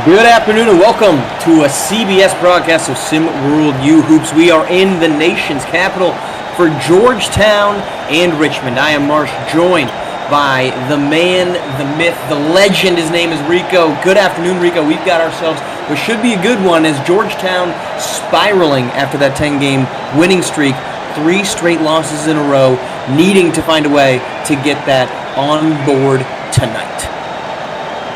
Good afternoon and welcome to a CBS broadcast of SimWorld Hoops. We are in the nation's capital for Georgetown and Richmond. I am Marsh, joined by the man, the myth, the legend. His name is Rico. Good afternoon, Rico. We've got ourselves what should be a good one as Georgetown spiraling after that 10-game winning streak. 3 straight losses in a row, needing to find a way to get that on board tonight.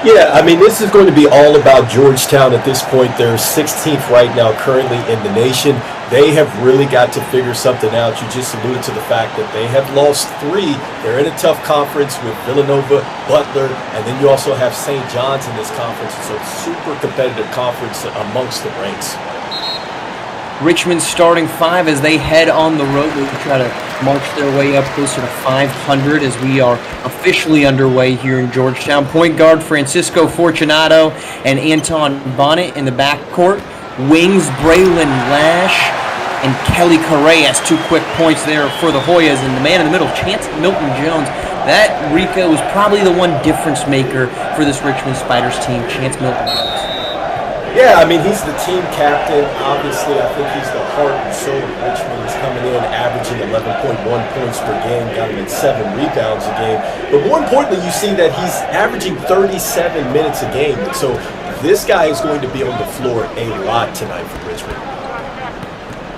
Yeah, I mean, this is going to be all about Georgetown at this point. They're 16th right now currently in the nation. They have really got to figure something out. You just alluded to the fact that they have lost 3. They're in a tough conference with Villanova, Butler, and then you also have St. John's in this conference. So it's a super competitive conference amongst the ranks. Richmond starting 5 as they head on the road. They try to march their way up closer to 500 as we are officially underway here in Georgetown. Point guard Francisco Fortunato and Anton Bonnet in the backcourt. Wings Braylon Lash and Kelly Correas. 2 quick points there for the Hoyas. And the man in the middle, Chance Milton-Jones. That, Rico, was probably the one difference maker for this Richmond Spiders team, Chance Milton-Jones. Yeah, I mean, he's the team captain. Obviously, I think he's the heart and soul of Richmond. He's coming in, averaging 11.1 points per game, got him at 7 rebounds a game. But more importantly, you see that he's averaging 37 minutes a game. And so this guy is going to be on the floor a lot tonight for Richmond.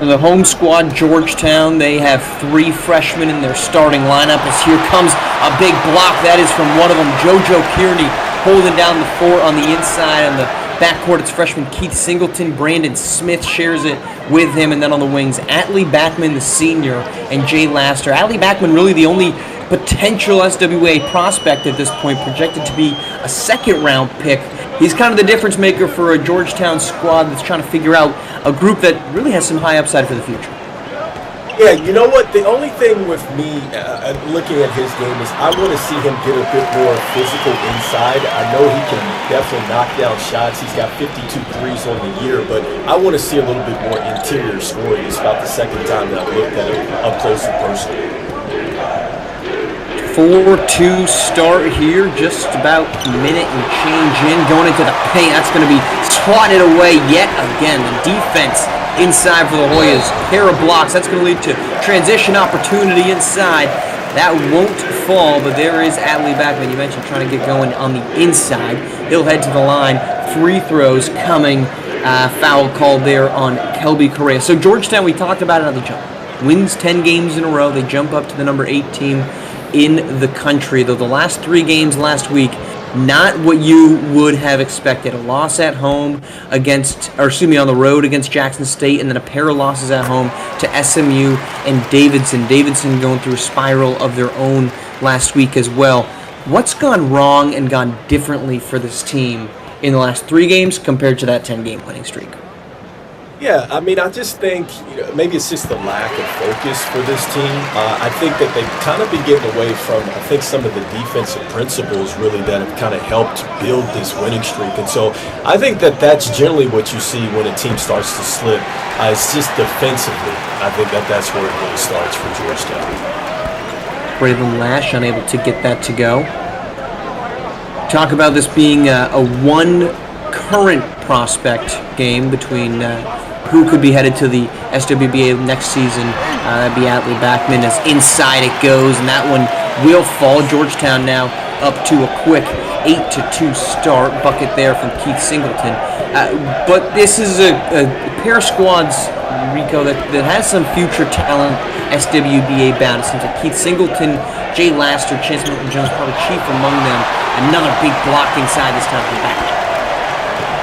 For the home squad, Georgetown, they have 3 freshmen in their starting lineup as here comes a big block. That is from one of them, JoJo Kearney, holding down the fort on the inside on the backcourt. It's freshman Keith Singleton. Brandon Smith shares it with him. And then on the wings, Atlee Backman, the senior, and Jay Laster. Atlee Backman, really the only potential SWA prospect at this point, projected to be a second-round pick. He's kind of the difference maker for a Georgetown squad that's trying to figure out a group that really has some high upside for the future. Yeah, you know what? The only thing with me looking at his game is I want to see him get a bit more physical inside. I know he can definitely knock down shots. He's got 52 threes on the year, but I want to see a little bit more interior scoring. It's about the second time that I've looked at him up close and personal. 4-2 start here, just about a minute and change in, going into the paint. That's going to be swatted away yet again. The defense inside for the Hoyas, pair of blocks. That's going to lead to transition opportunity inside. That won't fall, but there is Atlee Backman. You mentioned trying to get going on the inside. He'll head to the line. 3 throws coming. Foul called there on Kelby Correa. So Georgetown, we talked about it on the jump. Wins 10 games in a row. They jump up to the number 8 team in the country, though the last 3 games last week, not what you would have expected. A loss at home on the road against Jackson State, and then a pair of losses at home to SMU and Davidson. Davidson going through a spiral of their own last week as well. What's gone wrong and gone differently for this team in the last 3 games compared to that 10-game winning streak? Yeah, I mean, I just think maybe it's just the lack of focus for this team. I think that they've kind of been getting away from, I think, some of the defensive principles really that have kind of helped build this winning streak. And so I think that that's generally what you see when a team starts to slip. It's just defensively. I think that that's where it really starts for Georgetown. Braylon Lash unable to get that to go. Talk about this being a one current prospect game between who could be headed to the SWBA next season. That'd be Atlee Backman as inside it goes, and that one will fall. Georgetown now up to a quick 8-2 start. Bucket there from Keith Singleton. But this is a pair of squads, Rico, that has some future talent SWBA bound. It seems like Keith Singleton, Jay Laster, Chance Milton-Jones probably chief among them. Another big block inside this time from Backman.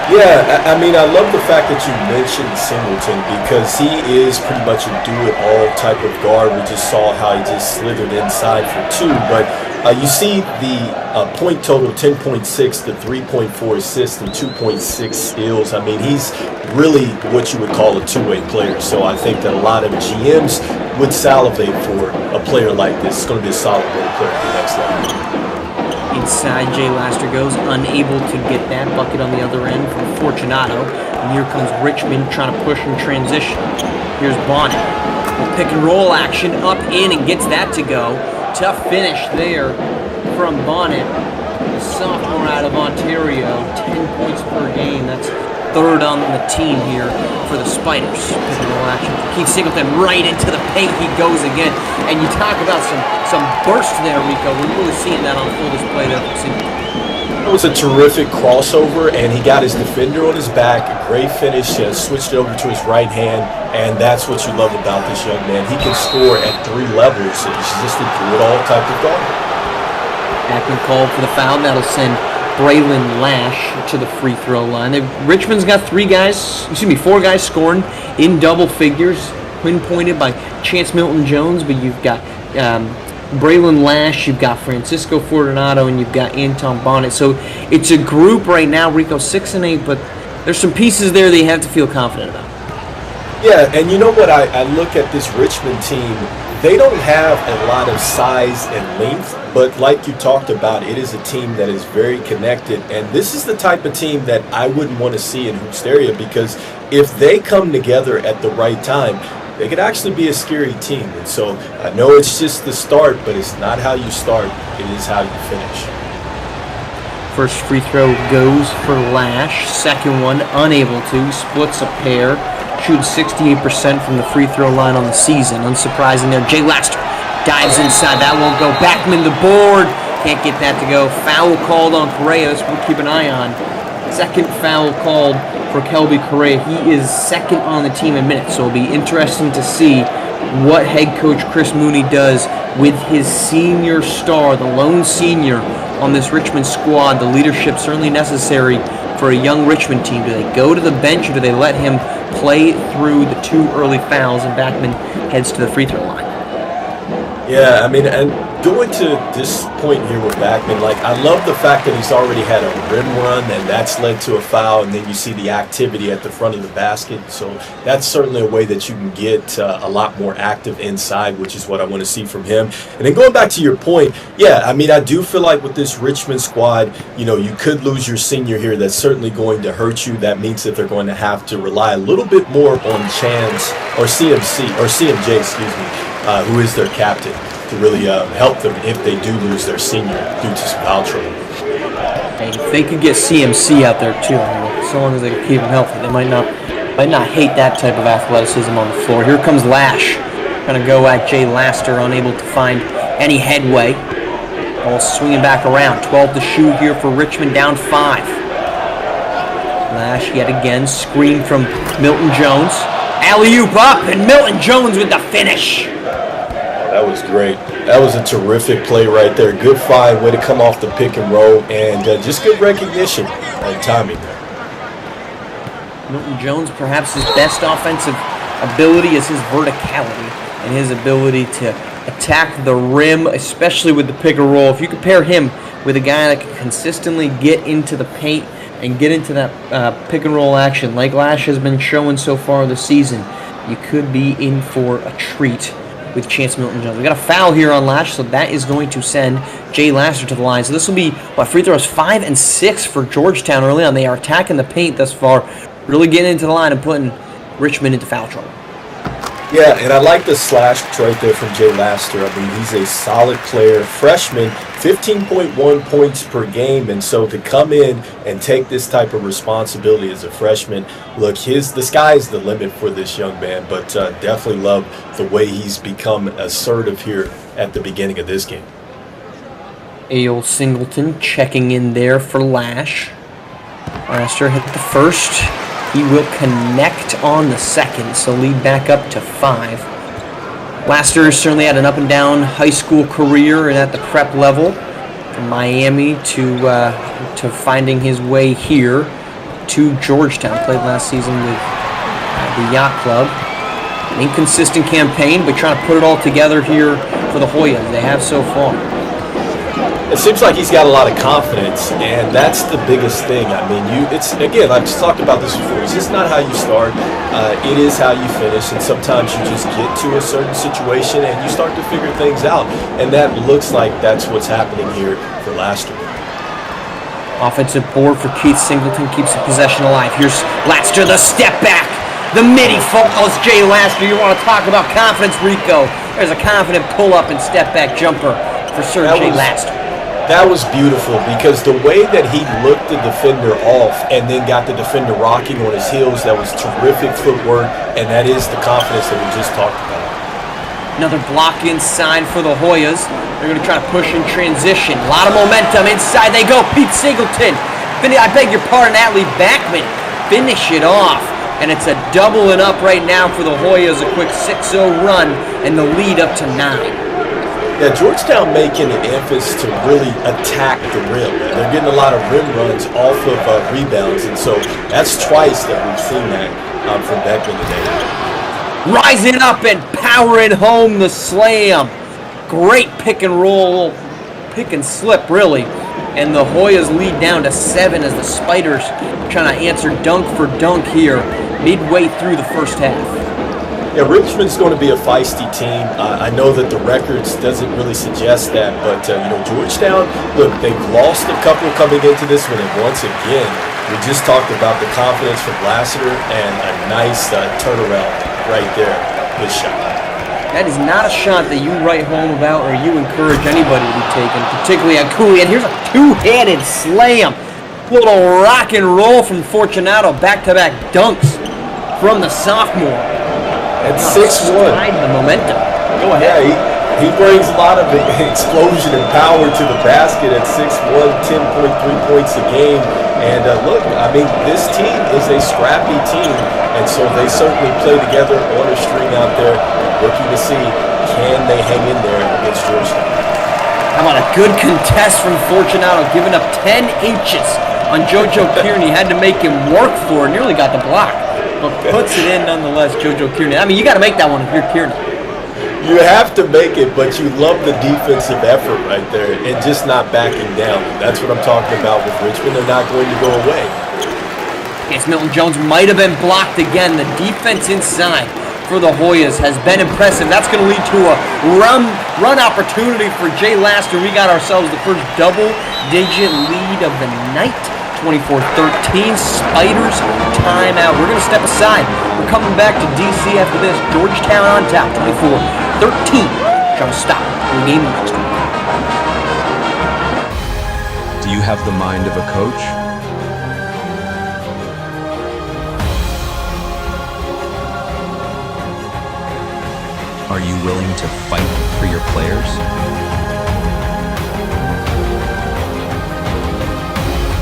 Yeah, I mean, I love the fact that you mentioned Singleton because he is pretty much a do-it-all type of guard. We just saw how he just slithered inside for 2. But you see the point total, 10.6, the 3.4 assists, and 2.6 steals. I mean, he's really what you would call a two-way player. So I think that a lot of GMs would salivate for a player like this. It's going to be a solid role player at the next level. Inside, Jay Laster goes, unable to get that bucket on the other end from Fortunato. And here comes Richmond trying to push in transition. Here's Bonnet. Pick and roll action up in and gets that to go. Tough finish there from Bonnet. The sophomore out of Ontario, 10 points per game. That's third on the team here for the Spiders. Action. Keith Singleton right into the paint. He goes again. And you talk about some burst there, Rico. We're really seeing that on full display there from Singleton. It was a terrific crossover, and he got his defender on his back. A great finish, switched it over to his right hand, and that's what you love about this young man. He can score at 3 levels, and he's just a do-it-all type of guard. Backman called for the foul. That'll send Braylon Lash to the free throw line. Richmond's got 4 guys scoring in double figures, pinpointed by Chance Milton-Jones, but you've got Braylon Lash, you've got Francisco Fortunato, and you've got Anton Bonnet. So it's a group right now, Rico, 6 and 8, but there's some pieces there that you have to feel confident about. Yeah, and you know what? I look at this Richmond team. They don't have a lot of size and length, but like you talked about, it is a team that is very connected, and this is the type of team that I wouldn't want to see in Hoopsteria, because if they come together at the right time, they could actually be a scary team. And so I know it's just the start, but it's not how you start, it is how you finish. First free throw goes for Lash. Second one, unable to. Splits a pair. Shoots 68% from the free throw line on the season. Unsurprising there. Jay Laster dives inside. That won't go. Backman the board. Can't get that to go. Foul called on Correa. This we'll keep an eye on. Second foul called for Kelby Correa. He is second on the team in minutes, so it'll be interesting to see what head coach Chris Mooney does with his senior star, the lone senior on this Richmond squad. The leadership certainly necessary for a young Richmond team. Do they go to the bench, or do they let him play through the 2 early fouls and Backman heads to the free throw line? Yeah, I mean, and going to this point here with Backman, like, I love the fact that he's already had a rim run, and that's led to a foul, and then you see the activity at the front of the basket. So that's certainly a way that you can get a lot more active inside, which is what I want to see from him. And then going back to your point, yeah, I mean, I do feel like with this Richmond squad, you know, you could lose your senior here. That's certainly going to hurt you. That means that they're going to have to rely a little bit more on Chance, or CMJ, excuse me, who is their captain, to really help them if they do lose their senior due to some foul trouble. And if they could get CMC out there too, so long as they can keep him healthy, they might not hate that type of athleticism on the floor. Here comes Lash, going to go at Jay Laster, unable to find any headway. Ball swinging back around. 12 to shoot here for Richmond, down 5. Lash yet again, screen from Milton Jones. Alley-oop up, and Milton Jones with the finish. That was great. That was a terrific play right there. Good find, way to come off the pick and roll, and just good recognition and timing there. Milton Jones, perhaps his best offensive ability is his verticality and his ability to attack the rim, especially with the pick and roll. If you compare him with a guy that can consistently get into the paint and get into that pick and roll action like Lash has been showing so far this season, you could be in for a treat with Chance Milton-Jones. We got a foul here on Lash, so that is going to send Jay Laster to the line. So this will be, free throws 5 and 6 for Georgetown early on. They are attacking the paint thus far, really getting into the line and putting Richmond into foul trouble. Yeah, and I like the slash right there from Jay Laster. I mean, he's a solid player. Freshman, 15.1 points per game, and so to come in and take this type of responsibility as a freshman, look, the sky's the limit for this young man, but definitely love the way he's become assertive here at the beginning of this game. Ayo Singleton checking in there for Lash. Laster hit the first. He will connect on the second, so lead back up to 5. Laster certainly had an up-and-down high school career and at the prep level, from Miami to finding his way here to Georgetown. Played last season with the Yacht Club. An inconsistent campaign, but trying to put it all together here for the Hoyas. They have so far. It seems like he's got a lot of confidence, and that's the biggest thing. I mean, I've just talked about this before. It's just not how you start. It is how you finish, and sometimes you just get to a certain situation and you start to figure things out, and that looks like that's what's happening here for Laster. Offensive board for Keith Singleton keeps the possession alive. Here's Laster, the step back. The midi follows Jay Laster. You want to talk about confidence, Rico. There's a confident pull-up and step-back jumper for Sir Jay Laster. That was beautiful because the way that he looked the defender off and then got the defender rocking on his heels, that was terrific footwork, and that is the confidence that we just talked about. Another block inside for the Hoyas. They're going to try to push in transition. A lot of momentum. Inside they go. Pete Singleton. I beg your pardon, Atlee Backman. Finish it off. And it's a double and up right now for the Hoyas. A quick 6-0 run and the lead up to 9. Yeah, Georgetown making an emphasis to really attack the rim. They're getting a lot of rim runs off of rebounds, and so that's twice that we've seen that from Beckman today. Rising up and powering home the slam. Great pick and roll, pick and slip, really. And the Hoyas lead down to 7 as the Spiders trying to answer dunk for dunk here midway through the first half. Yeah, Richmond's going to be a feisty team. I know that the records doesn't really suggest that, but Georgetown, look, they've lost a couple coming into this one, and once again, we just talked about the confidence from Lassiter and a nice turnaround right there. Good shot. That is not a shot that you write home about or you encourage anybody to be taking, particularly at Cooley. And here's a two-handed slam. Little rock and roll from Fortunato, back-to-back dunks from the sophomore. At 6'1". The momentum. Go ahead. Yeah, he brings a lot of explosion and power to the basket at 6'1", 10.3 points a game. And look, I mean, this team is a scrappy team, and so they certainly play together on a string out there. Looking to see, can they hang in there against Georgetown? How about a good contest from Fortunato, giving up 10 inches on JoJo Kearney. Had to make him work for it. Nearly got the block. But puts it in nonetheless, JoJo Kearney. I mean, you got to make that one if you're Kearney. You have to make it, but you love the defensive effort right there and just not backing down. That's what I'm talking about with Richmond. They're not going to go away. Yes, Milton Jones might have been blocked again. The defense inside for the Hoyas has been impressive. That's going to lead to a run opportunity for Jay Laster. We got ourselves the first double-digit lead of the night. 24-13, Spiders timeout. We're going to step aside. We're coming back to D.C. after this. Georgetown on top, 24-13. Trying to stop the game next week. Do you have the mind of a coach? Are you willing to fight for your players?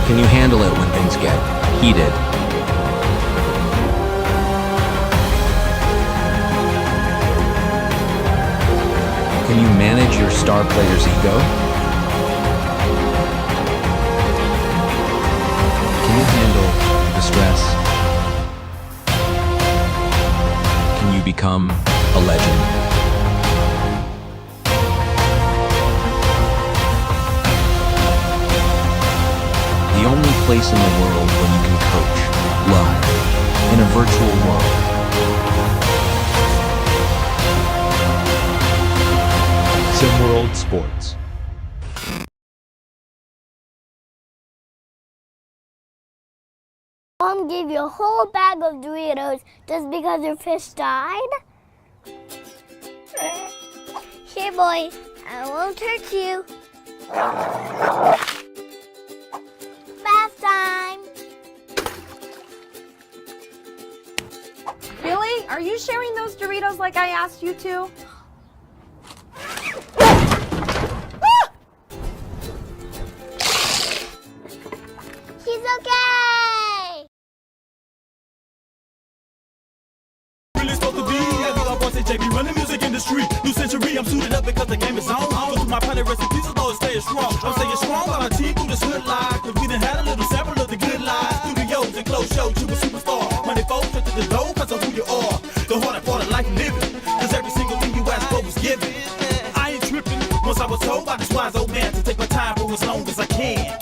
Can you handle it when things get heated? Can you manage your star player's ego? Can you handle the stress? Can you become a legend? The only place in the world where you can coach live in a virtual world. SimWorld Sports. Mom gave you a whole bag of Doritos just because your fish died? Here, boy, I won't hurt you. Bath time. Billy, are you sharing those Doritos like I asked you to? She's okay. Really supposed to be as I want to JB run the music industry. New century, I'm suited up because the game is on. Go through my planet recipes, although it's staying strong. I'm staying strong while I team through this hood life. Cause we done had a little sample of the good life. Studios and close shows, you a superstar. Money folks straight to the door cause of who you are. The harder part of life living. Cause every single thing you ask for was given. I ain't tripping. Once I was told by this wise old man to take my time for as long as I can.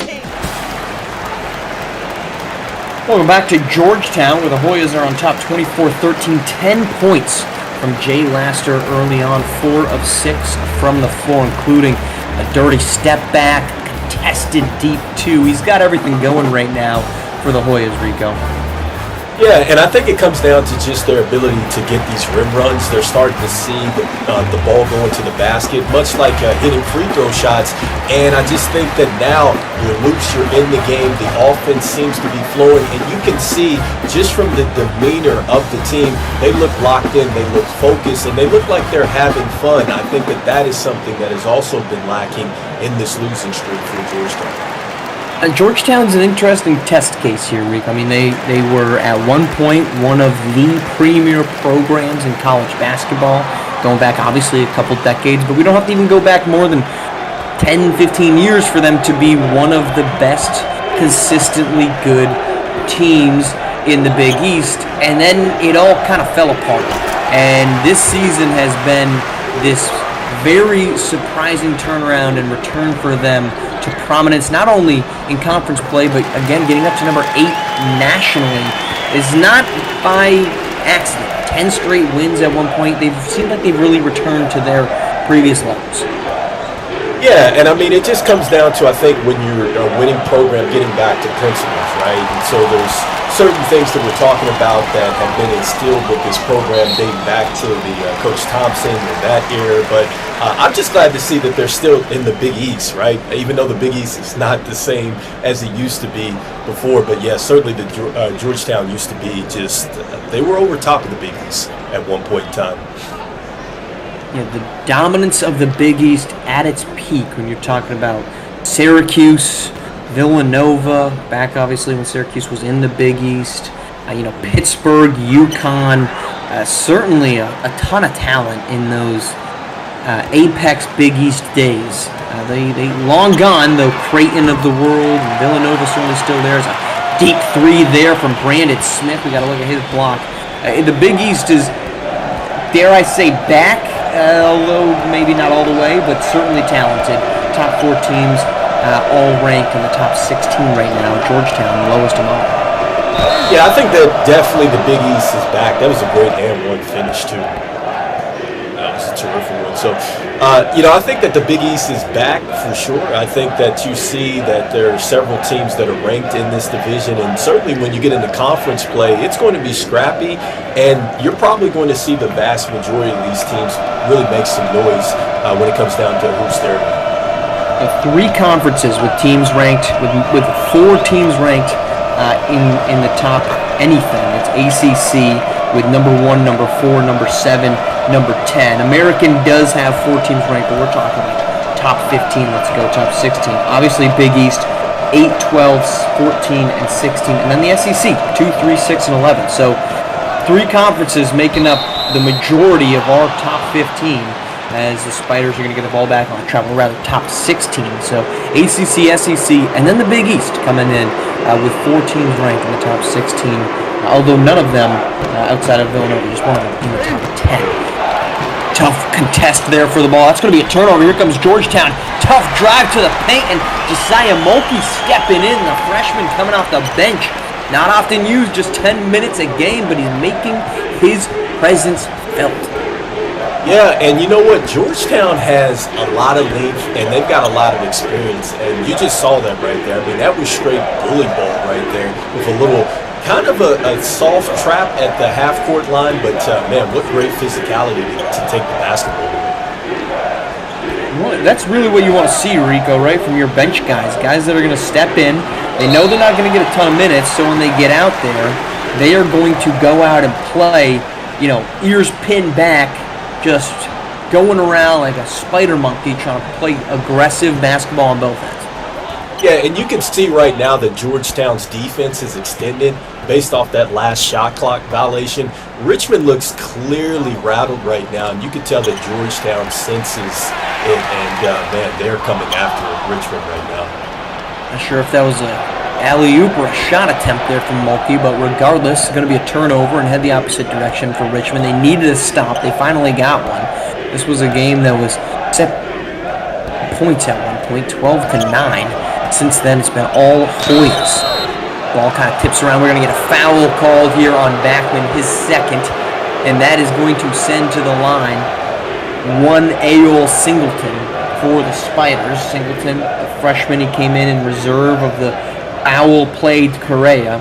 Welcome back to Georgetown, where the Hoyas are on top 24-13, 10 points from Jay Laster early on, 4 of 6 from the floor, including a dirty step back, contested deep two. He's got everything going right now for the Hoyas, Rico. Yeah, and I think it comes down to just their ability to get these rim runs. They're starting to see the ball going to the basket, much like hitting free throw shots. And I just think that now you're loose, you're in the game, the offense seems to be flowing, and you can see just from the demeanor of the team, they look locked in, they look focused, and they look like they're having fun. I think that is something that has also been lacking in this losing streak for Georgetown. Georgetown's an interesting test case here, Rick. I mean, they were at one point one of the premier programs in college basketball, going back obviously a couple decades, but we don't have to even go back more than 10, 15 years for them to be one of the best consistently good teams in the Big East, and then it all kind of fell apart. And this season has been this very surprising turnaround and return for them to prominence, not only in conference play, but again, getting up to number 8 nationally is not by accident. 10 straight wins at one point. They've seemed like they've really returned to their previous levels. Yeah, and I mean, it just comes down to, I think, when you're a winning program, getting back to principles, right? And so there's certain things that we're talking about that have been instilled with this program dating back to the Coach Thompson and that era. But I'm just glad to see that they're still in the Big East, right? Even though the Big East is not the same as it used to be before. But yeah, certainly the Georgetown used to be just, they were over top of the Big East at one point in time. Yeah, the dominance of the Big East at its peak when you're talking about Syracuse, Villanova, back obviously when Syracuse was in the Big East, Pittsburgh, UConn, certainly a ton of talent in those apex Big East days. They long gone, though. Creighton of the world, Villanova certainly still there. There's a deep three there from Brandon Smith. We got to look at his block. The Big East is, dare I say, back, although maybe not all the way, but certainly talented. Top 4 teams all ranked in the top 16 right now. Georgetown, lowest among them. Yeah, I think that definitely the Big East is back. That was a great and 1 finish, too. That was a terrific one. So, I think that the Big East is back for sure. I think that you see that there are several teams that are ranked in this division, and certainly when you get into conference play, it's going to be scrappy, and you're probably going to see the vast majority of these teams really make some noise when it comes down to who's there. 3 conferences with teams ranked, with 4 teams ranked in the top anything. It's ACC with number 1, number 4, number 7, number 10. American does have 4 teams ranked, but we're talking like top 15. Let's go, top 16. Obviously, Big East, 8, 12, 14, and 16. And then the SEC, 2, 3, 6, and 11. So 3 conferences making up the majority of our top 15, as the Spiders are going to get the ball back on travel, rather top 16. So ACC, SEC, and then the Big East coming in with 4 teams ranked in the top 16, although none of them outside of Villanova, just one of them in the top 10. Tough contest there for the ball. That's going to be a turnover. Here comes Georgetown. Tough drive to the paint, and Josiah Mulkey stepping in, the freshman coming off the bench. Not often used, just 10 minutes a game, but he's making his presence felt. Yeah, and you know what? Georgetown has a lot of length, and they've got a lot of experience, and you just saw that right there. I mean, that was straight bully ball right there with a little kind of a soft trap at the half-court line, but, man, what great physicality to take the basketball away. Well, that's really what you want to see, Rico, right, from your bench guys that are going to step in. They know they're not going to get a ton of minutes, so when they get out there, they are going to go out and play, ears pinned back, just going around like a spider monkey trying to play aggressive basketball on both ends. Yeah, and you can see right now that Georgetown's defense is extended based off that last shot clock violation. Richmond looks clearly rattled right now, and you can tell that Georgetown senses it, and man, they're coming after Richmond right now. Not sure if that was a alley-oop or a shot attempt there from Mulkey, but regardless, it's going to be a turnover and head the opposite direction for Richmond. They needed a stop. They finally got one. This was a game that was set points at one point, 12-9. Since then, it's been all Hoyas. Ball kind of tips around. We're going to get a foul called here on Backman, his second, and that is going to send to the line one Aol Singleton for the Spiders. Singleton, a freshman, he came in reserve of the foul played Correa.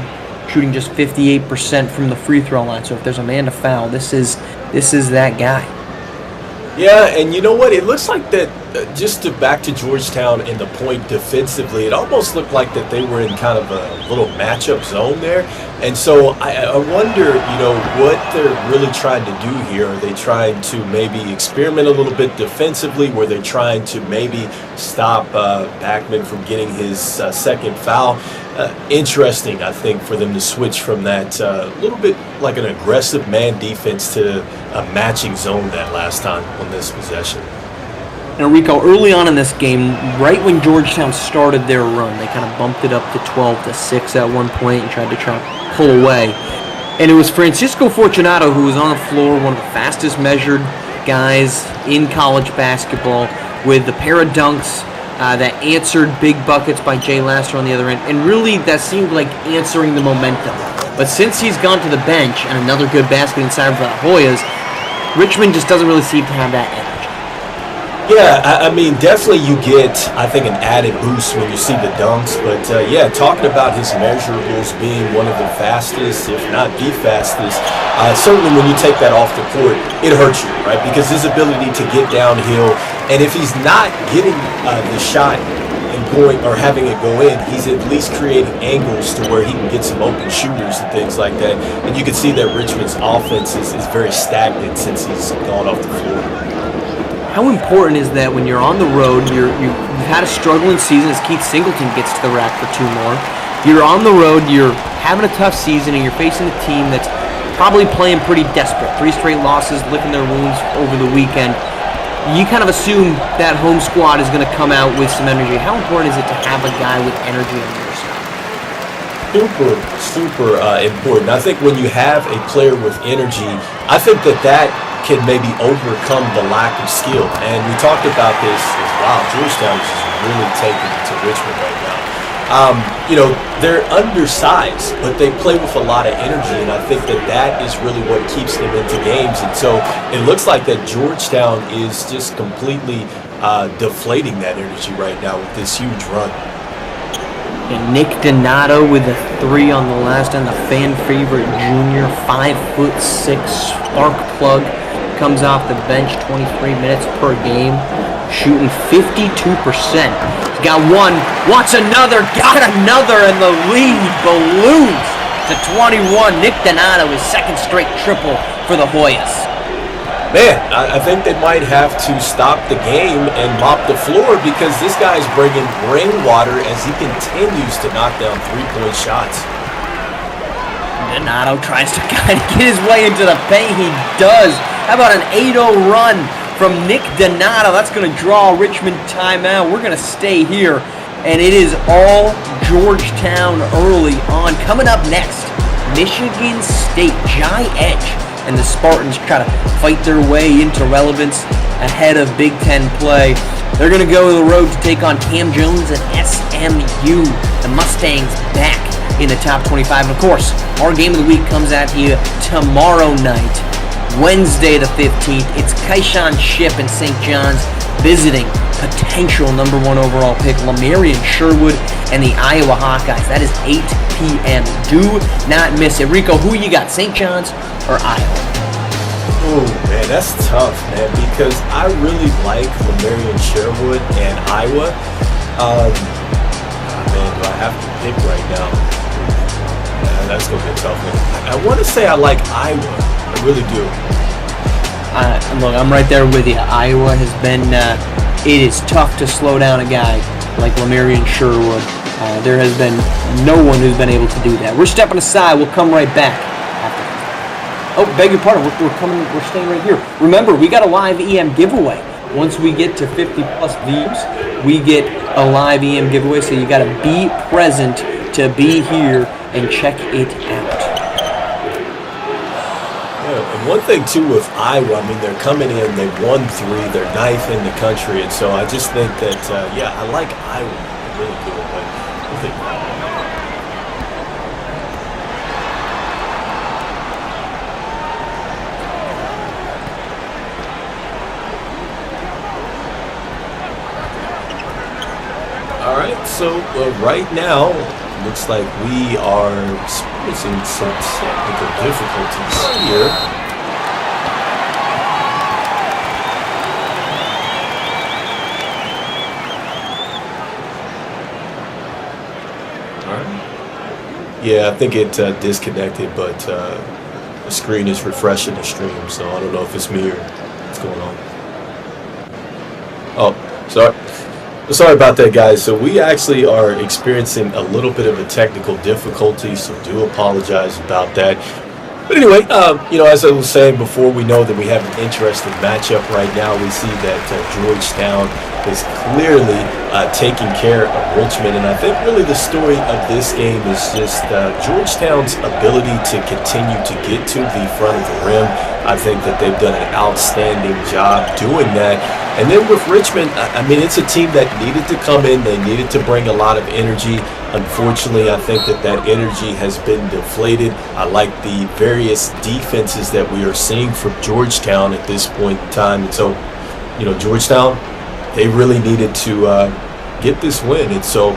shooting just 58% from the free throw line. So if there's a man to foul, this is that guy. Yeah, and you know what? It looks like that, back to Georgetown in the point defensively, it almost looked like that they were in kind of a little matchup zone there. And so I wonder, what they're really trying to do here. Are they trying to maybe experiment a little bit defensively? Were they trying to maybe stop Backman from getting his second foul? Interesting, I think, for them to switch from that little bit like an aggressive man defense to a matching zone that last time on this possession. Now, Rico, early on in this game, right when Georgetown started their run, they kind of bumped it up to 12-6 at one point and tried to pull away. And it was Francisco Fortunato who was on the floor, one of the fastest measured guys in college basketball, with the pair of dunks that answered big buckets by Jay Laster on the other end. And really, that seemed like answering the momentum. But since he's gone to the bench and another good basket inside for the Hoyas, Richmond just doesn't really seem to have that energy. Yeah, I mean, definitely you get, I think, an added boost when you see the dunks. But, talking about his measurables being one of the fastest, if not the fastest, certainly when you take that off the court, it hurts you, right? Because his ability to get downhill, and if he's not getting the shot and going or having it go in, he's at least creating angles to where he can get some open shooters and things like that. And you can see that Richmond's offense is very stagnant since he's gone off the floor. How important is that when you're on the road, you've had a struggling season as Keith Singleton gets to the rack for 2 more. You're on the road, you're having a tough season, and you're facing a team that's probably playing pretty desperate. 3 straight losses, licking their wounds over the weekend. You kind of assume that home squad is going to come out with some energy. How important is it to have a guy with energy on your side? Super important. I think when you have a player with energy, I think that can maybe overcome the lack of skill. And we talked about this as wow, Georgetown is just really taking it to Richmond right now. They're undersized, but they play with a lot of energy, and I think that is really what keeps them into games. And so it looks like that Georgetown is just completely deflating that energy right now with this huge run. And Nick Donato with a 3 on the last end, the fan favorite junior, 5'6" spark plug. Comes off the bench, 23 minutes per game, shooting 52%. He's got one, wants another, got another, and the lead balloons to 21. Nick Donato, his second straight triple for the Hoyas. Man, I think they might have to stop the game and mop the floor because this guy's bringing rainwater as he continues to knock down 3-point shots. Donato tries to kind of get his way into the paint. He does. How about an 8-0 run from Nick Donato? That's going to draw a Richmond timeout. We're going to stay here, and it is all Georgetown early on. Coming up next, Michigan State, Jai Edge, and the Spartans try to fight their way into relevance ahead of Big Ten play. They're going to go to the road to take on Cam Jones and SMU. The Mustangs back in the top 25. And of course, our game of the week comes at you tomorrow night, Wednesday the 15th. It's Kaishan Ship in St. John's visiting potential number 1 overall pick Lamarian Sherwood and the Iowa Hawkeyes. That is 8 p.m. Do not miss it. Rico, who you got, St. John's or Iowa? Oh, man, that's tough, man, because I really like Lamarian Sherwood and Iowa. Man, do I have to pick right now? That's going to be a tough one. I want to say I like Iowa. I really do. Look, I'm right there with you. Iowa has been, it is tough to slow down a guy like Lamarian Sherwood. There has been no one who's been able to do that. We're stepping aside. We'll come right back. Oh, beg your pardon. We're staying right here. Remember, we got a live EM giveaway. Once we get to 50 plus views, we get a live EM giveaway. So you got to be present to be here and check it out. Yeah, and one thing too with Iowa, I mean, they're coming in. They won 3. They're 9th in the country, and so I just think that I like Iowa. I really do. But I think. All right, so right now looks like we are experiencing some technical difficulties here. All right. Yeah, I think it disconnected, but the screen is refreshing the stream, so I don't know if it's me or what's going on. Oh, sorry about that, guys. So we actually are experiencing a little bit of a technical difficulty, so do apologize about that. But anyway, as I was saying before, we know that we have an interesting matchup right now. We see that Georgetown is clearly taking care of Richmond, and I think really the story of this game is just Georgetown's ability to continue to get to the front of the rim. I think that they've done an outstanding job doing that. And then with Richmond, I mean, it's a team that needed to come in. They needed to bring a lot of energy. Unfortunately, I think that energy has been deflated. I like the various defenses that we are seeing from Georgetown at this point in time. And so, Georgetown, they really needed to get this win. And so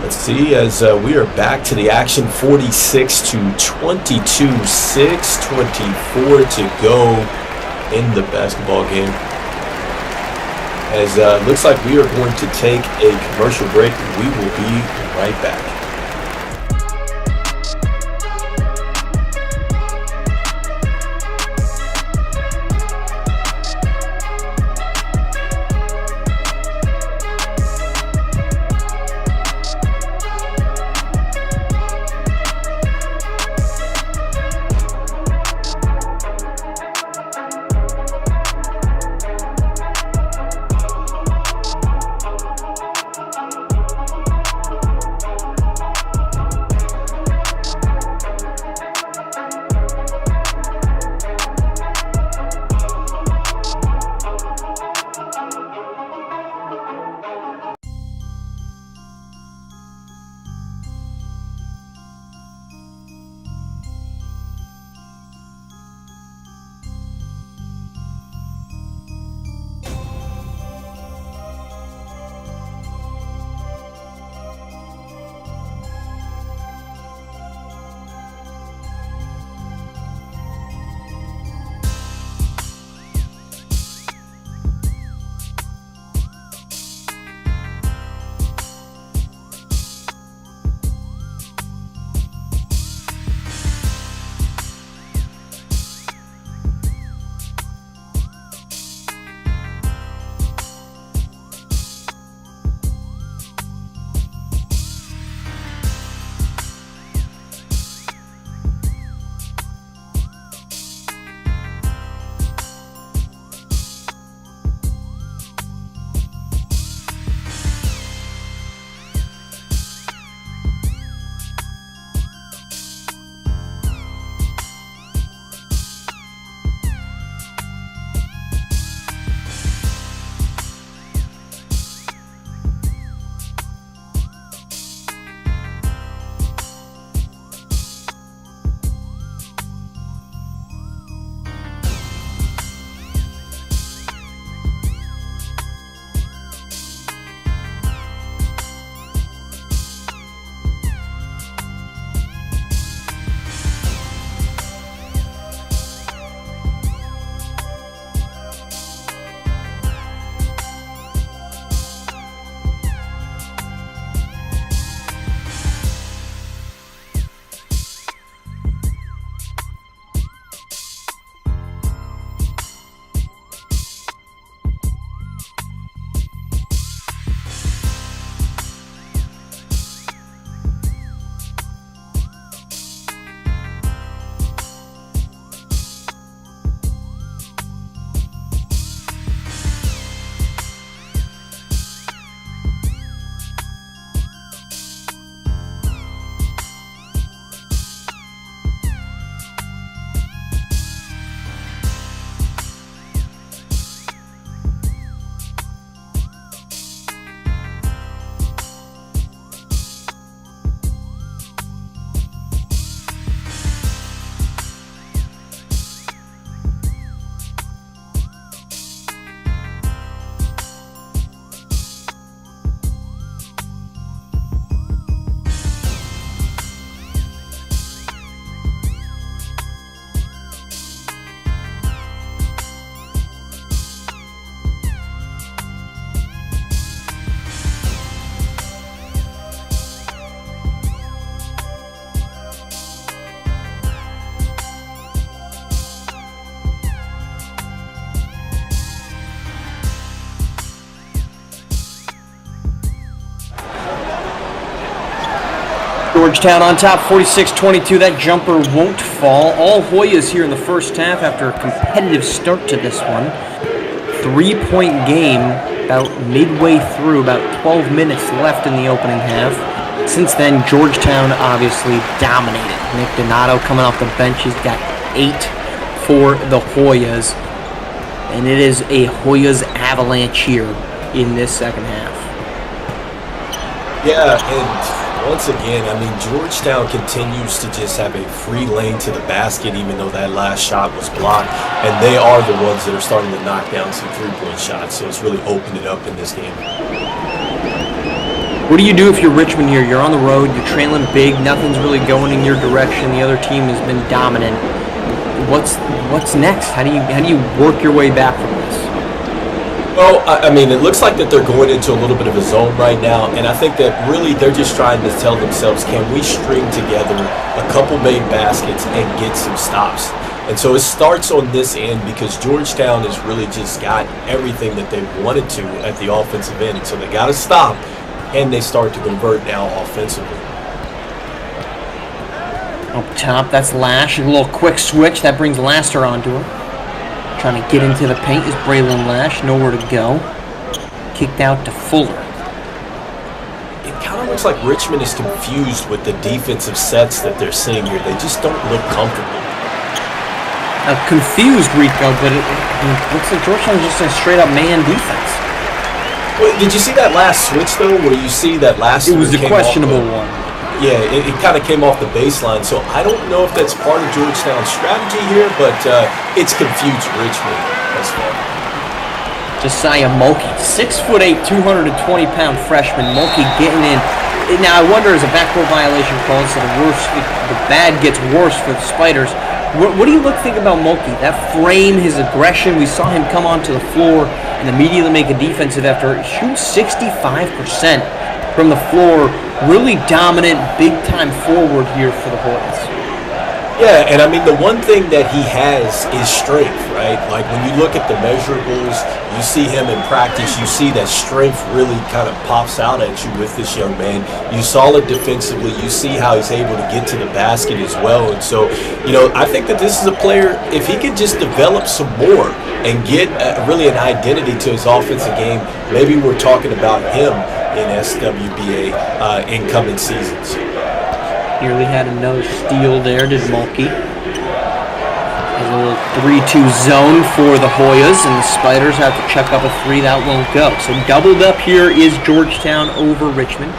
let's see as we are back to the action. 46 to 22, 6:24 to go in the basketball game. As looks like we are going to take a commercial break. We will be right back. Georgetown on top, 46-22. That jumper won't fall. All Hoyas here in the first half after a competitive start to this one. 3-point game about midway through, about 12 minutes left in the opening half. Since then, Georgetown obviously dominated. Nick Donato coming off the bench. He's got 8 for the Hoyas. And it is a Hoyas avalanche here in this second half. Yeah, and once again, I mean, Georgetown continues to just have a free lane to the basket, even though that last shot was blocked. And they are the ones that are starting to knock down some three-point shots, so it's really opened it up in this game. What do you do if you're Richmond here? You're on the road, you're trailing big, nothing's really going in your direction. The other team has been dominant. What's next? How do you work your way back from this? Well, I mean, it looks like that they're going into a little bit of a zone right now, and I think that really they're just trying to tell themselves, can we string together a couple made baskets and get some stops? And so it starts on this end because Georgetown has really just got everything that they wanted to at the offensive end, and so they got to stop, and they start to convert now offensively. Up top, that's Lash. A little quick switch. That brings Laster onto him. Trying to get into the paint is Braylon Lash. Nowhere to go. Kicked out to Fuller. It kind of looks like Richmond is confused with the defensive sets that they're seeing here. They just don't look comfortable. Confused, Rico, but it looks like Georgetown is just a straight-up man defense. Well, did you see that last switch, though, where you see that last... It was a questionable one. Yeah, it kind of came off the baseline, so I don't know if that's part of Georgetown's strategy here, but it's confused Richmond as far. Josiah Mulkey, 6'8", 220-pound freshman. Mulkey getting in. Now, I wonder, is a backcourt violation called, so the bad gets worse for the Spiders. What do you think about Mulkey? That frame, his aggression, we saw him come onto the floor and immediately make a defensive effort. Shoots 65% from the floor. Really dominant, big-time forward here for the Hoyas. Yeah, and I mean, the one thing that he has is strength, right? Like, when you look at the measurables, you see him in practice, you see that strength really kind of pops out at you with this young man. You saw it defensively. You see how he's able to get to the basket as well. And so, I think that this is a player, if he could just develop some more and get really an identity to his offensive game, maybe we're talking about him in SWBA incoming seasons. Nearly had another steal there, did Mulkey. A little 3-2 zone for the Hoyas, and the Spiders have to check up a three. That won't go. So doubled up here is Georgetown over Richmond,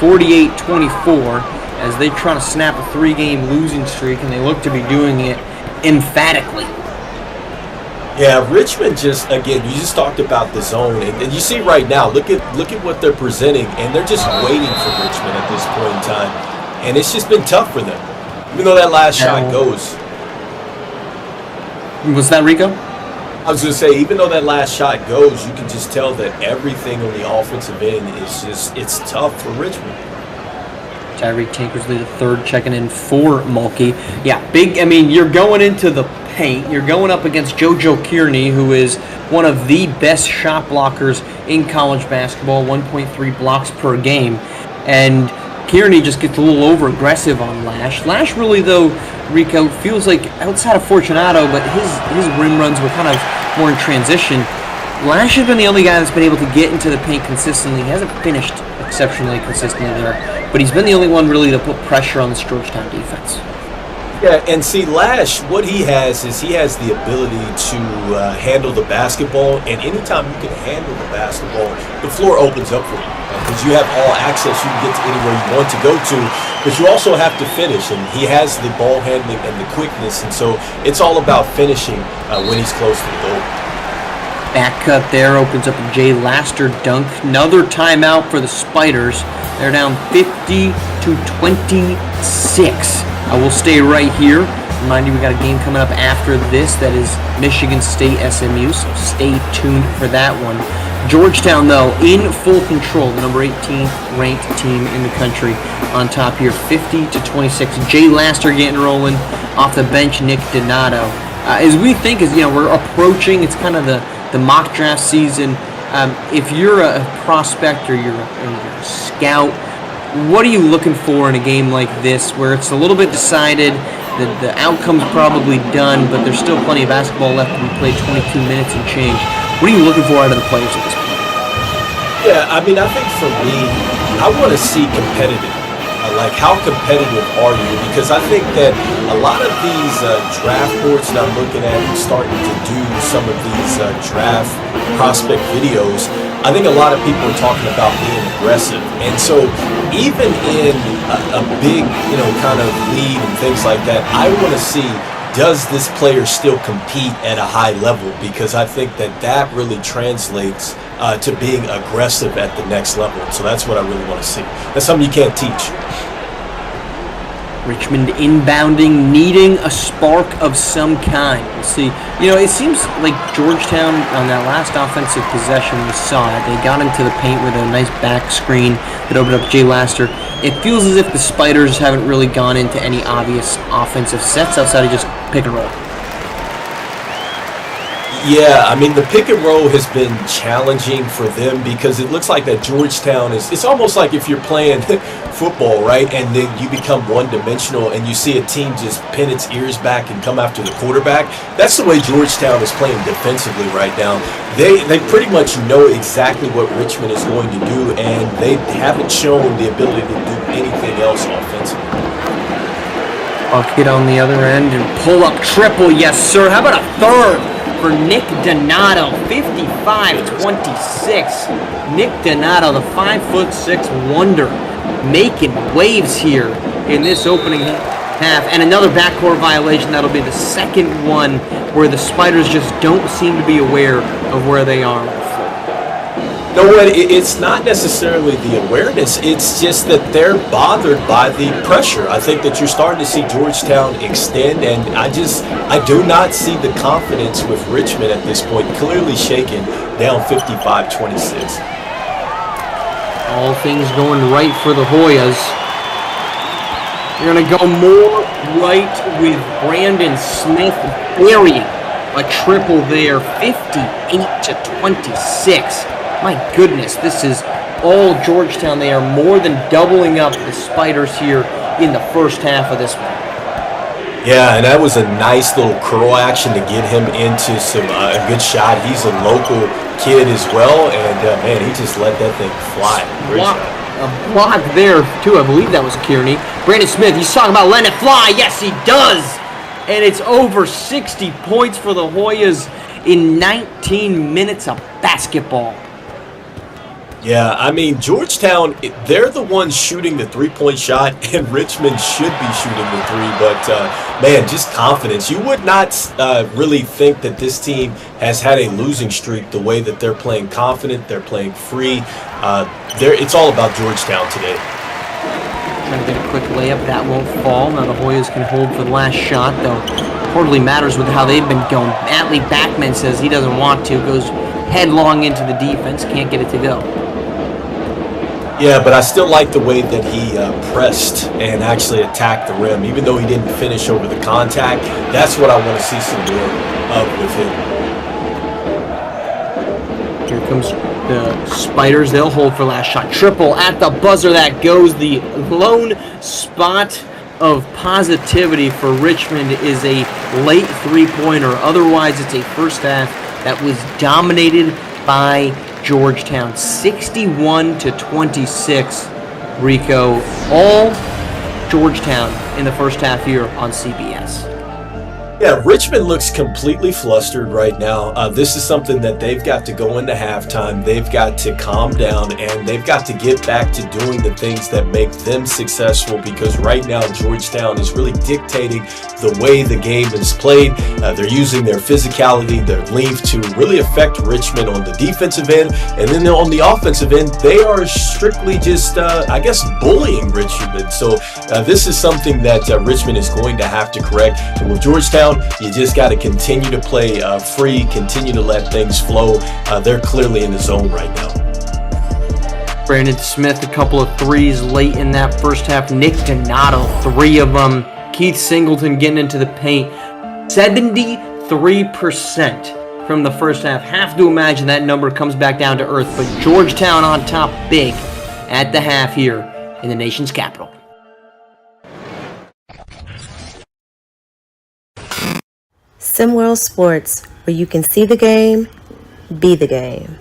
48-24, as they try to snap a 3-game losing streak, and they look to be doing it emphatically. Yeah, Richmond just, again, you just talked about the zone, and you see right now, look at what they're presenting, and they're just waiting for Richmond at this point in time, and it's just been tough for them, even though that last shot goes. Was that Rico? I was going to say, even though that last shot goes, you can just tell that everything on the offensive end is just, it's tough for Richmond. Tyreek Tankersley III checking in for Mulkey. Yeah, you're going into the paint. You're going up against JoJo Kearney, who is one of the best shot blockers in college basketball, 1.3 blocks per game. And Kearney just gets a little over-aggressive on Lash. Lash really, though, Rico, feels like outside of Fortunato, but his rim runs were kind of more in transition. Lash has been the only guy that's been able to get into the paint consistently. He hasn't finished exceptionally consistently there, but he's been the only one really to put pressure on this Georgetown defense. Yeah, and see, Lash, what he has is he has the ability to handle the basketball, and anytime you can handle the basketball, the floor opens up for you. Because you have all access, you can get to anywhere you want to go to, but you also have to finish, and he has the ball handling and the quickness, and so it's all about finishing when he's close to the goal. Back cut there opens up a Jay Laster dunk. Another timeout for the Spiders. They're down 50-26. I will stay right here. Remind you, we got a game coming up after this that is Michigan State SMU, so stay tuned for that one. Georgetown, though, in full control, the number 18th ranked team in the country, on top here, 50-26. Jay Laster getting rolling off the bench. Nick Donato. As we think, we're approaching, it's kind of the mock draft season. If you're a prospect or you're a scout, what are you looking for in a game like this where it's a little bit decided, the outcome's probably done, but there's still plenty of basketball left to be played, 22 minutes and change? What are you looking for out of the players at this point? Yeah, I mean, I think for me, I want to see competitive. Like, how competitive are you? Because I think that a lot of these draft boards that I'm looking at and starting to do some of these draft prospect videos, I think a lot of people are talking about being aggressive. And so even in a big, kind of lead and things like that, I want to see, does this player still compete at a high level? Because I think that really translates to being aggressive at the next level. So that's what I really want to see. That's something you can't teach. Richmond inbounding, needing a spark of some kind. We'll see. It seems like Georgetown on that last offensive possession, we saw it. They got into the paint with a nice back screen that opened up Jay Laster. It feels as if the Spiders haven't really gone into any obvious offensive sets outside of just pick and roll. Yeah, I mean, the pick and roll has been challenging for them because it looks like that Georgetown it's almost like if you're playing football, right, and then you become one-dimensional and you see a team just pin its ears back and come after the quarterback. That's the way Georgetown is playing defensively right now. They pretty much know exactly what Richmond is going to do, and they haven't shown the ability to do anything else offensively. Bucket on the other end and pull-up triple, yes, sir. How about a third for Nick Donato, 55-26. Nick Donato, the 5'6" wonder, making waves here in this opening half. And another backcourt violation. That'll be the second one where the Spiders just don't seem to be aware of where they are on the floor. No, it's not necessarily the awareness. It's just that they're bothered by the pressure. I think that you're starting to see Georgetown extend, and I do not see the confidence with Richmond at this point, clearly shaken, down 55-26. All things going right for the Hoyas. You're going to go more right with Brandon Smith burying a triple there, 58-26. My goodness, this is all Georgetown. They are more than doubling up the Spiders here in the first half of this one. Yeah, and that was a nice little curl action to get him into a good shot. He's a local kid as well, and man, he just let that thing fly. A block there, too. I believe that was Kearney. Brandon Smith, he's talking about letting it fly. Yes, he does. And it's over 60 points for the Hoyas in 19 minutes of basketball. Yeah, I mean, Georgetown, they're the ones shooting the three-point shot, and Richmond should be shooting the three, but, man, just confidence. You would not really think that this team has had a losing streak the way that they're playing confident, they're playing free. It's all about Georgetown today. Trying to get a quick layup. That won't fall. Now the Hoyas can hold for the last shot, though. Hardly matters with how they've been going. Atlee Backman says he doesn't want to. Goes headlong into the defense. Can't get it to go. Yeah, but I still like the way that he pressed and actually attacked the rim. Even though he didn't finish over the contact, that's what I want to see some more of with him. Here comes the Spiders. They'll hold for last shot. Triple at the buzzer. That goes. The lone spot of positivity for Richmond is a late three-pointer. Otherwise, it's a first half that was dominated by Georgetown, 61-26. Rico, all Georgetown in the first half here on CBS. Yeah, Richmond looks completely flustered right now. This is something that they've got to go into halftime. They've got to calm down, and they've got to get back to doing the things that make them successful, because right now Georgetown is really dictating the way the game is played. They're using their physicality, their length to really affect Richmond on the defensive end, and then on the offensive end, they are strictly just, bullying Richmond. So this is something that Richmond is going to have to correct. And with Georgetown, you just got to continue to play free, continue to let things flow. They're clearly in the zone right now. Brandon Smith, a couple of threes late in that first half. Nick Donato, 3 of them. Keith Singleton getting into the paint. 73% from the first half. Have to imagine that number comes back down to earth. But Georgetown on top big at the half here. in the nation's capital. SimWorld Sports, where you can see the game, be the game.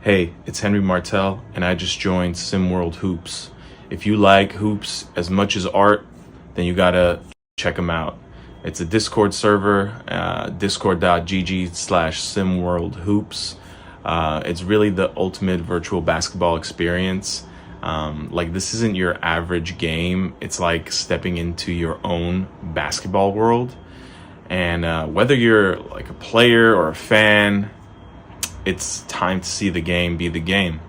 Hey, it's Henry Martell, and I just joined SimWorld Hoops. If you like hoops as much as art, then you gotta check them out. It's a Discord server, discord.gg/SimWorld Hoops. It's really the ultimate virtual basketball experience. Like, this isn't your average game. It's like stepping into your own basketball world. And whether you're like a player or a fan, it's time to see the game be the game.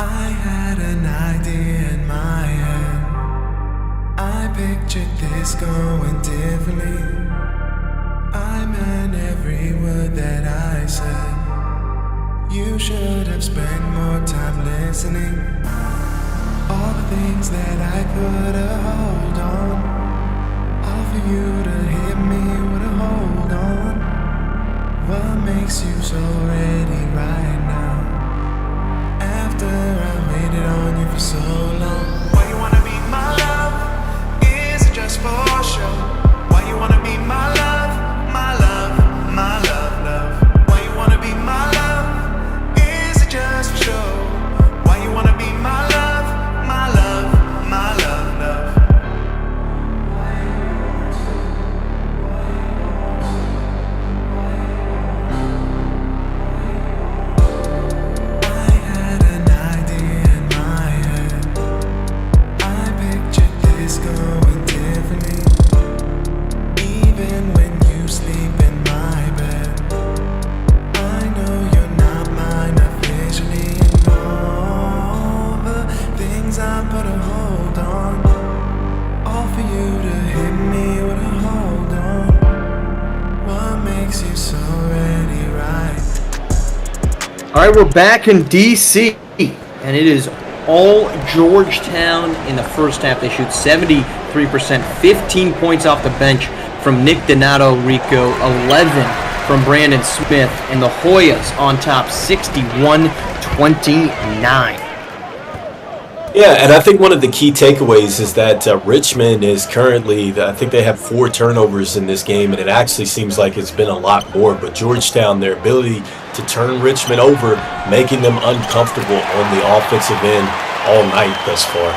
I had an idea in my head. I pictured this going differently. I meant every word that I said. You should have spent more time listening. All the things that I put a hold on, all for you to hit me with a hold on. What makes you so ready right now? After I waited on you for so long. Why you wanna be my love? Is it just for show? Why you wanna be my love? My love, my love, love. Why you wanna be my love? Is it just for show? Why you wanna be my love? My love, my love, love. I had an idea in my head. I pictured this going differently. Even when you sleep in my bed, I know you're not mine officially. Things I put a hold on, all for you to hit me with a hold on. What makes you so ready, right? All right, we're back in D.C., and it is all Georgetown in the first half. They shoot 73%, 15 points off the bench from Nick Donato, Rico, 11 from Brandon Smith, and the Hoyas on top, 61-29. Yeah, and I think one of the key takeaways is that Richmond is currently, I think they have 4 turnovers in this game, and it actually seems like it's been a lot more. But Georgetown, their ability to turn Richmond over, making them uncomfortable on the offensive end all night thus far.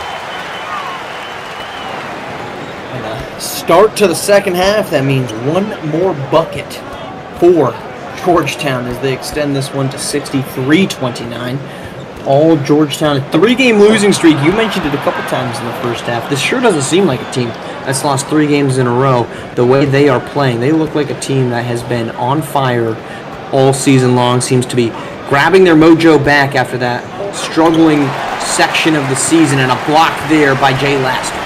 And a start to the second half, that means one more bucket for Georgetown as they extend this one to 63-29. All Georgetown, a 3-game losing streak. You mentioned it a couple times in the first half. This sure doesn't seem like a team that's lost 3 games in a row. The way they are playing, they look like a team that has been on fire all season long. Seems to be grabbing their mojo back after that struggling section of the season, and a block there by Jay Laster.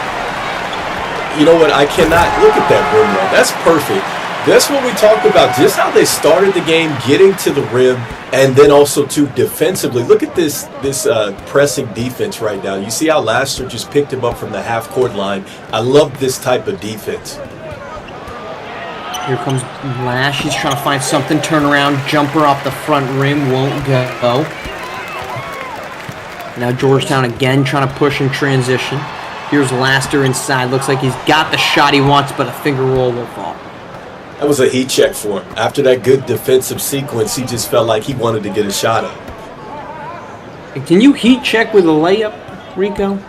You know what? I cannot look at that rim run. That's perfect. That's what we talked about, just how they started the game, getting to the rim, and then also too defensively. Look at this pressing defense right now. You see how Laster just picked him up from the half-court line. I love this type of defense. Here comes Lash. He's trying to find something. Turn around, jumper off the front rim, won't go. Now Georgetown again trying to push in transition. Here's Laster inside. Looks like he's got the shot he wants, but a finger roll will fall. That was a heat check for him. After that good defensive sequence, he just felt like he wanted to get a shot up. Can you heat check with a layup, Rico?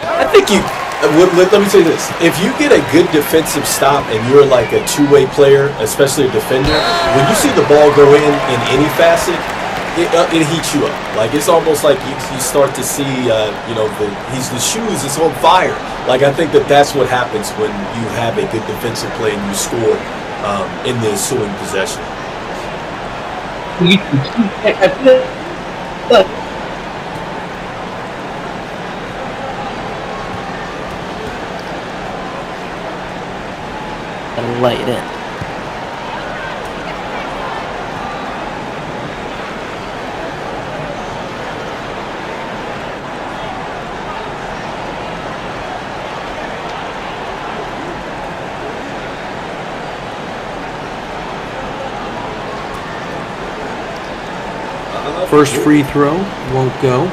I think Let me tell you this. If you get a good defensive stop and you're like a two-way player, especially a defender, when you see the ball go in any facet, it heats you up. Like, it's almost like you start to see, the shoes is on fire. Like, I think that's what happens when you have a good defensive play and you score in the ensuing possession. And lay it in. First free throw won't go,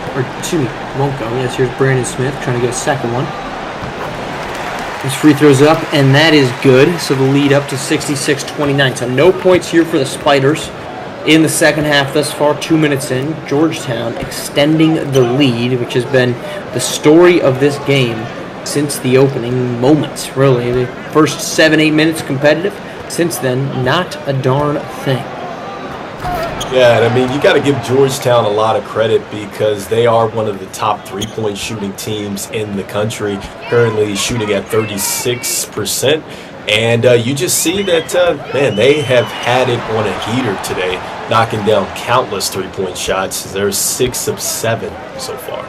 won't go. Yes, here's Brandon Smith trying to get a second one. His free throw's up, and that is good. So the lead up to 66-29. So no points here for the Spiders in the second half thus far. 2 minutes in, Georgetown extending the lead, which has been the story of this game since the opening moments, really. The first 7-8 minutes competitive. Since then, not a darn thing. Yeah, and I mean, you got to give Georgetown a lot of credit because they are one of the top three-point shooting teams in the country, currently shooting at 36%. And you just see that, they have had it on a heater today, knocking down countless three-point shots. They're 6 of 7 so far.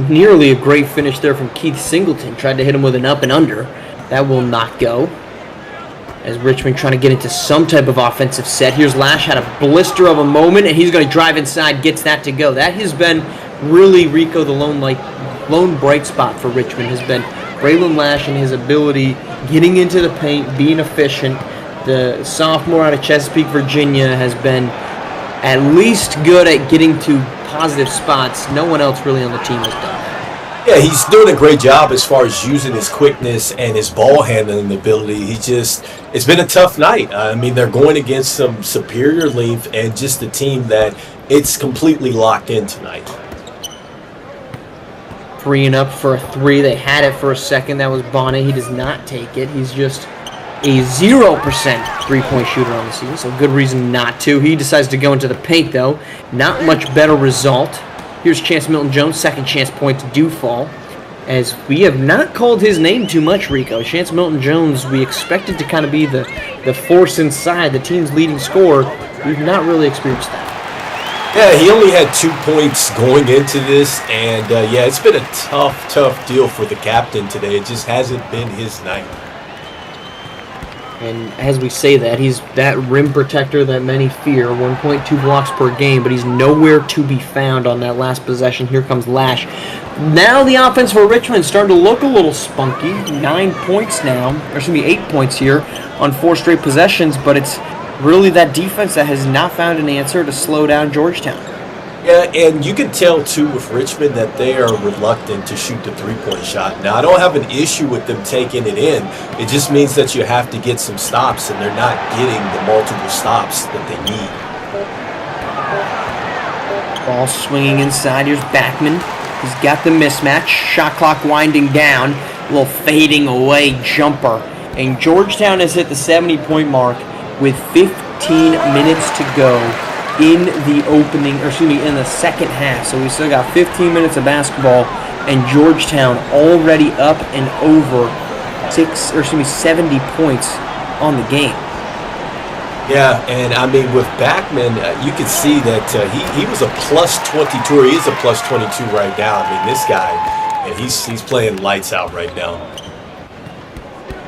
Nearly a great finish there from Keith Singleton. Tried to hit him with an up and under. That will not go. As Richmond trying to get into some type of offensive set. Here's Lash, had a blister of a moment, and he's going to drive inside, gets that to go. That has been really Rico, the lone bright spot for Richmond, has been Braylon Lash and his ability getting into the paint, being efficient. The sophomore out of Chesapeake, Virginia, has been at least good at getting to positive spots. No one else really on the team has done that. Yeah, he's doing a great job as far as using his quickness and his ball handling ability. It's been a tough night. I mean, they're going against some superior length and just a team that it's completely locked in tonight. Freeing up for a three. They had it for a second. That was Bonnet. He does not take it. He's just a 0% three-point shooter on the season, so good reason not to. He decides to go into the paint, though. Not much better result. Here's Chance Milton-Jones, second chance points do fall. As we have not called his name too much, Rico. Chance Milton-Jones, we expected to kind of be the force inside, the team's leading scorer. We've not really experienced that. Yeah, he only had 2 points going into this, and it's been a tough deal for the captain today. It just hasn't been his night. And as we say that, he's that rim protector that many fear, 1.2 blocks per game, but he's nowhere to be found on that last possession. Here comes Lash. Now the offense for Richmond starting to look a little spunky. 9 points now, or should be 8 points here on 4 straight possessions, but it's really that defense that has not found an answer to slow down Georgetown. Yeah, and you can tell, too, with Richmond that they are reluctant to shoot the three-point shot. Now, I don't have an issue with them taking it in. It just means that you have to get some stops, and they're not getting the multiple stops that they need. Ball swinging inside. Here's Backman. He's got the mismatch. Shot clock winding down. A little fading away jumper. And Georgetown has hit the 70-point mark with 15 minutes to go in the second half. So we still got 15 minutes of basketball, and Georgetown already up and over 70 points on the game. Yeah, and I mean with Backman, you can see that he was a plus 22, or he is a plus 22 right now. I mean, this guy, he's playing lights out right now.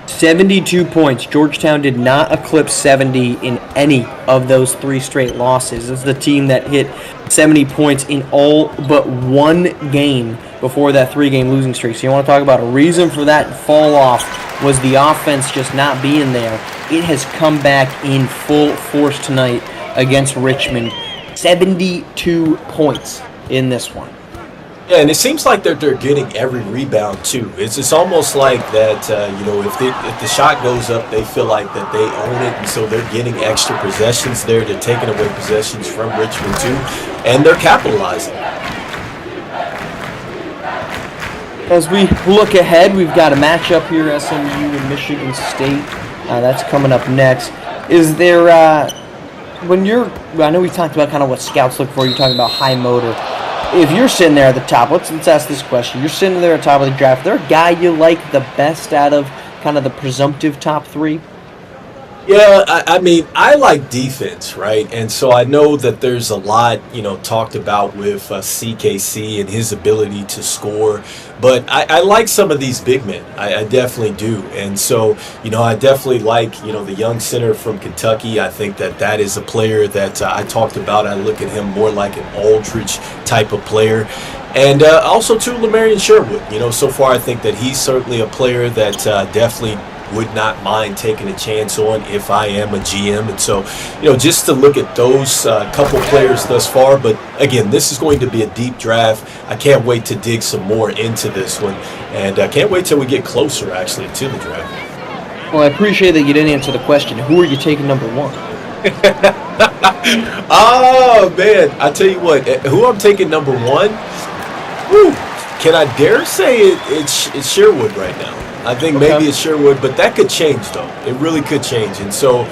72 points. Georgetown did not eclipse 70 in any of those 3 straight losses. This is the team that hit 70 points in all but one game before that 3-game losing streak. So you want to talk about a reason for that fall off was the offense just not being there. It has come back in full force tonight against Richmond. 72 points in this one. Yeah, and it seems like they're getting every rebound, too. It's almost like that, if the shot goes up, they feel like that they own it, and so they're getting extra possessions there. They're taking away possessions from Richmond, too, and they're capitalizing. As we look ahead, we've got a matchup here, SMU and Michigan State. That's coming up next. Is there, I know we talked about kind of what scouts look for. You're talking about high motor. If you're sitting there at the top, let's ask this question. You're sitting there at the top of the draft. Is there a guy you like the best out of kind of the presumptive top 3? Yeah, I mean, I like defense, right? And so I know that there's a lot, talked about with CKC and his ability to score. But I like some of these big men. I definitely do. And so, I definitely like, the young center from Kentucky. I think that is a player that I talked about. I look at him more like an Aldridge type of player. And also, too, Lamarian Sherwood. So far, I think that he's certainly a player that definitely would not mind taking a chance on if I am a GM. And so, just to look at those couple players thus far. But again, this is going to be a deep draft. I can't wait to dig some more into this one. And I can't wait till we get closer, actually, to the draft. Well, I appreciate that you didn't answer the question. Who are you taking number 1? Oh, man. I tell you what, who I'm taking number 1? Woo, can I dare say it's Sherwood right now? I think maybe it's Sherwood, but that could change, though. It really could change. And so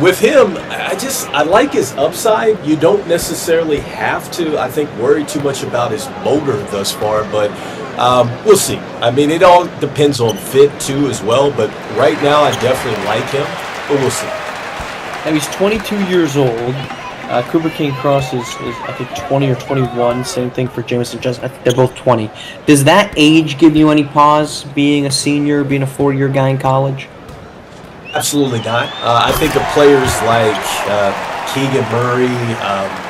with him, I like his upside. You don't necessarily have to, I think, worry too much about his motor thus far, but we'll see. I mean, it all depends on fit, too, as well. But right now, I definitely like him, but we'll see. Now, he's 22 years old. Cooper King Cross is, I think, 20 or 21. Same thing for Jameson Johnson. I think they're both 20. Does that age give you any pause, being a senior, being a 4-year guy in college? Absolutely not. I think of players like Keegan Murray,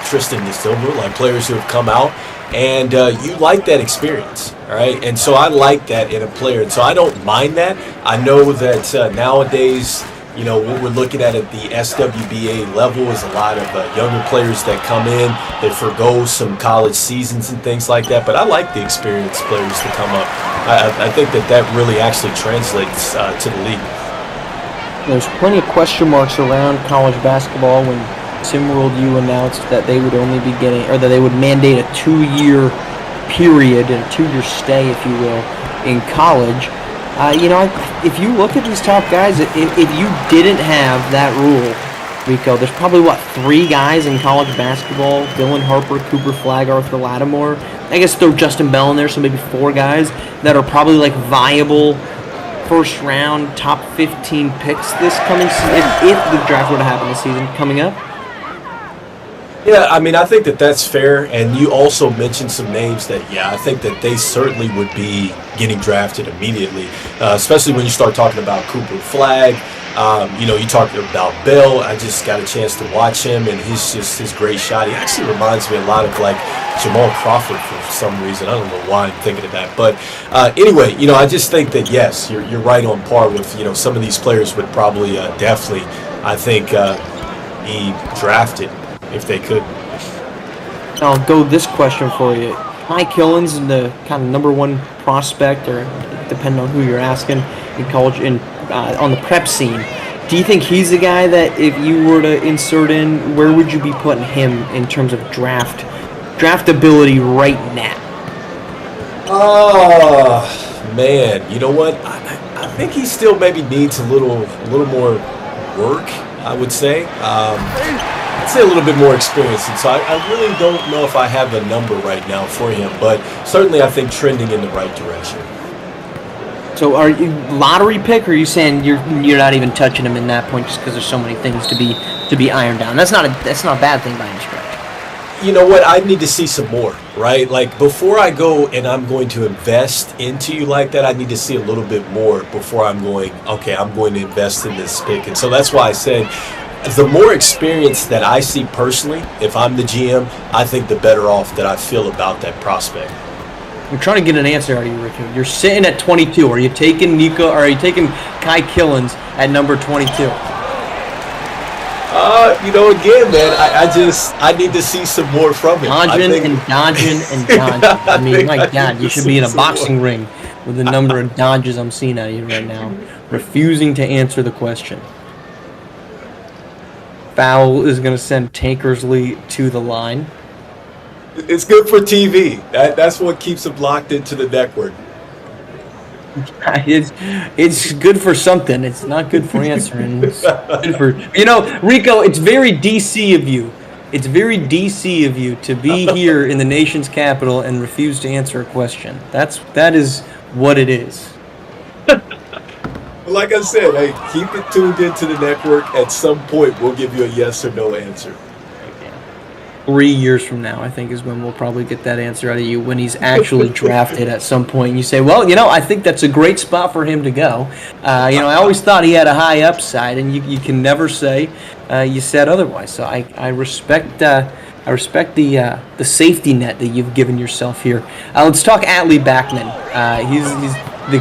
Tristan DeSilva, like players who have come out, and you like that experience, all right? And so I like that in a player, and so I don't mind that. I know that nowadays, what we're looking at the SWBA level is a lot of younger players that come in, that forgo some college seasons and things like that. But I like the experienced players to come up. I think that really actually translates to the league. There's plenty of question marks around college basketball when SimWorld U announced that they would only be getting, or that they would mandate a 2-year period and a 2-year stay, if you will, in college. If you look at these top guys, if you didn't have that rule, Rico, there's probably, 3 guys in college basketball: Dylan Harper, Cooper Flagg, Arthur Lattimore. I guess throw Justin Bell in there, so maybe 4 guys that are probably viable first-round, top 15 picks this coming season, if the draft were to happen this season coming up. Yeah, I mean, I think that's fair. And you also mentioned some names that, I think that they certainly would be getting drafted immediately, especially when you start talking about Cooper Flagg. You talked about Bell. I just got a chance to watch him, and his great shot. He actually reminds me a lot of Jamal Crawford for some reason. I don't know why I'm thinking of that. But anyway, I just think that, yes, you're right on par with, some of these players would probably definitely, I think, be drafted if they could. I'll go this question for you. Kai Killens, the kind of number 1 prospect, or depending on who you're asking, in college, on the prep scene. Do you think he's the guy that, if you were to insert in, where would you be putting him in terms of draftability right now? Oh, man. You know what? I think he still maybe needs a little more work, I would say. I'd say a little bit more experience. And so I really don't know if I have a number right now for him, but certainly I think trending in the right direction. So are you lottery pick, or are you saying you're not even touching him in that point just because there's so many things to be ironed down? That's not a bad thing by any stretch. You know what? I need to see some more, right? Before I go and I'm going to invest into you like that, I need to see a little bit more before I'm going to invest in this pick. And so that's why I said, the more experience that I see personally, if I'm the GM, I think the better off that I feel about that prospect. I'm trying to get an answer out of you, Richard. You're sitting at 22. Are you taking Nico, or are you taking Kai Killens at number 22? Again, man, I need to see some more from him. Dodging. I mean, my God, you should be in a boxing ring with the number of dodges I'm seeing out of you right now. Refusing to answer the question. Foul is going to send Tankersley to the line. It's good for TV. That's what keeps them locked into the network. It's good for something. It's not good for answering. It's good for Rico. It's very DC of you. It's very DC of you to be here in the nation's capital and refuse to answer a question. That is what it is. Like I said, hey, keep it tuned into the network. At some point, we'll give you a yes or no answer. 3 years from now, I think, is when we'll probably get that answer out of you, when he's actually drafted at some point. And you say, well, I think that's a great spot for him to go. I always thought he had a high upside, and you can never say you said otherwise. So I respect the safety net that you've given yourself here. Let's talk Atlee Backman. He's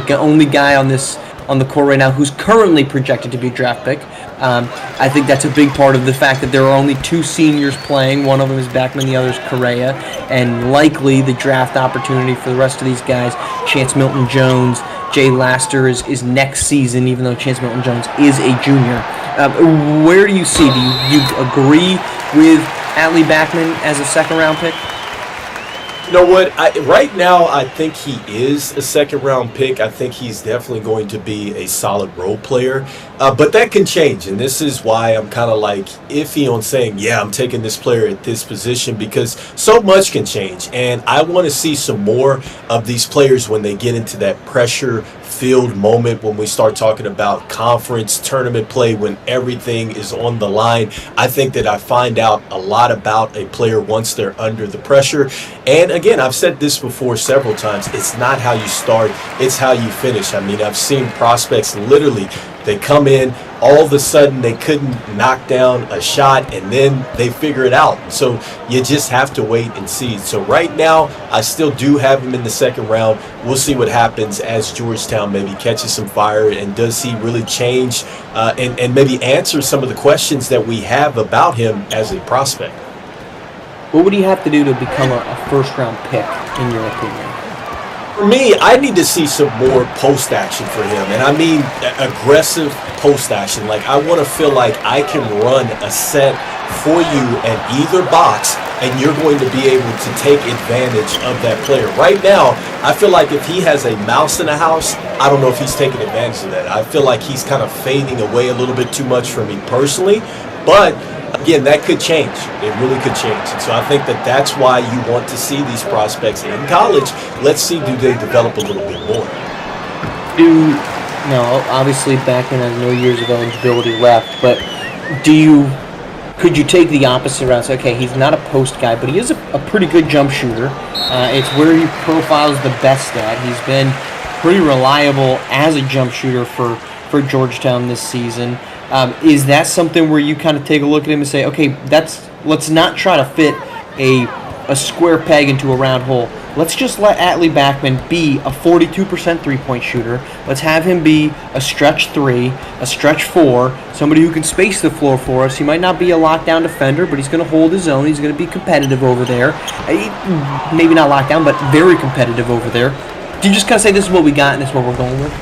the only guy on the court right now who's currently projected to be a draft pick. I think that's a big part of the fact that there are only 2 seniors playing. One of them is Backman, the other is Correa, and likely the draft opportunity for the rest of these guys, Chance Milton-Jones, Jay Laster is next season, even though Chance Milton-Jones is a junior. Where do you see? Do you agree with Atlee Backman as a second-round pick? You know what? Right now, I think he is a second-round pick. I think he's definitely going to be a solid role player. But that can change, and this is why I'm kind of like iffy on saying, yeah, I'm taking this player at this position, because so much can change. And I want to see some more of these players when they get into that pressure-filled moment, when we start talking about conference tournament play, when everything is on the line. I think that I find out a lot about a player once they're under the pressure. And again, I've said this before several times, it's not how you start, it's how you finish. I mean, I've seen prospects literally, they come in, all of a sudden they couldn't knock down a shot, and then they figure it out. So you just have to wait and see. So right now, I still do have him in the second round. We'll see what happens as Georgetown maybe catches some fire, and does he really change and maybe answer some of the questions that we have about him as a prospect. What would he have to do to become a first-round pick, in your opinion? For me, I need to see some more post-action for him, and I mean aggressive post-action. Like, I want to feel like I can run a set for you at either box, and you're going to be able to take advantage of that player. Right now, I feel like if he has a mouse in the house, I don't know if he's taking advantage of that. I feel like he's kind of fading away a little bit too much for me personally, but again, that could change. It really could change. And so I think that that's why you want to see these prospects in college. Let's see, do they develop a little bit more? Obviously Backman has no years of eligibility left, but could you take the opposite route? Say, okay, he's not a post guy, but he is a pretty good jump shooter. It's where he profiles the best at. He's been pretty reliable as a jump shooter for Georgetown this season. Is that something where you kind of take a look at him and say, okay, let's not try to fit a square peg into a round hole. Let's just let Atlee Backman be a 42% three-point shooter. Let's have him be a stretch 3, a stretch 4, somebody who can space the floor for us. He might not be a lockdown defender, but he's going to hold his own. He's going to be competitive over there. Maybe not lockdown, but very competitive over there. Do you just kind of say, this is what we got and this is what we're going with?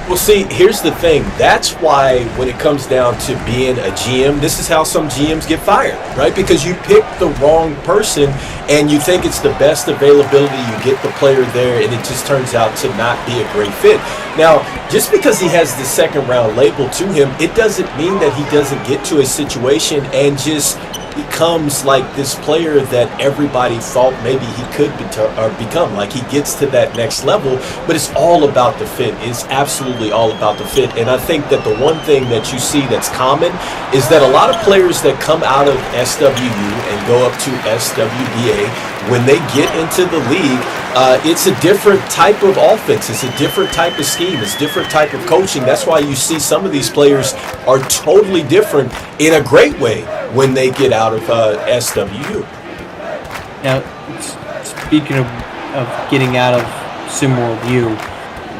Well, see, here's the thing. That's why when it comes down to being a GM, this is how some GMs get fired, right? Because you pick the wrong person and you think it's the best availability, you get the player there, and it just turns out to not be a great fit. Now, just because he has the second round label to him, it doesn't mean that he doesn't get to a situation and just becomes like this player that everybody thought maybe he could become. Like, he gets to that next level, but it's all about the fit. It's absolutely all about the fit. And I think that the one thing that you see that's common is that a lot of players that come out of SWU and go up to SWBA, when they get into the league, it's a different type of offense. It's a different type of scheme. It's a different type of coaching. That's why you see some of these players are totally different in a great way when they get out of SWU. Now, speaking of getting out of SimWorld U,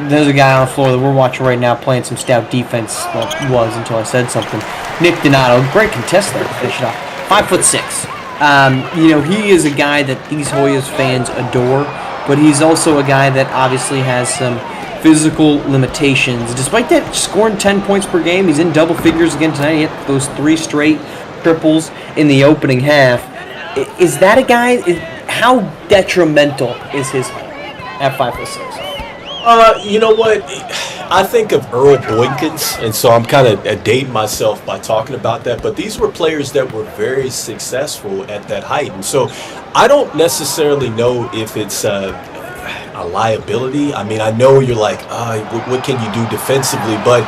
there's a guy on the floor that we're watching right now playing some stout defense. Well, was until I said something. Nick Donato, great contestant to finish it off. 5'6". He is a guy that these Hoyas fans adore, but he's also a guy that obviously has some physical limitations. Despite that, scoring 10 points per game, he's in double figures again tonight. He hit those 3 straight triples in the opening half. Is that a guy? How detrimental is his height at 5'6"? You know what? I think of Earl Boykins, and so I'm kind of dating myself by talking about that. But these were players that were very successful at that height, and so I don't necessarily know if it's a liability. I mean, I know you're like, what can you do defensively? But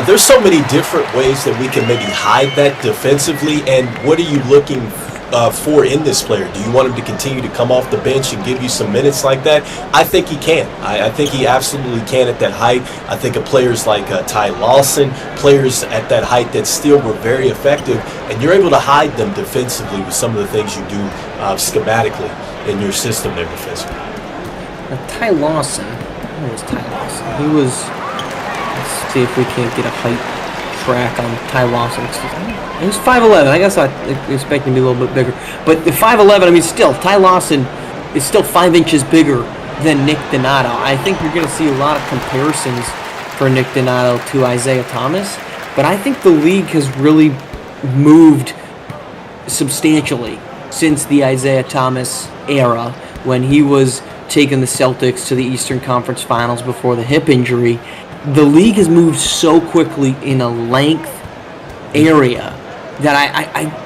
there's so many different ways that we can maybe hide that defensively. And what are you looking for in this player? Do you want him to continue to come off the bench and give you some minutes like that? I think he can. I think he absolutely can at that height. I think of players like Ty Lawson, players at that height that still were very effective, and you're able to hide them defensively with some of the things you do schematically in your system there defensively. Ty Lawson. Who was Ty Lawson? He was. Let's see if we can't get a height track on Ty Lawson. He was 5'11". I guess I expect him to be a little bit bigger. But the 5'11", I mean, still, Ty Lawson is still 5 inches bigger than Nick Donato. I think you're going to see a lot of comparisons for Nick Donato to Isaiah Thomas. But I think the league has really moved substantially since the Isaiah Thomas era, when he was taking the Celtics to the Eastern Conference Finals before the hip injury. The league has moved so quickly in a length area that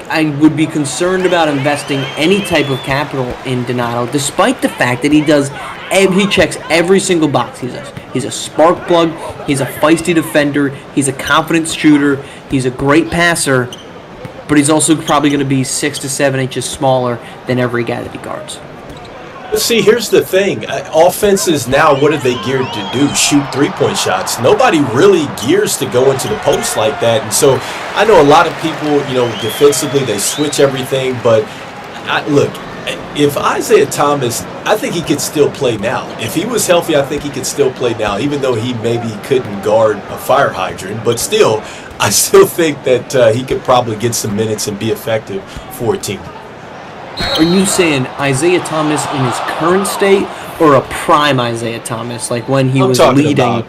I would be concerned about investing any type of capital in Donato, despite the fact that he checks every single box. He's a spark plug, he's a feisty defender, he's a confident shooter, he's a great passer, but he's also probably going to be 6 to 7 inches smaller than every guy that he guards. See, here's the thing. Offenses now, what are they geared to do? Shoot three-point shots. Nobody really gears to go into the post like that. And so I know a lot of people, defensively, they switch everything. But look, if Isaiah Thomas, I think he could still play now. If he was healthy, I think he could still play now, even though he maybe couldn't guard a fire hydrant. But still, I still think that he could probably get some minutes and be effective for a team. Are you saying Isaiah Thomas in his current state, or a prime Isaiah Thomas, like when he was leading? I'm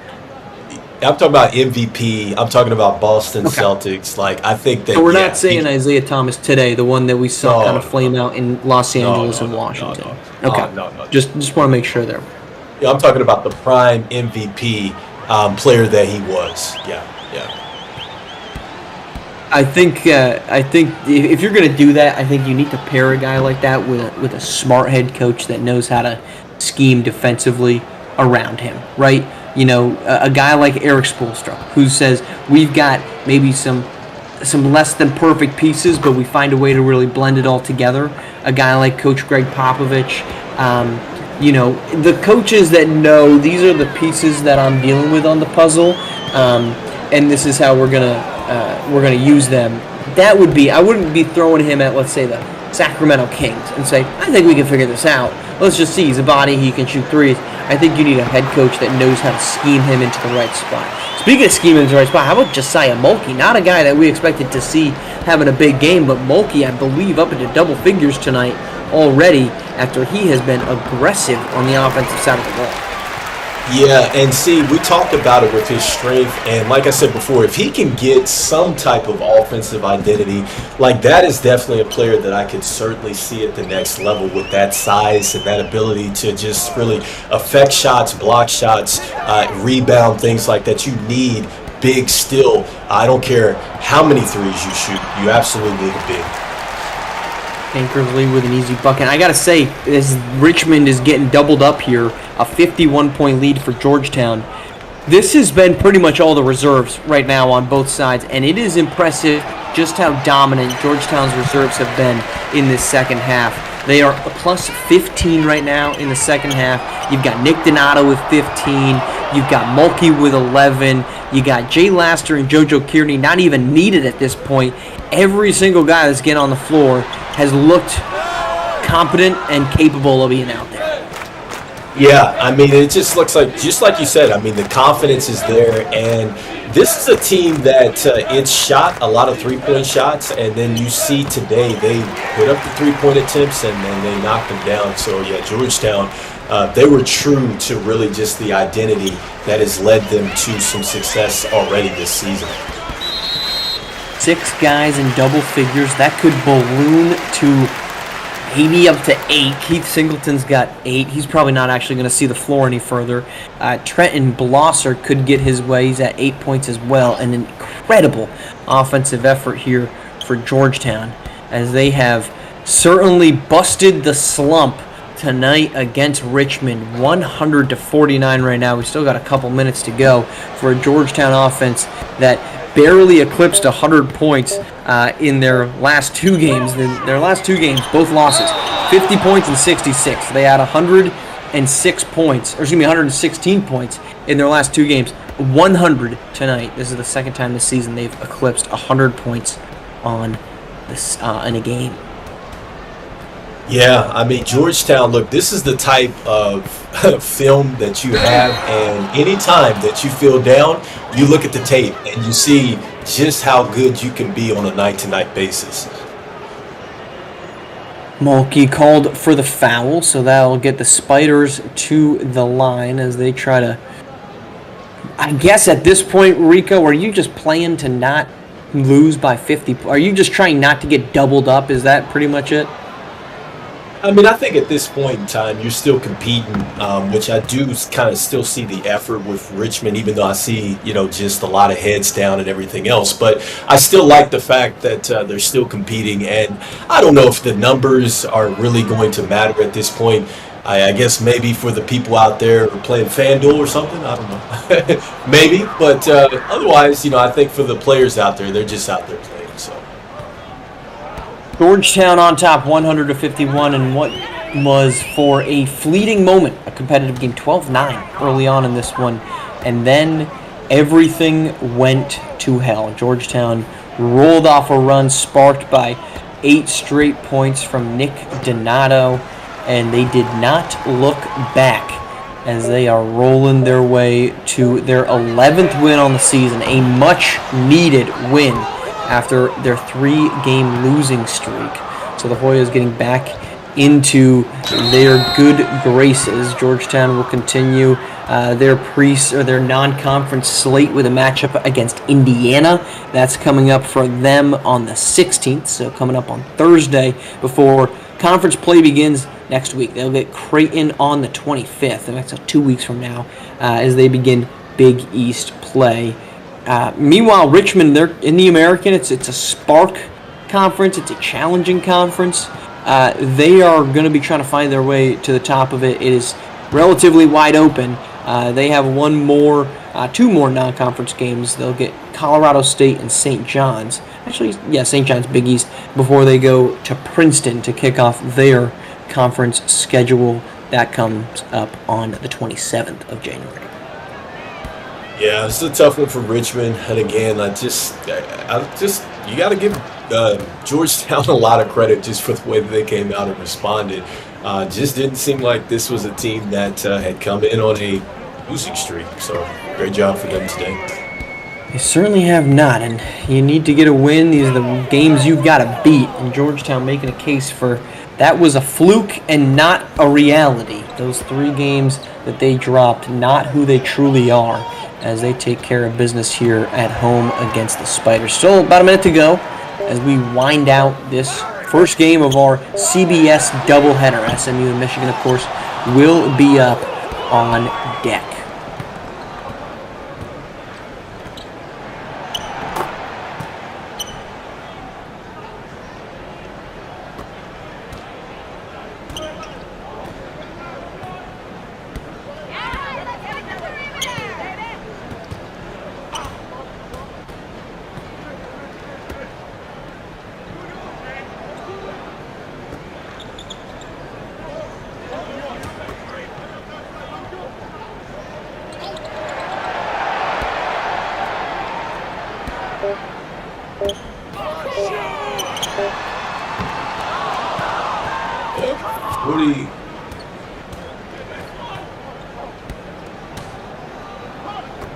talking about MVP. I'm talking about Boston Celtics. Like, I think that. So we're not saying Isaiah Thomas today, the one that we saw kind of flame out in Los Angeles and Washington. No. Just want to make sure there. Yeah, I'm talking about the prime MVP player that he was. Yeah. I think if you're going to do that, I think you need to pair a guy like that with a smart head coach that knows how to scheme defensively around him, right? A guy like Eric Spoelstra, who says we've got maybe some less than perfect pieces, but we find a way to really blend it all together. A guy like Coach Greg Popovich, the coaches that know these are the pieces that I'm dealing with on the puzzle, and this is how we're gonna use them. That would be, I wouldn't be throwing him at, let's say, the Sacramento Kings and say, I think we can figure this out. Let's just see, he's a body, he can shoot threes. I think you need a head coach that knows how to scheme him into the right spot. Speaking of scheming into the right spot, how about Josiah Mulkey? Not a guy that we expected to see having a big game, but Mulkey, I believe, up into double figures tonight already after he has been aggressive on the offensive side of the ball. Yeah, and see, we talked about it with his strength, and like I said before, if he can get some type of offensive identity, like that is definitely a player that I could certainly see at the next level with that size and that ability to just really affect shots, block shots, rebound, things like that. You need big still. I don't care how many threes you shoot, you absolutely need a big. Tankersley with an easy bucket. I gotta say, as Richmond is getting doubled up here, a 51-point lead for Georgetown. This has been pretty much all the reserves right now on both sides, and it is impressive just how dominant Georgetown's reserves have been in this second half. They are plus 15 right now in the second half. You've got Nick Donato with 15. You've got Mulkey with 11. You got Jay Laster and JoJo Kearney not even needed at this point. Every single guy that's getting on the floor has looked competent and capable of being out there. Yeah, I mean, it just looks like, just like you said, I mean, the confidence is there, and this is a team that it's shot a lot of three-point shots, and then you see today they put up the three-point attempts and then they knocked them down. So, yeah, Georgetown, they were true to really just the identity that has led them to some success already this season. 6 guys in double figures. That could balloon to maybe up to 8. Keith Singleton's got 8. He's probably not actually going to see the floor any further. Trenton Blosser could get his way. He's at 8 points as well. An incredible offensive effort here for Georgetown, as they have certainly busted the slump tonight against Richmond. 100-49 right now. We still got a couple minutes to go for a Georgetown offense that barely eclipsed 100 points in their last 2 games. Their last 2 games, both losses, 50 points and 66. They had 106 points, or excuse me, 116 points in their last 2 games. 100 tonight. This is the second time this season they've eclipsed 100 points on this in a game. Yeah, I mean, Georgetown, look, this is the type of film that you have, and anytime that you feel down, you look at the tape and you see just how good you can be on a night-to-night basis. Mulkey called for the foul, so that'll get the Spiders to the line as they try to... I guess at this point, Rico, are you just playing to not lose by 50? Are you just trying not to get doubled up? Is that pretty much it? I mean, I think at this point in time, you're still competing, which I do kind of still see the effort with Richmond, even though I see, just a lot of heads down and everything else. But I still like the fact that they're still competing. And I don't know if the numbers are really going to matter at this point. I guess maybe for the people out there who are playing FanDuel or something. I don't know. Maybe. But otherwise, I think for the players out there, they're just out there playing. So. Georgetown on top, 100-51, and what was for a fleeting moment a competitive game, 12-9 early on in this one, and then everything went to hell. Georgetown rolled off a run sparked by 8 straight points from Nick Donato, and they did not look back as they are rolling their way to their 11th win on the season, a much-needed win after their 3-game losing streak. So the Hoyas getting back into their good graces. Georgetown will continue their non-conference slate with a matchup against Indiana. That's coming up for them on the 16th, so coming up on Thursday before conference play begins next week. They'll get Creighton on the 25th, and that's 2 weeks from now, as they begin Big East play. Meanwhile, Richmond, they're in the American. It's a spark conference. It's a challenging conference. They are going to be trying to find their way to the top of it. It is relatively wide open. They have two more non-conference games. They'll get Colorado State and St. John's. Actually, yeah, St. John's Big East before they go to Princeton to kick off their conference schedule. That comes up on the 27th of January. Yeah, it's a tough one for Richmond, and again, you got to give Georgetown a lot of credit just for the way that they came out and responded. Just didn't seem like this was a team that had come in on a losing streak. So great job for them today. They certainly have not, and you need to get a win. These are the games you've got to beat, and Georgetown making a case for that was a fluke and not a reality. Those 3 games that they dropped, not who they truly are, as they take care of business here at home against the Spiders. Still about a minute to go as we wind out this first game of our CBS doubleheader. SMU and Michigan, of course, will be up on deck.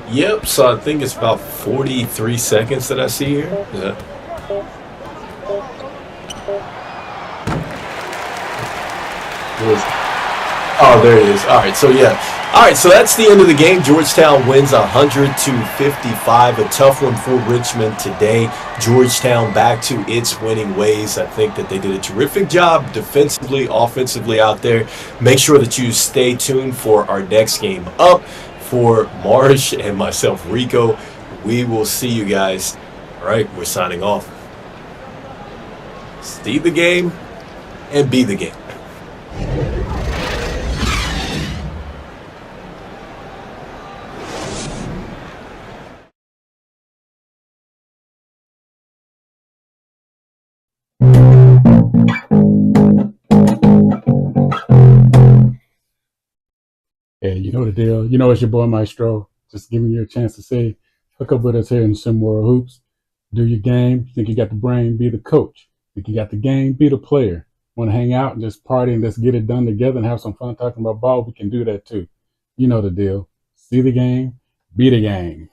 Yep, so I think it's about 43 seconds that I see here. Is that? Oh, there it is. All right, so yeah, All right, so that's the end of the game. Georgetown wins 100-55. A tough one for Richmond today. Georgetown back to its winning ways. I think that they did a terrific job defensively, offensively out there. Make sure that you stay tuned for our next game up. For Marsh and myself, Rico, we will see you guys. All right, we're signing off. See the game and be the game. Yeah, you know the deal. You know it's your boy Maestro. Just giving you a chance to say, hook up with us here in SimWorld Hoops. Do your game. Think you got the brain, be the coach. Think you got the game, be the player. Want to hang out and just party and let's get it done together and have some fun talking about ball? We can do that too. You know the deal. See the game, be the game.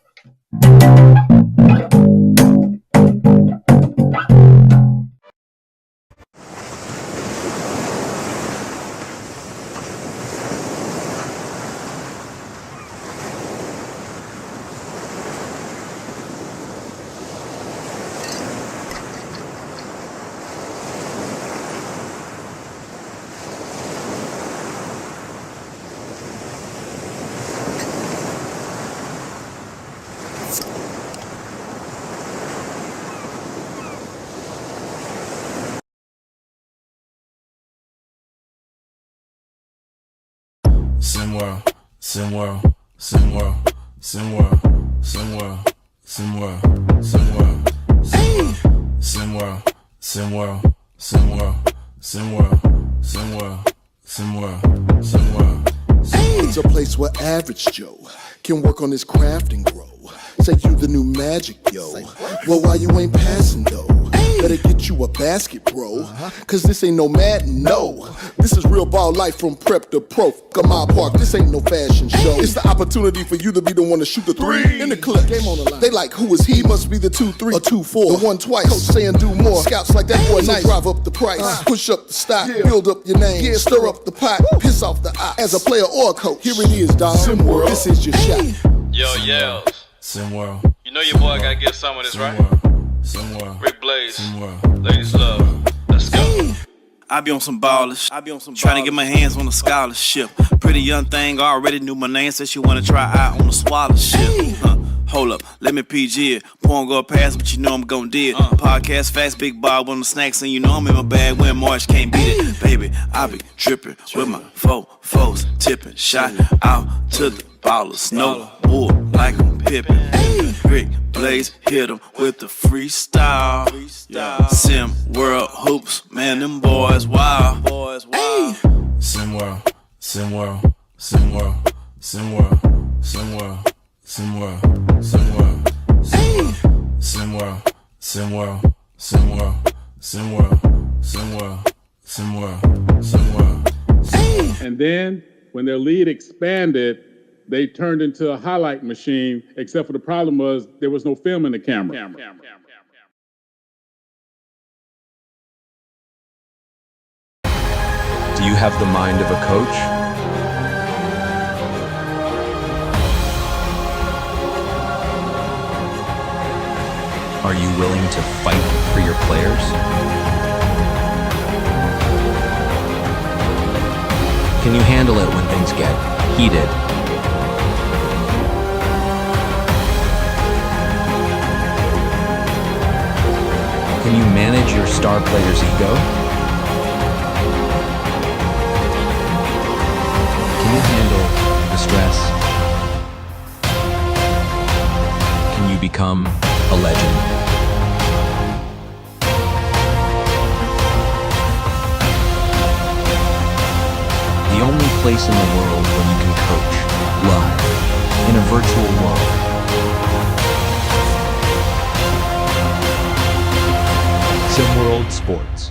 SimWorld, SimWorld, SimWorld, SimWorld, SimWorld, SimWorld, SimWorld, SimWorld, SimWorld, SimWorld, SimWorld, SimWorld, SimWorld, SimWorld. It's a place where average Joe can work on his craft and grow. Say you the new magic, yo. Well, why you ain't passing though? Better get you a basket, bro. Cause this ain't no Madden, no. This is real ball life from prep to pro. Gamar Park, this ain't no fashion show. It's the opportunity for you to be the one to shoot the three. In the clip, game on the line. They like, who is he? Must be the 2-3 or 2-4. The one twice. Coach saying do more. Scouts like that boy nice. Drive up the price. Push up the stock. Build up your name. Stir up the pot. Piss off the eye. As a player or a coach, here it is, dog. SimWorld. This is your shot. Yo, yells. SimWorld. You know your boy gotta get some of this, right? SimWorld. Rick Blaze. SimWorld. Ladies love. Let's go. I be on some ballers, trying to get my hands on a scholarship. Pretty young thing already knew my name, said she wanna try out on a scholarship. Hold up, let me PG it. Porn go past, but you know I'm gon' do it. Podcast fast, big Bob on the snacks, and you know I'm in my bag when March can't beat it. Baby, I be trippin' with my foes, tipping, shot out to the ballers. No bull like I'm Pippin'. Rick Blaze hit him with the freestyle. SimWorld Hoops, man, them boys wild. SimWorld, SimWorld, SimWorld, SimWorld, SimWorld, SimWorld, SimWorld, SimWorld, SimWorld, SimWorld, SimWorld, SimWorld, SimWorld, SimWorld. And then when their lead expanded, they turned into a highlight machine, except for the problem was there was no film in the camera. Do you have the mind of a coach? Are you willing to fight for your players? Can you handle it when things get heated? Can you manage your star player's ego? Can you handle the stress? Can you become a legend? The only place in the world where you can coach live in a virtual world. SimWorld Sports.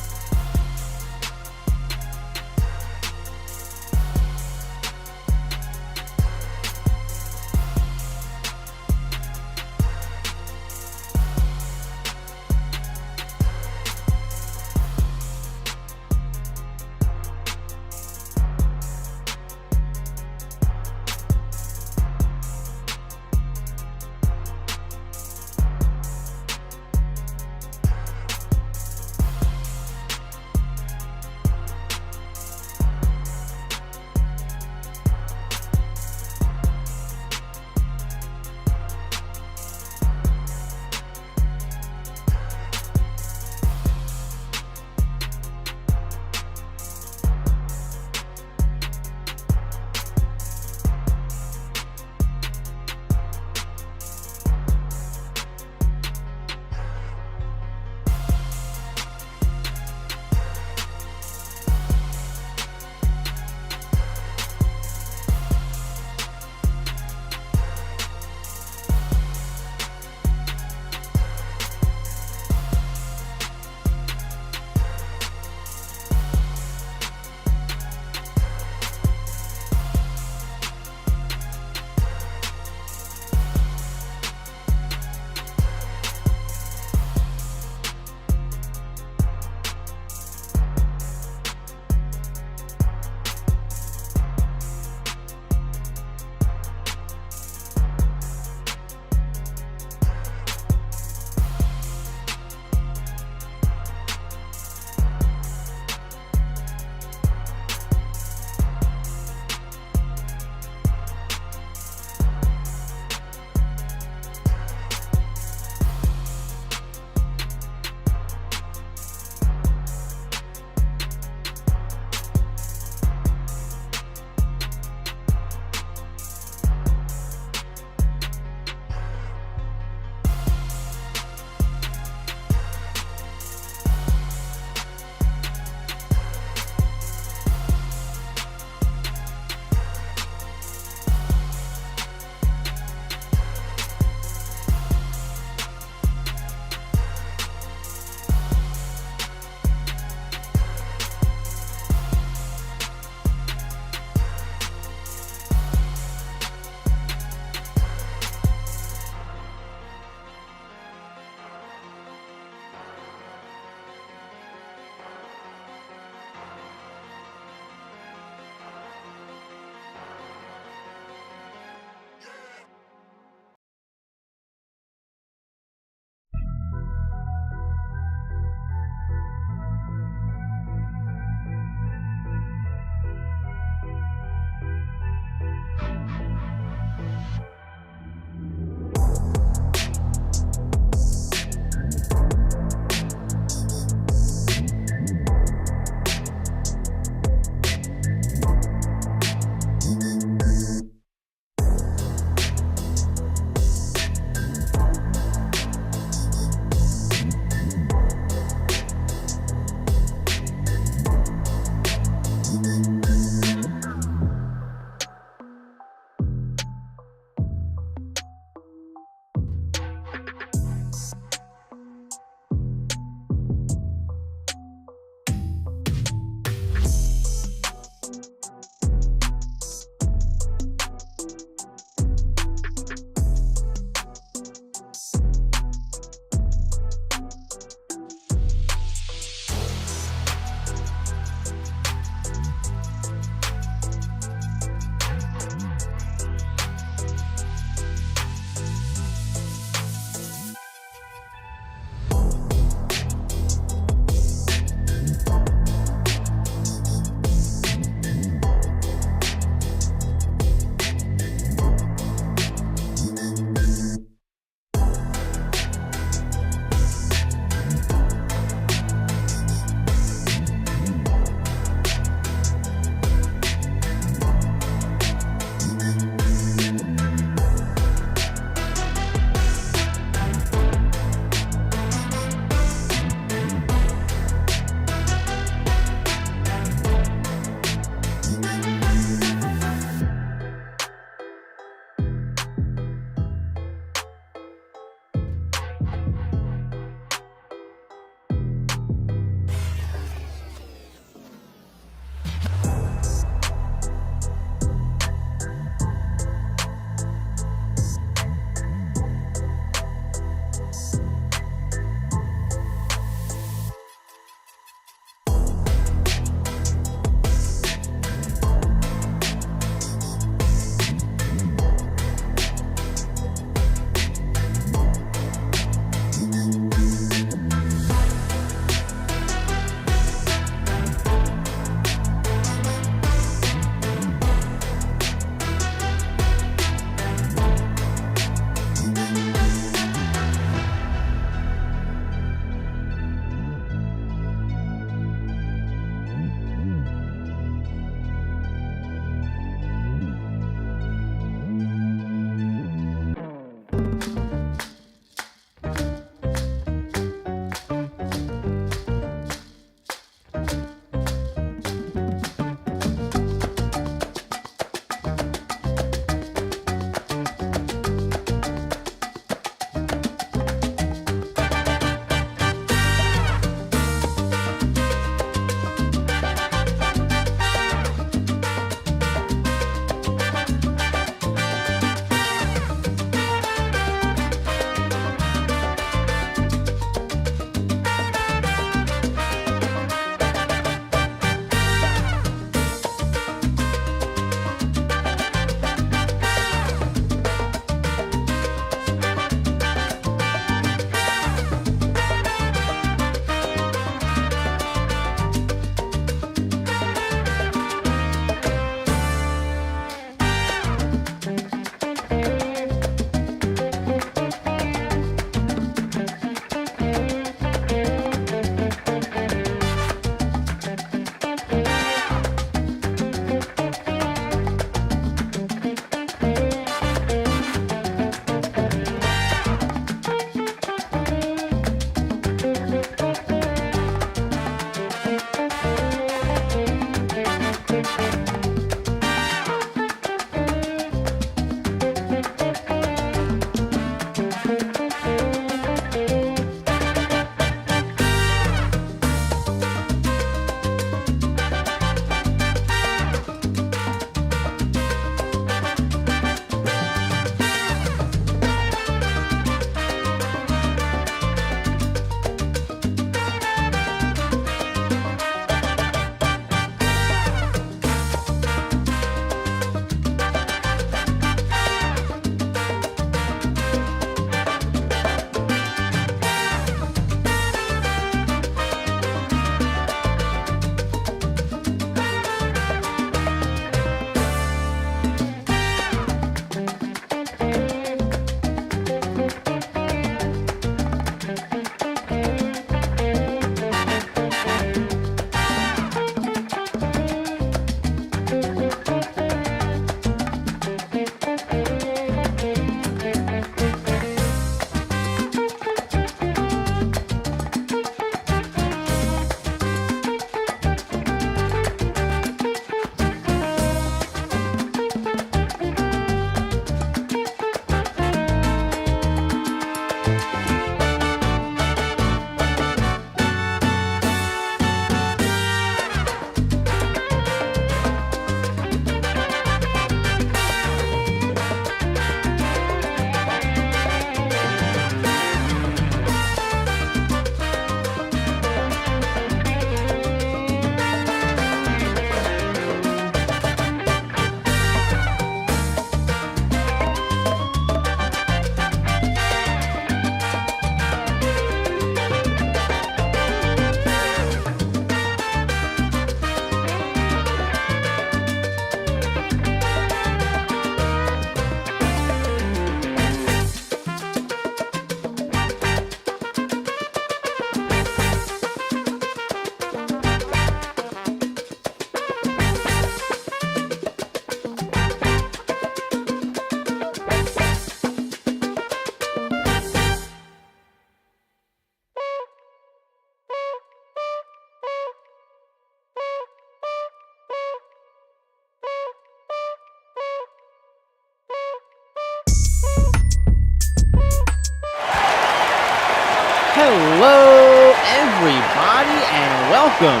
Hello, everybody, and welcome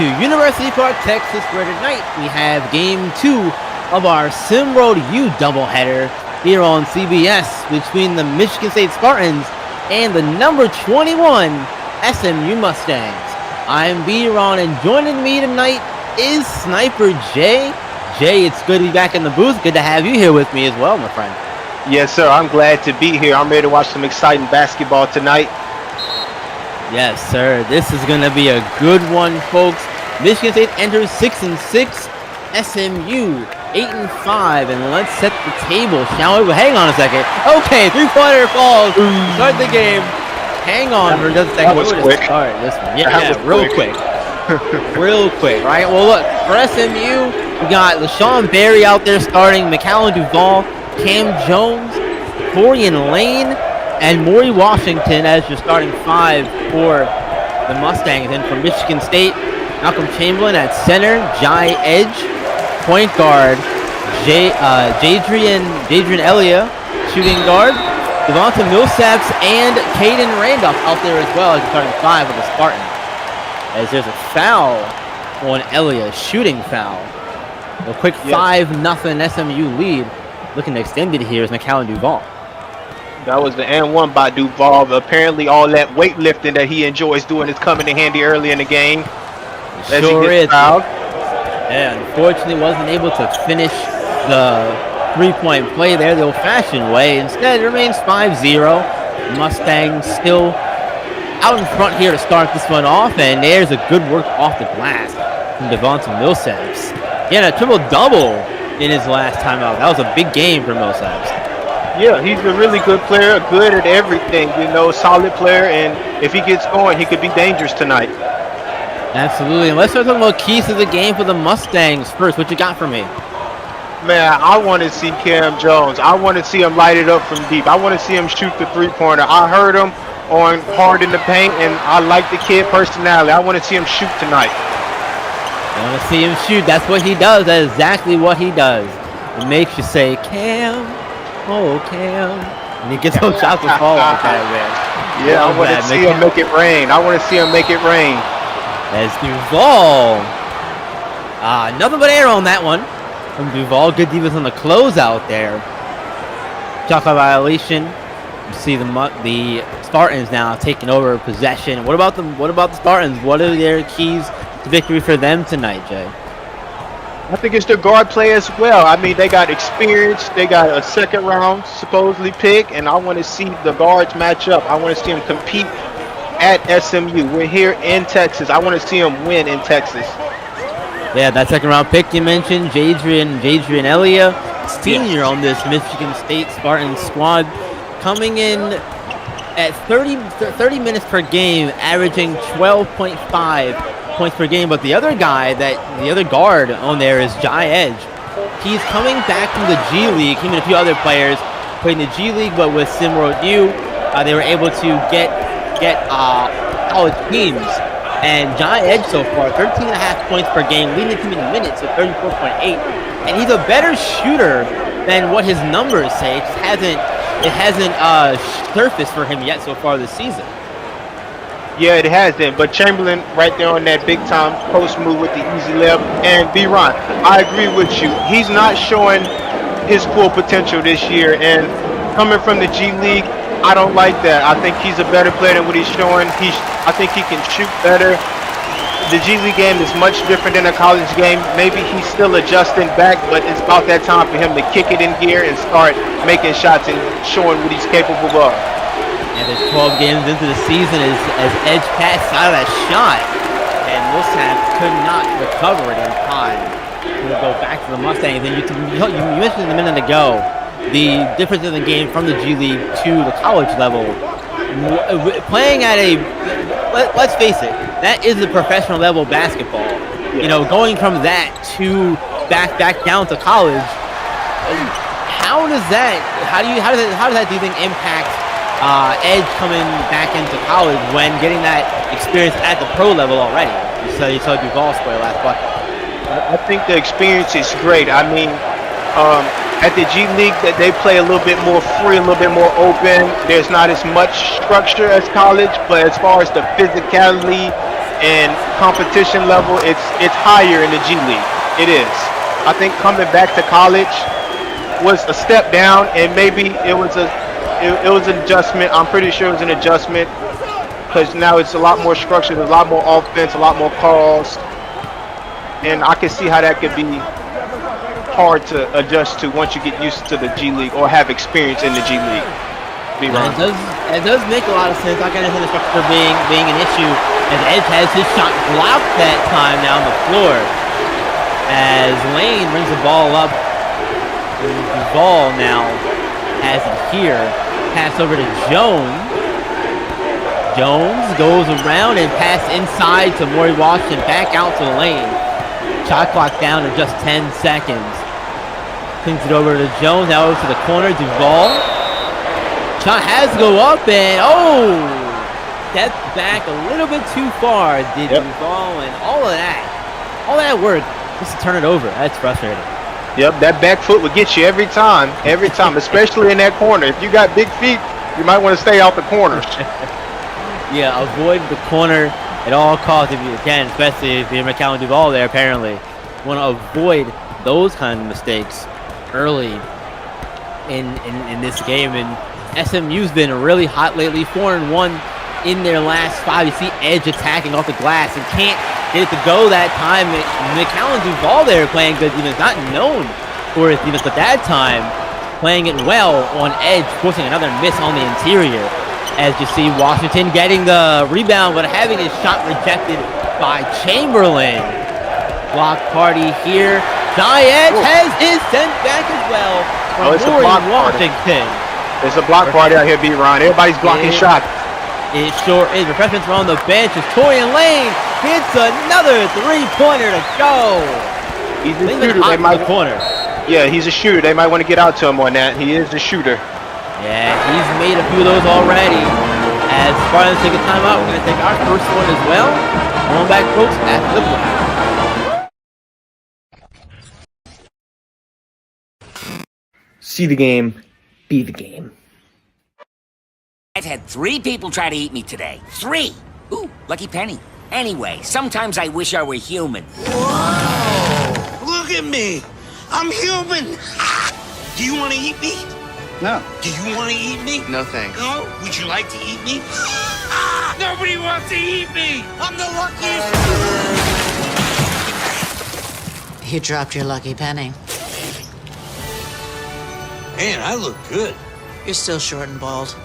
to University Park, Texas, where tonight we have Game 2 of our SimWorld U doubleheader here on CBS between the Michigan State Spartans and the number 21 SMU Mustangs. I'm B-Ron, and joining me tonight is Sniper Jay. Jay, it's good to be back in the booth. Good to have you here with me as well, my friend. Yes, sir. I'm glad to be here. I'm ready to watch some exciting basketball tonight. Yes, sir. This is going to be a good one, folks. Michigan State enters 6-6, SMU 8-5, and let's set the table, shall we? But hang on a second. Okay, three-pointer falls. Start the game. Hang on for just a second. That was quick. Start this one. Yeah, real quick. Real quick, right? Well, look, for SMU, we got LaShawn Berry out there starting, McCallum Duvall, Cam Jones, Corian Lane, and Maury Washington as your starting five for the Mustangs. And from Michigan State, Malcolm Chamberlain at center, Jai Edge, point guard, Jadrian Elia, shooting guard, Devonta Millsaps, and Caden Randolph out there as well as your starting five of the Spartans. As there's a foul on Elia, shooting foul. A quick 5-0 SMU lead. Looking extended here is McCallum Duvall. That was the and one by Duvall. Apparently, all that weightlifting that he enjoys doing is coming in handy early in the game. Sure is. Yeah, unfortunately, wasn't able to finish the three-point play there the old-fashioned way. Instead, it remains 5-0. Mustangs still out in front here to start this one off, and there's a good work off the glass from Devonta Millsaps. He had a triple-double in his last time out. That was a big game for Millsaps. Yeah, he's a really good player, good at everything, solid player, and if he gets going, he could be dangerous tonight. Absolutely. And let's start talking about keys to the game for the Mustangs first. What you got for me? Man, I want to see Cam Jones. I want to see him light it up from deep. I want to see him shoot the three-pointer. I heard him on Hard in the Paint, and I like the kid personality. I want to see him shoot tonight. I want to see him shoot. That's what he does. That is exactly what he does. It makes you say, Cam, oh, Cam. And he gets those shots to fall like that, man. Yeah, I want to see him make it rain. I want to see him make it rain. As Duvall. Nothing but air on that one from Duvall. Good defense on the closeout there. Shot clock violation. You see the Spartans now taking over possession. What about the Spartans? What are their keys to victory for them tonight, Jay? I think it's their guard play as well. I mean, they got experience. They got a second round supposedly pick, and I want to see the guards match up. I want to see them compete at SMU. We're here in Texas. I want to see them win in Texas. Yeah, that second round pick you mentioned, Jadrian Elia, senior on this Michigan State Spartan squad, coming in at 30 minutes per game, averaging 12.5 points per game. But the other guard on there is Jai Edge. He's coming back from the G League. Him and a few other players played in the G League, but with SimWorld U, they were able to get college teams. And Jai Edge so far, 13.5 points per game, leading the team in minutes at 34.8. And he's a better shooter than what his numbers say. It hasn't surfaced for him yet so far this season. Yeah, it hasn't. But Chamberlain right there on that big time post move with the easy layup. And B-Ron, I agree with you. He's not showing his full potential this year. And coming from the G League, I don't like that. I think he's a better player than what he's showing. I think he can shoot better. The G League game is much different than a college game. Maybe he's still adjusting back, but it's about that time for him to kick it in gear and start making shots and showing what he's capable of. And there's 12 games into the season as Edge passed out of that shot, and Millsaps could not recover it in time to go back to the Mustangs. And you mentioned a minute ago the difference in the game from the G League to the college level. Playing at let's face it, that is a professional level basketball. Yeah. Going from that to back down to college. How does that do you think impact Edge coming back into college when getting that experience at the pro level already? You saw Duvall square last bucket. I think the experience is great. I mean, At the G League, that they play a little bit more free, a little bit more open. There's not as much structure as college, but as far as the physicality and competition level, it's higher in the G League. It is. I think coming back to college was a step down, and maybe it was an adjustment. I'm pretty sure it was an adjustment because now it's a lot more structured, a lot more offense, a lot more calls, and I can see how that could be hard to adjust to once you get used to the G League or have experience in the G League. It does make a lot of sense. I can understand the structure being an issue, as Edge has his shot blocked that time now on the floor. As Lane brings the ball up, the ball now has it here. Pass over to Jones. Jones goes around and pass inside to Maury Washington, back out to the lane. Shot clock down to just 10 seconds. Swings it over to Jones, now over to the corner, Duval. Shot has to go up and, stepped back a little bit too far, did Duval, and all that work. Just to turn it over. That's frustrating. Yep, that back foot would get you every time, especially in that corner. If you got big feet, you might want to stay out the corners. Yeah, avoid the corner at all costs if you can, especially if you're McCallum Duval there, apparently. You want to avoid those kind of mistakes early in this game. And SMU's been really hot lately, 4-1 in their last 5. You see Edge attacking off the glass and can't get it to go that time. McCallum Duval there playing good defense, not known for his defense, but that time playing it well on Edge, forcing another miss on the interior. As you see Washington getting the rebound, but having his shot rejected by Chamberlain. Block party here. Edge has his sent back as well from Washington. There's a block party out here, B-Ron. Everybody's blocking shots. It sure is. Refreshments are on the bench as Torian Lane hits another three-pointer to go. He's a shooter. They might corner. Yeah, he's a shooter. They might want to get out to him on that. He is a shooter. Yeah, he's made a few of those already. As Spartans take a timeout, we're going to take our first one as well. Going back, folks, after the break. See the game, be the game. I've had 3 people try to eat me today. 3! Ooh, lucky penny. Anyway, sometimes I wish I were human. Whoa! Look at me! I'm human! Do you want to eat me? No. Do you want to eat me? No thanks. No? Would you like to eat me? Nobody wants to eat me! I'm the luckiest! You dropped your lucky penny. Man, I look good. You're still short and bald.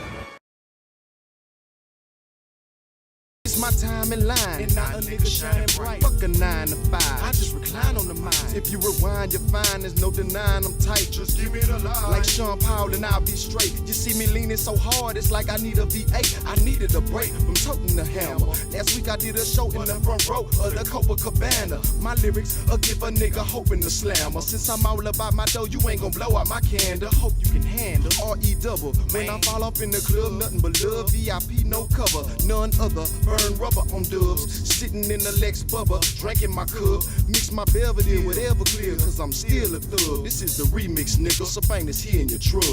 It's my time in line, and not a nigga shining bright. Fuck a 9 to 5. I just recline on the mind. If you rewind, you find there's no denying I'm tight. Just give me the line. Like Sean Paul, and I'll be straight. You see me leaning so hard, it's like I need a V8. I needed a break from toting the hammer. Last week I did a show in the front row of the Copacabana. My lyrics will give a nigga hope in the slammer. Since I'm all about my dough, you ain't gon' blow out my candle. Hope you can handle R.E. double. When I fall off in the club, nothing but love. VIP, no cover, none other. Burn rubber on dubs, sitting in the Lex Bubba, drinking my cup, mix my Belvedere with Everclear, cause I'm still a thug. This is the remix, nigga, so famous here in your truck.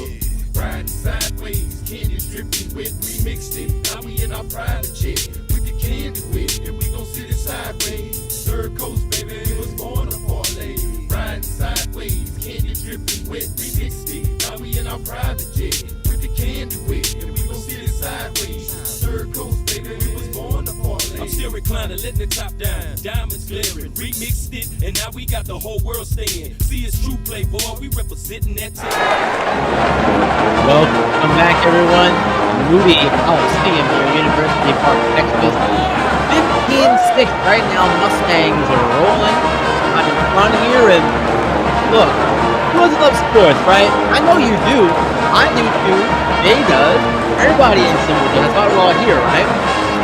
Riding sideways, candy dripping wet, remixed it. Now we in our private jet, with the candy wet, and we gon' sit it sideways. Third coast, baby, we was born to parlay. Riding sideways, candy dripping wet, remixed it. Now we in our private jet, with the candy wet, and we gon' sit it sideways. Third coast, baby, we was born to parlay. I'm still reclining, letting the top down, diamonds glaring, remixed it, and now we got the whole world staying. See, it's true, playboy, we representing that team. Welcome back, everyone. Moody Coliseum here, University Park, Texas. 15-6 right now. Mustangs are rolling on in front here, and look, who doesn't love sports, right? I know you do. I do too. Jay does. Everybody in SimWorld does. That's why we're all here, right?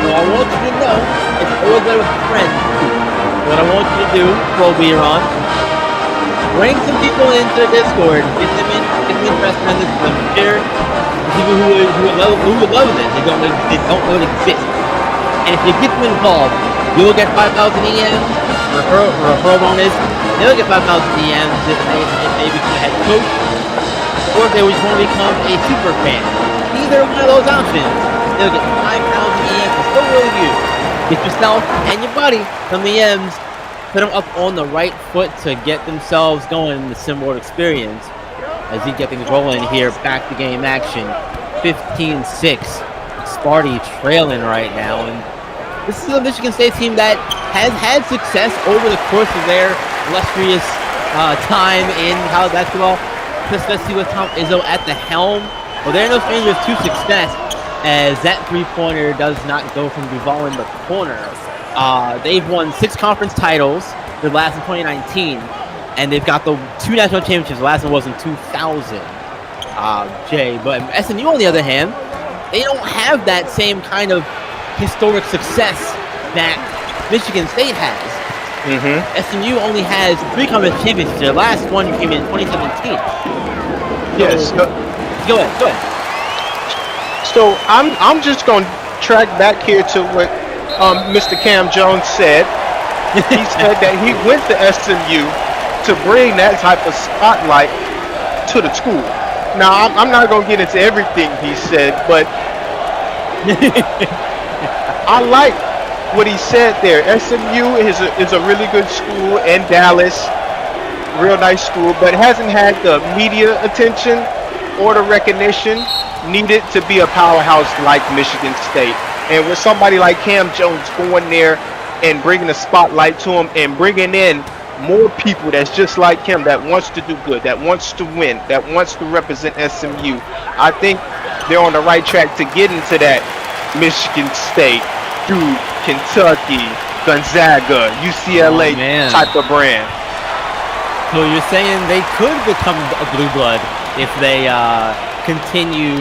So I want you to know it's always better with friends too. What I want you to do, before we are on, bring some people into the Discord, get them interested in this, share. People who would love this, they don't know it exists. And if you get them involved, you'll get 5,000 EMs, referral bonus. They'll get 5,000 EMs if they become a head coach. or if they just want to become a super fan. Either one of those options, they'll get 5,000 EMs. So what will you? Get yourself and your buddy some EMs, put them up on the right foot to get themselves going in the SimWorld experience. As he get things rolling here, back to game action. 15-6. Sparty trailing right now. And this is a Michigan State team that has had success over the course of their illustrious time in college basketball, especially with Tom Izzo at the helm. Well, they're no strangers to success, as that three-pointer does not go from Duval in the corner. They've won 6 conference titles, their last in 2019, and they've got the 2 national championships. The last one was in 2000. But SMU, on the other hand, they don't have that same kind of historic success that Michigan State has. SMU only has 3 conference championships. Their last one came in 2017. Yes. Go ahead. So I'm just going to track back here to what Mr. Cam Jones said. He said that he went to SMU to bring that type of spotlight to the school. Now, I'm not going to get into everything he said, but I like what he said there. SMU is a really good school in Dallas, real nice school, but hasn't had the media attention or the recognition needed to be a powerhouse like Michigan State. And with somebody like Cam Jones going there and bringing the spotlight to him and bringing in more people that's just like him, that wants to do good, that wants to win, that wants to represent SMU, I think they're on the right track to get into that Michigan State, Duke, Kentucky, Gonzaga, UCLA type of brand. So you're saying they could become a blue blood if they continue,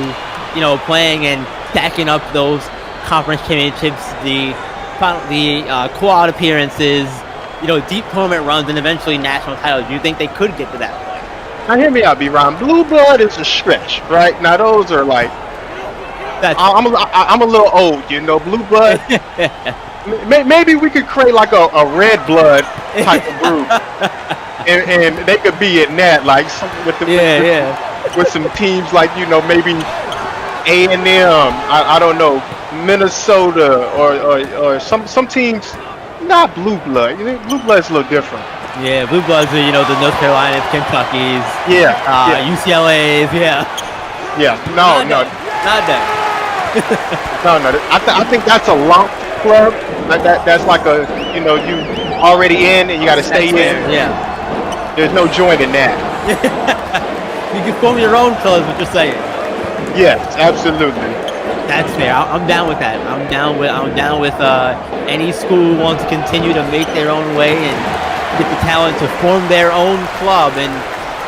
playing and stacking up those conference championships, the quad appearances, deep tournament runs, and eventually national titles. Do you think they could get to that point? Now hear me out, B-Ron. Blue blood is a stretch, right? Now those are like, I'm a little old, blue blood. Maybe we could create like a red blood type of group, and they could be in that, like with some teams like maybe A&M. I don't know, Minnesota or some teams. Not blue blood. Blue blood's a little different. Yeah, blue bloods are the North Carolinas, Kentuckys. UCLA's. No, not that. no. I think that's a lump club. Like that's like a you already in and you got to stay in. Yeah. There's no joining that. You can form your own clubs. What you're saying? Yes, absolutely. That's fair. I'm down with that. I'm down with any school who wants to continue to make their own way and get the talent to form their own club and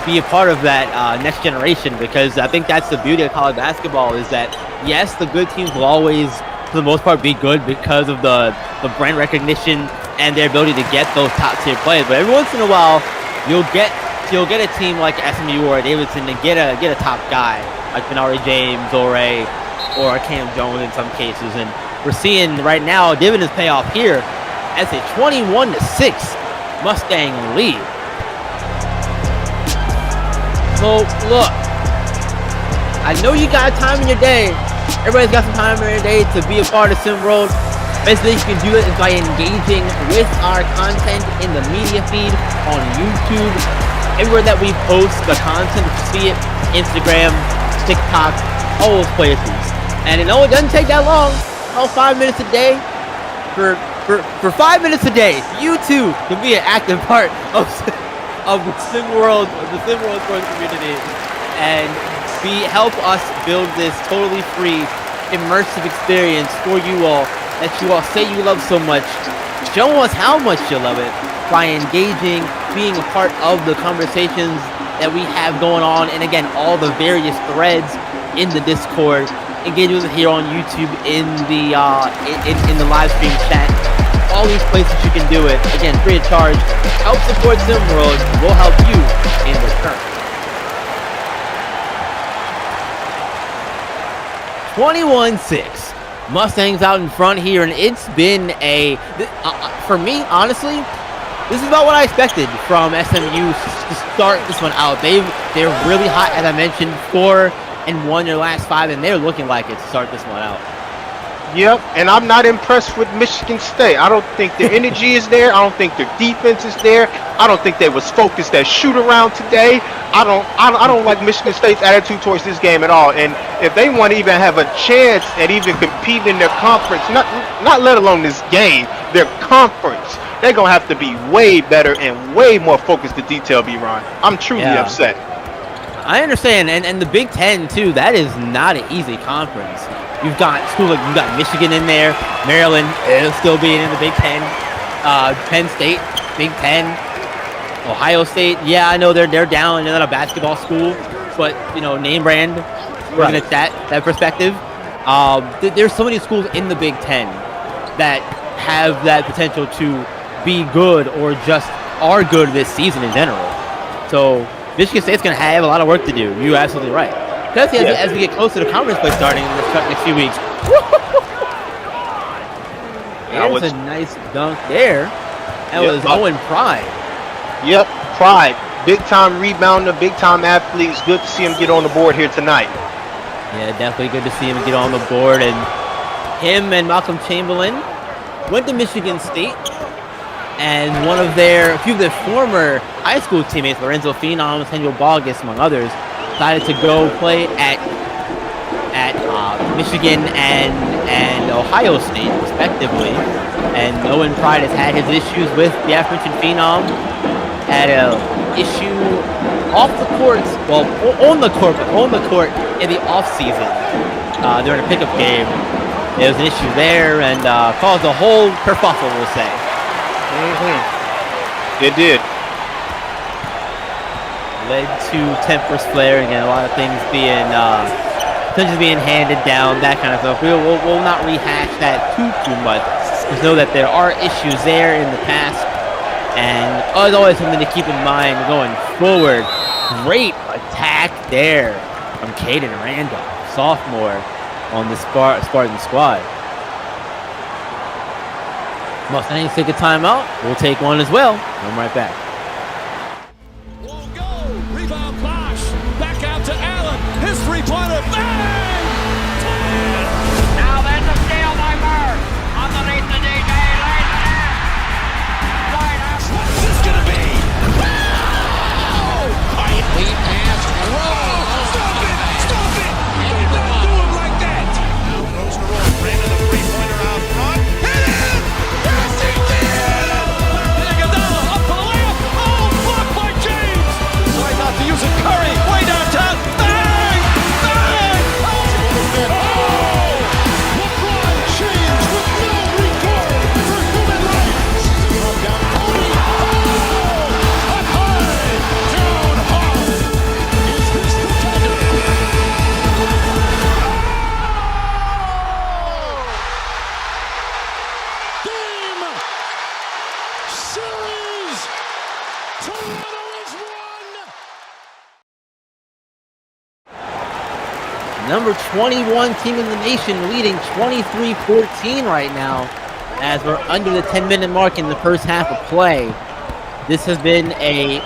be a part of that next generation. Because I think that's the beauty of college basketball is that yes, the good teams will always, for the most part, be good because of the brand recognition and their ability to get those top tier players. But every once in a while, you'll get a team like SMU or Davidson to get a top guy like Benari James or a Cam Jones in some cases, and we're seeing right now dividends pay off here as a 21-6 Mustang lead. So look, I know you got time in your day. Everybody's got some time in their day to be a part of SimWorld. Basically, you can do it by engaging with our content in the media feed on YouTube. Everywhere that we post the content, you see it, Instagram, TikTok, all those places. And it doesn't take that long. About 5 minutes a day. For 5 minutes a day, you too can be an active part of the SimWorld sports community and help us build this totally free, immersive experience for you all that you all say you love so much. Show us how much you love it by engaging, being a part of the conversations that we have going on, and again, all the various threads in the Discord. Engage with us here on YouTube in the live stream chat. All these places you can do it. Again, free of charge. Help support SimWorld. We'll help you in return. 21-6. Mustangs out in front here, and it's been for me, honestly, this is about what I expected from SMU to start this one out. They've They're really hot, as I mentioned, 4-1 their last 5, and they're looking like it to start this one out. Yep, and I'm not impressed with Michigan State. I don't think their energy is there. I don't think their defense is there. I don't think they was focused at shoot around today. I don't like Michigan State's attitude towards this game at all. And if they want to even have a chance at even competing in their conference, not let alone this game, their conference, they're gonna have to be way better and way more focused to detail, B-Ron. I'm truly upset. I understand, and the Big Ten too. That is not an easy conference. You've got schools like you got Michigan in there, Maryland is still being in the Big Ten, Penn State, Big Ten, Ohio State. Yeah, I know they're down. They're not a basketball school, but name brand. Looking at that perspective, there's so many schools in the Big Ten that have that potential to be good or just are good this season in general. So Michigan State's going to have a lot of work to do. You're absolutely right. Especially as we get closer to conference play starting in the next few weeks. That was a nice dunk there. That was Owen Pride. Yep, Pride. Big time rebounder, big time athlete. It's good to see him get on the board here tonight. Yeah, definitely good to see him get on the board. And him and Malcolm Chamberlain went to Michigan State. And a few of their former high school teammates, Lorenzo Phenom, Samuel Bogus, among others, decided to go play at Michigan and Ohio State, respectively. And Owen Pride has had his issues with the aforementioned Phenom. Had an issue off the court, well, on the court in the off-season during a pickup game. There was an issue there and caused a whole kerfuffle, we'll say. It did. Led to tempers flaring and a lot of things being handed down, that kind of stuff. We'll not rehash that too much. Just know that there are issues there in the past, and as always, something to keep in mind going forward. Great attack there from Caden Randolph, sophomore, on the Spartan squad. Mustangs take a timeout. We'll take one as well. I'm right back. Rebound Bosch. Back out to Allen. His three-pointer. Bang! Now there's a steal by Murr. Underneath the DJ. What's this going to be? Wow! Lead pass. Stop it! Stop it! Do not do him like that! Now goes to roll. Brandon, the three-pointer out front. Hit him! Yes, he did! Iguodala up for the layup. Oh, blocked by James! Trying not to use it. Curry way downtown. Bang! Bang! Oh! LeBron James with no regard for human rights. From down Cody. Oh! Up high! Down hard! Is this the dagger? Game! Series! Toronto is won! Number 21 team in the nation, leading 23-14 right now, as we're under the 10-minute mark in the first half of play. This has been a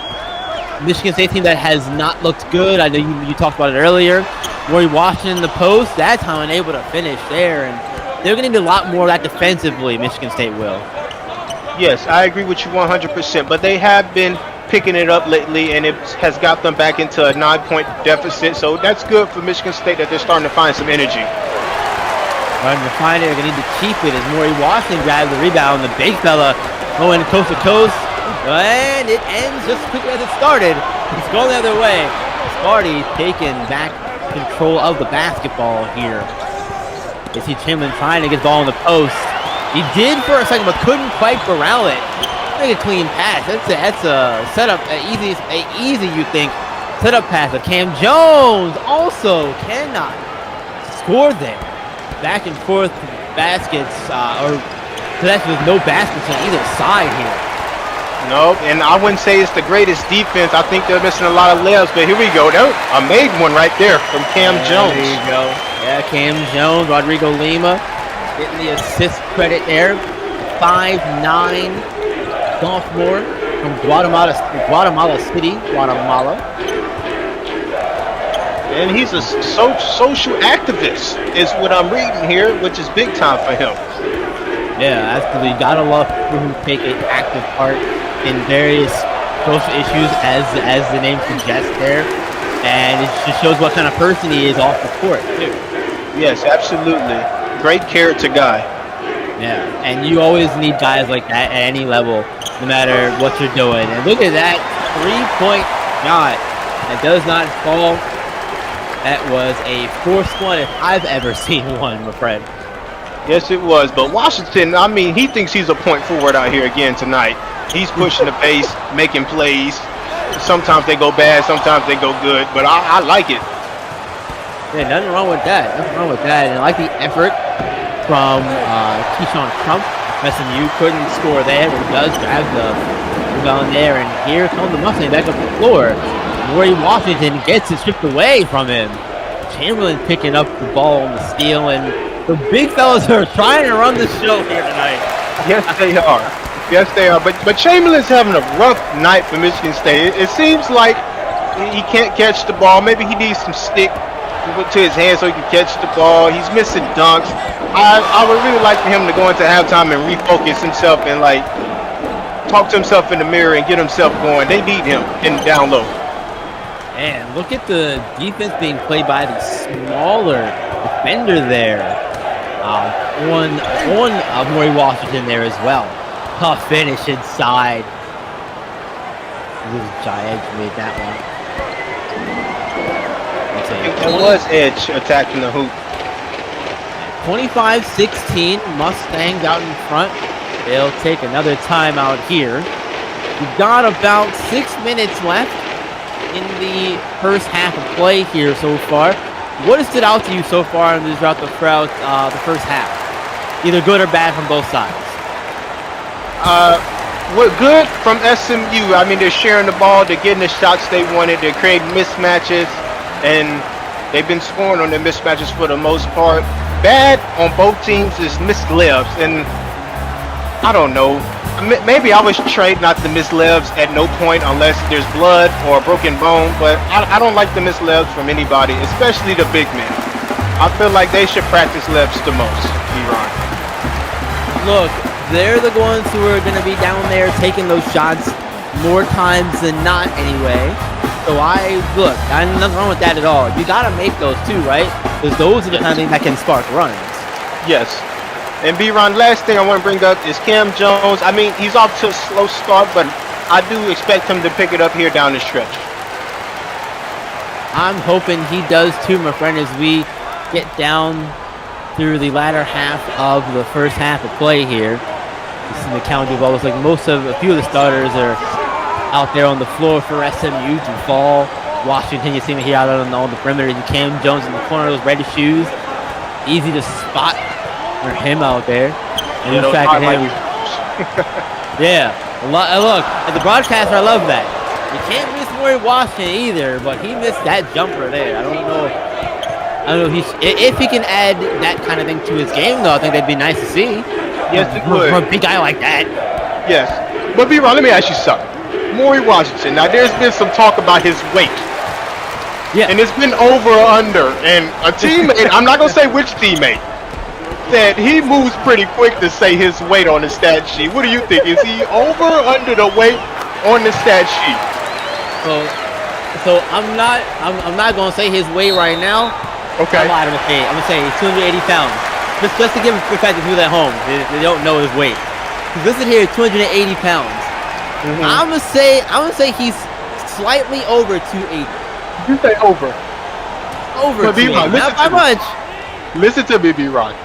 Michigan State team that has not looked good. I know you talked about it earlier. Roy Washington in the post, that time unable to finish there, and they're going to need a lot more of that defensively, Michigan State will. Yes, I agree with you 100%, but they have been picking it up lately, and it has got them back into a 9-point deficit, so that's good for Michigan State that they're starting to find some energy. Starting to find it, they're going to need to keep it as Maury Washington grabs the rebound. The big fella going coast to coast, and it ends just as quickly as it started. It's going the other way. Sparty taking back control of the basketball here. You see Chamberlain trying to get the ball in the post. He did for a second, but couldn't quite corral it. Make a clean pass. That's a setup, easy you think setup pass. But Cam Jones also cannot score there. Back and forth baskets, or possession with no baskets on either side here. Nope, and I wouldn't say it's the greatest defense. I think they're missing a lot of layups, but here we go. I made one right there from Cam Jones. There you go. Yeah, Cam Jones, Rodrigo Lima getting the assist credit there. 5'9". Sophomore from Guatemala City, Guatemala. And he's a social activist, is what I'm reading here, which is big time for him. Yeah, absolutely. You gotta love people who take an active part in various social issues, as the name suggests there, and it just shows what kind of person he is off the court too. Yes, absolutely. Great character guy. Yeah, and you always need guys like that at any level, no matter what you're doing. And look at that 3-point shot. That does not fall. That was a forced one if I've ever seen one, my friend. Yes, it was. But Washington, I mean, he thinks he's a point forward out here again tonight. He's pushing the pace, making plays. Sometimes they go bad, sometimes they go good, but I like it. Yeah, nothing wrong with that. Nothing wrong with that. And I like the effort from Keyshawn Crump. SMU couldn't score there, but does grab the rebound there. And here comes the Mustang back up the floor. Maury Washington gets it stripped away from him. Chamberlain picking up the ball on the steal, and the big fellas are trying to run the show here tonight. Yes, they are. Yes, they are. But Chamberlain's having a rough night for Michigan State. It seems like he can't catch the ball. Maybe he needs some stick to his hand so he can catch the ball. He's missing dunks. I would really like for him to go into halftime and refocus himself and like talk to himself in the mirror and get himself going. They need him in down low. And look at the defense being played by the smaller defender there. On Maury Washington there as well. Tough finish inside. This is Edge made that one. It was Edge attacking the hoop. 25-16, Mustangs out in front. They'll take another timeout here. We've got about 6 minutes left in the first half of play here so far. What has stood out to you so far throughout the first half? Either good or bad from both sides? What good from SMU? I mean, they're sharing the ball, they're getting the shots they wanted, they're creating mismatches, and they've been scoring on their mismatches for the most part. Bad on both teams is missed layups, and I don't know. Maybe I was trained not to miss layups at no point unless there's blood or a broken bone, but I don't like to miss layups from anybody, especially the big men. I feel like they should practice layups the most, Ron. Look, they're the ones who are going to be down there taking those shots more times than not anyway. So nothing wrong with that at all. You got to make those too, right? Because those are the kind of things that can spark runs. Yes. And B-Ron, last thing I want to bring up is Cam Jones. I mean, he's off to a slow start, but I do expect him to pick it up here down the stretch. I'm hoping he does too, my friend, as we get down through the latter half of the first half of play here. This is the county ball. Looks like a few of the starters are out there on the floor for SMU to fall. Washington, you see him here out on the perimeter. Cam Jones in the corner, those red shoes. Easy to spot for him out there. And he's tracking him. Yeah. Look, as a broadcaster, I love that. You can't miss Maury Washington either, but he missed that jumper there. I don't know if he can add that kind of thing to his game, though. I think that'd be nice to see. Yes, it would. For a big guy like that. Yes. But B-Ron, let me ask you something. Maury Washington. Now, there's been some talk about his weight. Yeah. And it's been over or under. And a teammate, I'm not going to say which teammate, said he moves pretty quick to say his weight on the stat sheet. What do you think? Is he over or under the weight on the stat sheet? So I'm not going to say his weight right now. Okay. I'm going to say he's 280 pounds. Just to give him the fact that people at home, they don't know his weight. Listen here, 280 pounds. Mm-hmm. I'm gonna say he's slightly over 280. You say over. Over 280. Not by much. Listen to me, B-Ron.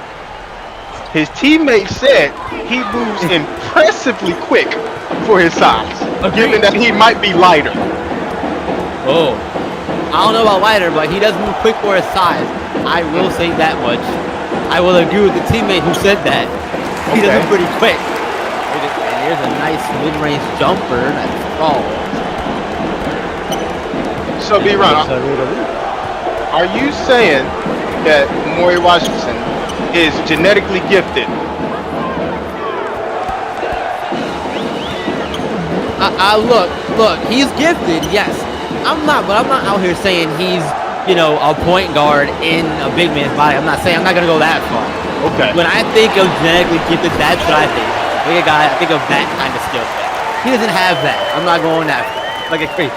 His teammate said he moves impressively quick for his size, given that he might be lighter. Oh, I don't know about lighter, but he does move quick for his size. I will say that much. I will agree with the teammate who said that. He does move pretty quick. And there's a nice mid-range jumper that's falls. So, B-Ron, are you saying that Maury Washington is genetically gifted? Look, he's gifted, yes. I'm not out here saying he's a point guard in a big man's body. I'm not going to go that far. Okay. When I think of genetically gifted, that's what I think. I think of that kind of skill set. He doesn't have that. I'm not going that far. Like a crazy.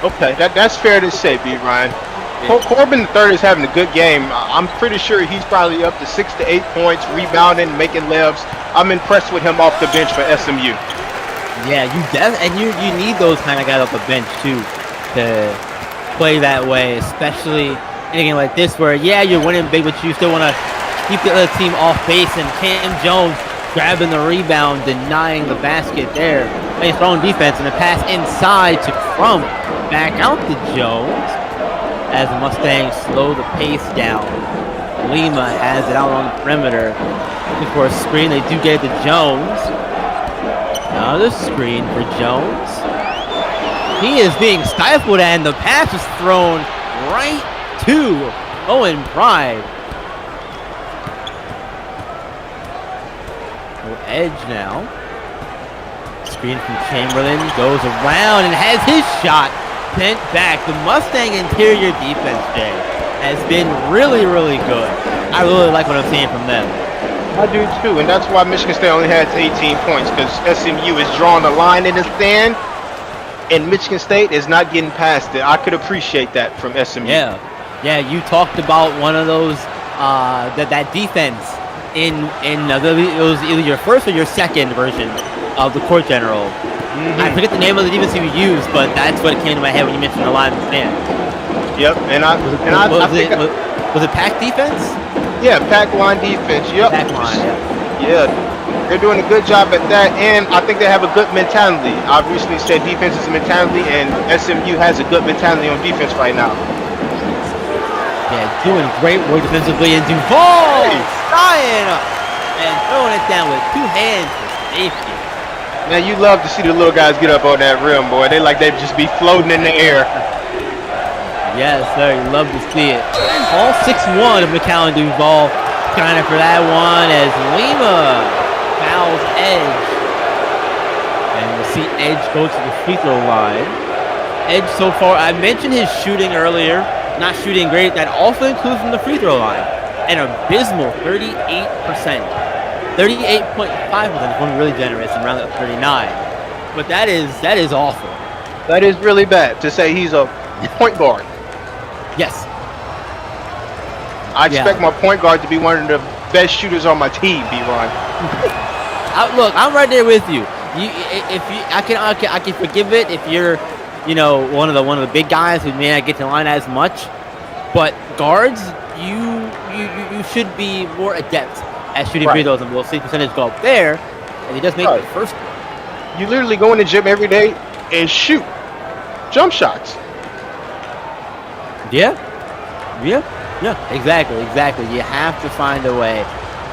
Okay, that's fair to say, B. Ryan. Corbin III is having a good game. I'm pretty sure he's probably up to 6 to 8 points, rebounding, making layups. I'm impressed with him off the bench for SMU. Yeah, you need those kind of guys off the bench too to play that way, especially in a game like this where you're winning big, but you still want to keep the other team off base. And Cam Jones grabbing the rebound, denying the basket there. Playing strong defense, and a pass inside to Crump. Back out to Jones as the Mustangs slow the pace down. Lima has it out on the perimeter. Looking for a screen. They do get it to Jones. Another screen for Jones. He is being stifled, and the pass is thrown right to Owen Pride. Edge now. Screen from Chamberlain goes around and has his shot sent back. The Mustang interior defense, Jay, has been really, really good. I really like what I'm seeing from them. I do too, and that's why Michigan State only has 18 points, because SMU is drawing a line in the stand, and Michigan State is not getting past it. I could appreciate that from SMU. Yeah, you talked about one of those, that defense it was either your first or your second version of the Court General. I forget the name of the defense you used, but that's what came to my head when you mentioned the line in the stand. Yep, was it pack defense? Yeah, pack line defense. Yep. Pack line, yeah. They're doing a good job at that, and I think they have a good mentality. I recently said defense is a mentality, and SMU has a good mentality on defense right now. Yeah, doing great work defensively, and Duval flying up and throwing it down with 2 hands for safety. Man, you love to see the little guys get up on that rim, boy. They just be floating in the air. Yes, sir. You love to see it. All 6'1" of McCallum Duval kind of for that one as Lima fouls Edge. And we'll see Edge go to the free throw line. Edge so far, I mentioned his shooting earlier. Not shooting great. That also includes from the free throw line. An abysmal 38%. 38.5%, if I'm really generous, and round up 39. But that is awful. That is really bad to say he's a point guard. Yes. I expect my point guard to be one of the best shooters on my team, B-Ron. Look, I'm right there with you. I can forgive it if you're, one of the big guys who may not get to the line as much. But guards, you should be more adept at shooting free throws, and we'll see percentage go up there, and he does make the first one. You literally go in the gym every day and shoot jump shots. Yeah, exactly. You have to find a way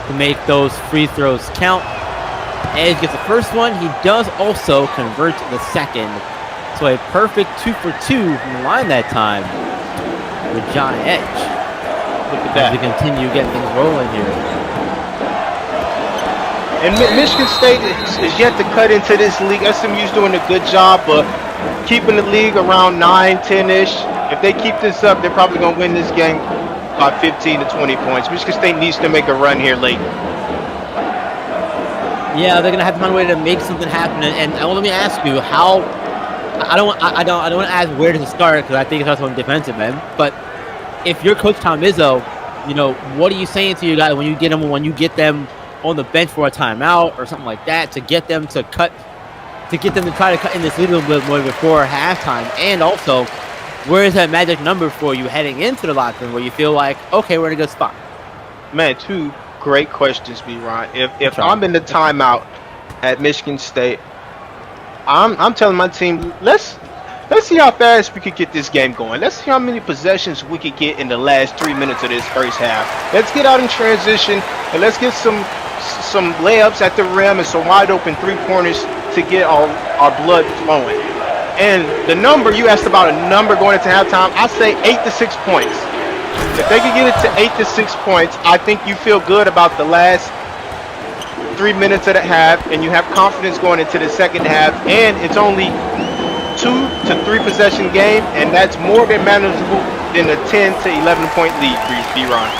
to make those free throws count. Edge gets the first one. He does also convert the second. So a perfect 2 for 2 from the line that time with John Edge. Look at that. As we continue getting things rolling here. And Michigan State is yet to cut into this league. SMU's doing a good job of keeping the league around 9, 10-ish. If they keep this up, they're probably going to win this game by 15 to 20 points. Michigan State needs to make a run here late. Yeah, they're going to have to find a way to make something happen. And let me ask you, how... I don't want to ask where does it start, because I think it starts on the defensive end. But if you're Coach Tom Izzo, what are you saying to your guys when you get them on the bench for a timeout or something like that to get them to try to cut in this lead a little bit more before halftime? And also, where is that magic number for you heading into the locker room where you feel like, okay, we're in a good spot? Man, 2 great questions, B-Ron. If I'm in the timeout at Michigan State, I'm telling my team, let's see how fast we could get this game going. Let's see how many possessions we could get in the last 3 minutes of this first half. Let's get out in transition and let's get some layups at the rim and some wide open 3-pointers to get our blood flowing. And the number, you asked about a number going into halftime, I say 8 to 6 points. If they could get it to 8 to 6 points, I think you feel good about the last 3 minutes of the half, and you have confidence going into the second half, and it's only 2 to 3 possession game, and that's more than manageable than a 10 to 11 point lead for B-Ron.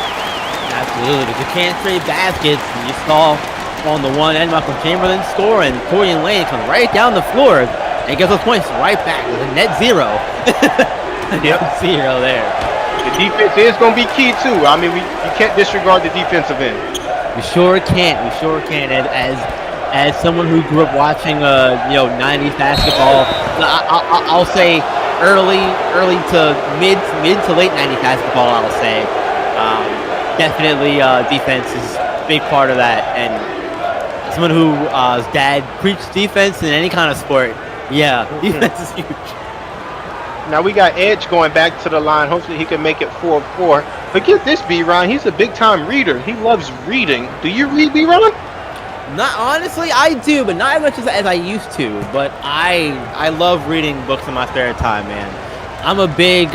Absolutely, because you can't trade baskets. You saw on the one end, Michael Chamberlain score, and Torian Lane comes right down the floor and gets those points right back with a net 0. Yep, 0 there. The defense is going to be key too. I mean, you can't disregard the defensive end. We sure can't. We sure can't. As someone who grew up watching, 90s basketball, I'll say early to mid to late 90s basketball. I'll say definitely defense is a big part of that. And someone whose dad preached defense in any kind of sport, yeah, defense is huge. Now we got Edge going back to the line. Hopefully he can make it 4-4. But get this, B-Ron, he's a big-time reader. He loves reading. Do you read, B-Ron? Not honestly, I do, but not as much as I used to. But I love reading books in my spare time, man. I'm a big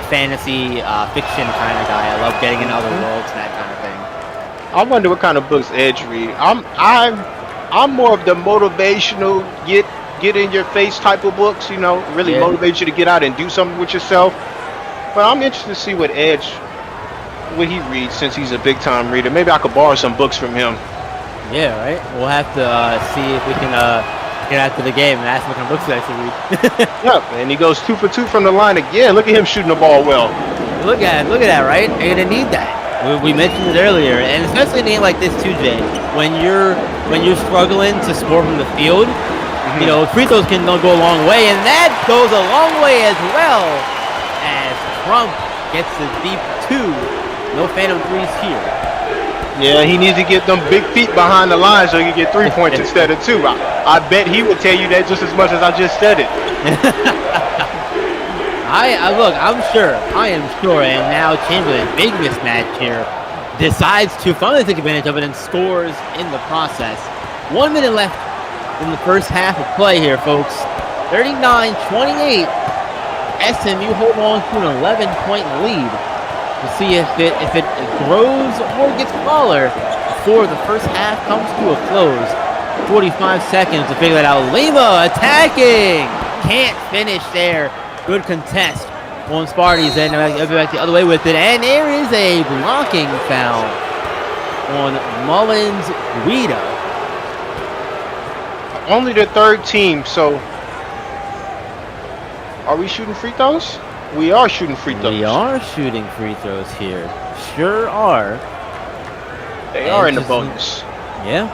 fantasy fiction kind of guy. I love getting in other worlds and that kind of thing. I wonder what kind of books Edge read. I'm more of the motivational, get in your face type of books, really motivate you to get out and do something with yourself. But I'm interested to see what he reads, since he's a big time reader. Maybe I could borrow some books from him. Yeah, right. We'll have to see if we can get after the game and ask him what kind of books he actually read. Yep, and he goes 2 for 2 from the line again. Look at him shooting the ball well. Look at that, right? You're gonna need that. We mentioned it earlier, and especially in a game like this too, Jay. When you're struggling to score from the field, free throws can go a long way, and that goes a long way as well. As Trump gets the deep 2, no phantom threes here. Yeah, he needs to get them big feet behind the line so he can get 3 points instead of 2. I bet he would tell you that just as much as I just said it. I am sure, and now Chamberlain, big mismatch here, decides to finally take advantage of it and scores in the process. 1 minute left in the first half of play here, folks. 39-28. SMU hold on to an 11-point lead. We'll see if it grows or gets smaller before the first half comes to a close. 45 seconds to figure that out. Lima attacking! Can't finish there. Good contest on Sparty's end. I'll be back the other way with it. And there is a blocking foul on Mullins-Guida. Only the third team, so are we shooting free throws? We are shooting free throws. We are shooting free throws here. Sure are. They are in the bonus. Yeah?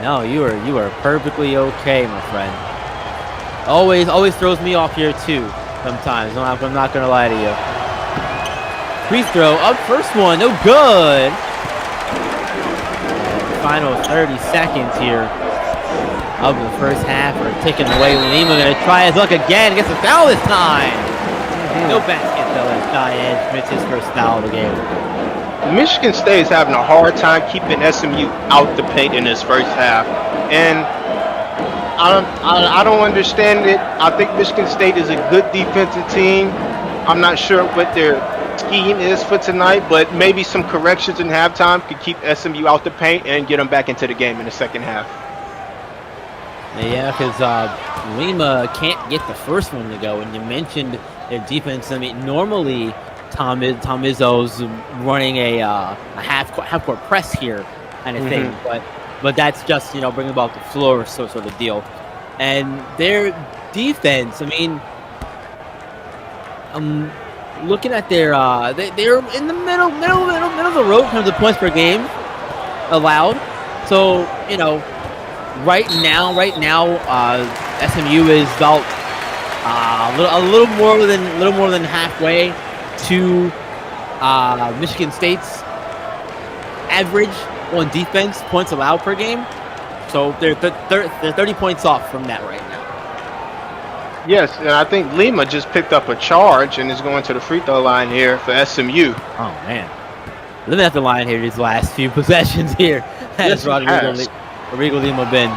No, you are perfectly okay, my friend. Always throws me off here too. Sometimes. I'm not gonna lie to you. Free throw up, first one, no good. Final 30 seconds here of the first half are ticking away. Lima gonna try his luck again. Gets a foul this time. No basket though as Diane commits his first foul of the game. Michigan State is having a hard time keeping SMU out the paint in this first half, and I don't understand it. I think Michigan State is a good defensive team. I'm not sure what their scheme is for tonight, but maybe some corrections in halftime could keep SMU out the paint and get them back into the game in the second half. Yeah, because Lima can't get the first one to go, and you mentioned their defense. I mean, normally Tom Izzo's running a half-court press here kind of thing, but that's just, bringing the ball to the floor sort of deal. And their defense, I mean, looking at their they're in the middle of the road in terms of points per game allowed. So right now SMU is about a little more than halfway to Michigan State's average on defense points allowed per game. So they're 30 points off from that right now. Yes, and I think Lima just picked up a charge and is going to the free throw line here for SMU. Oh man, living at the line here these last few possessions here. Yes, Rodrigo Lima been.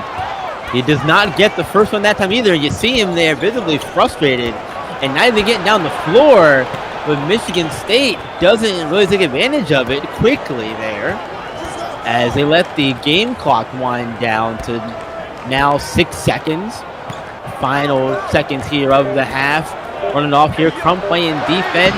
He does not get the first one that time either. You see him there visibly frustrated and not even getting down the floor. But Michigan State doesn't really take advantage of it quickly there, as they let the game clock wind down to Now 6 seconds. Final seconds here of the half. Running off here. Crump playing defense.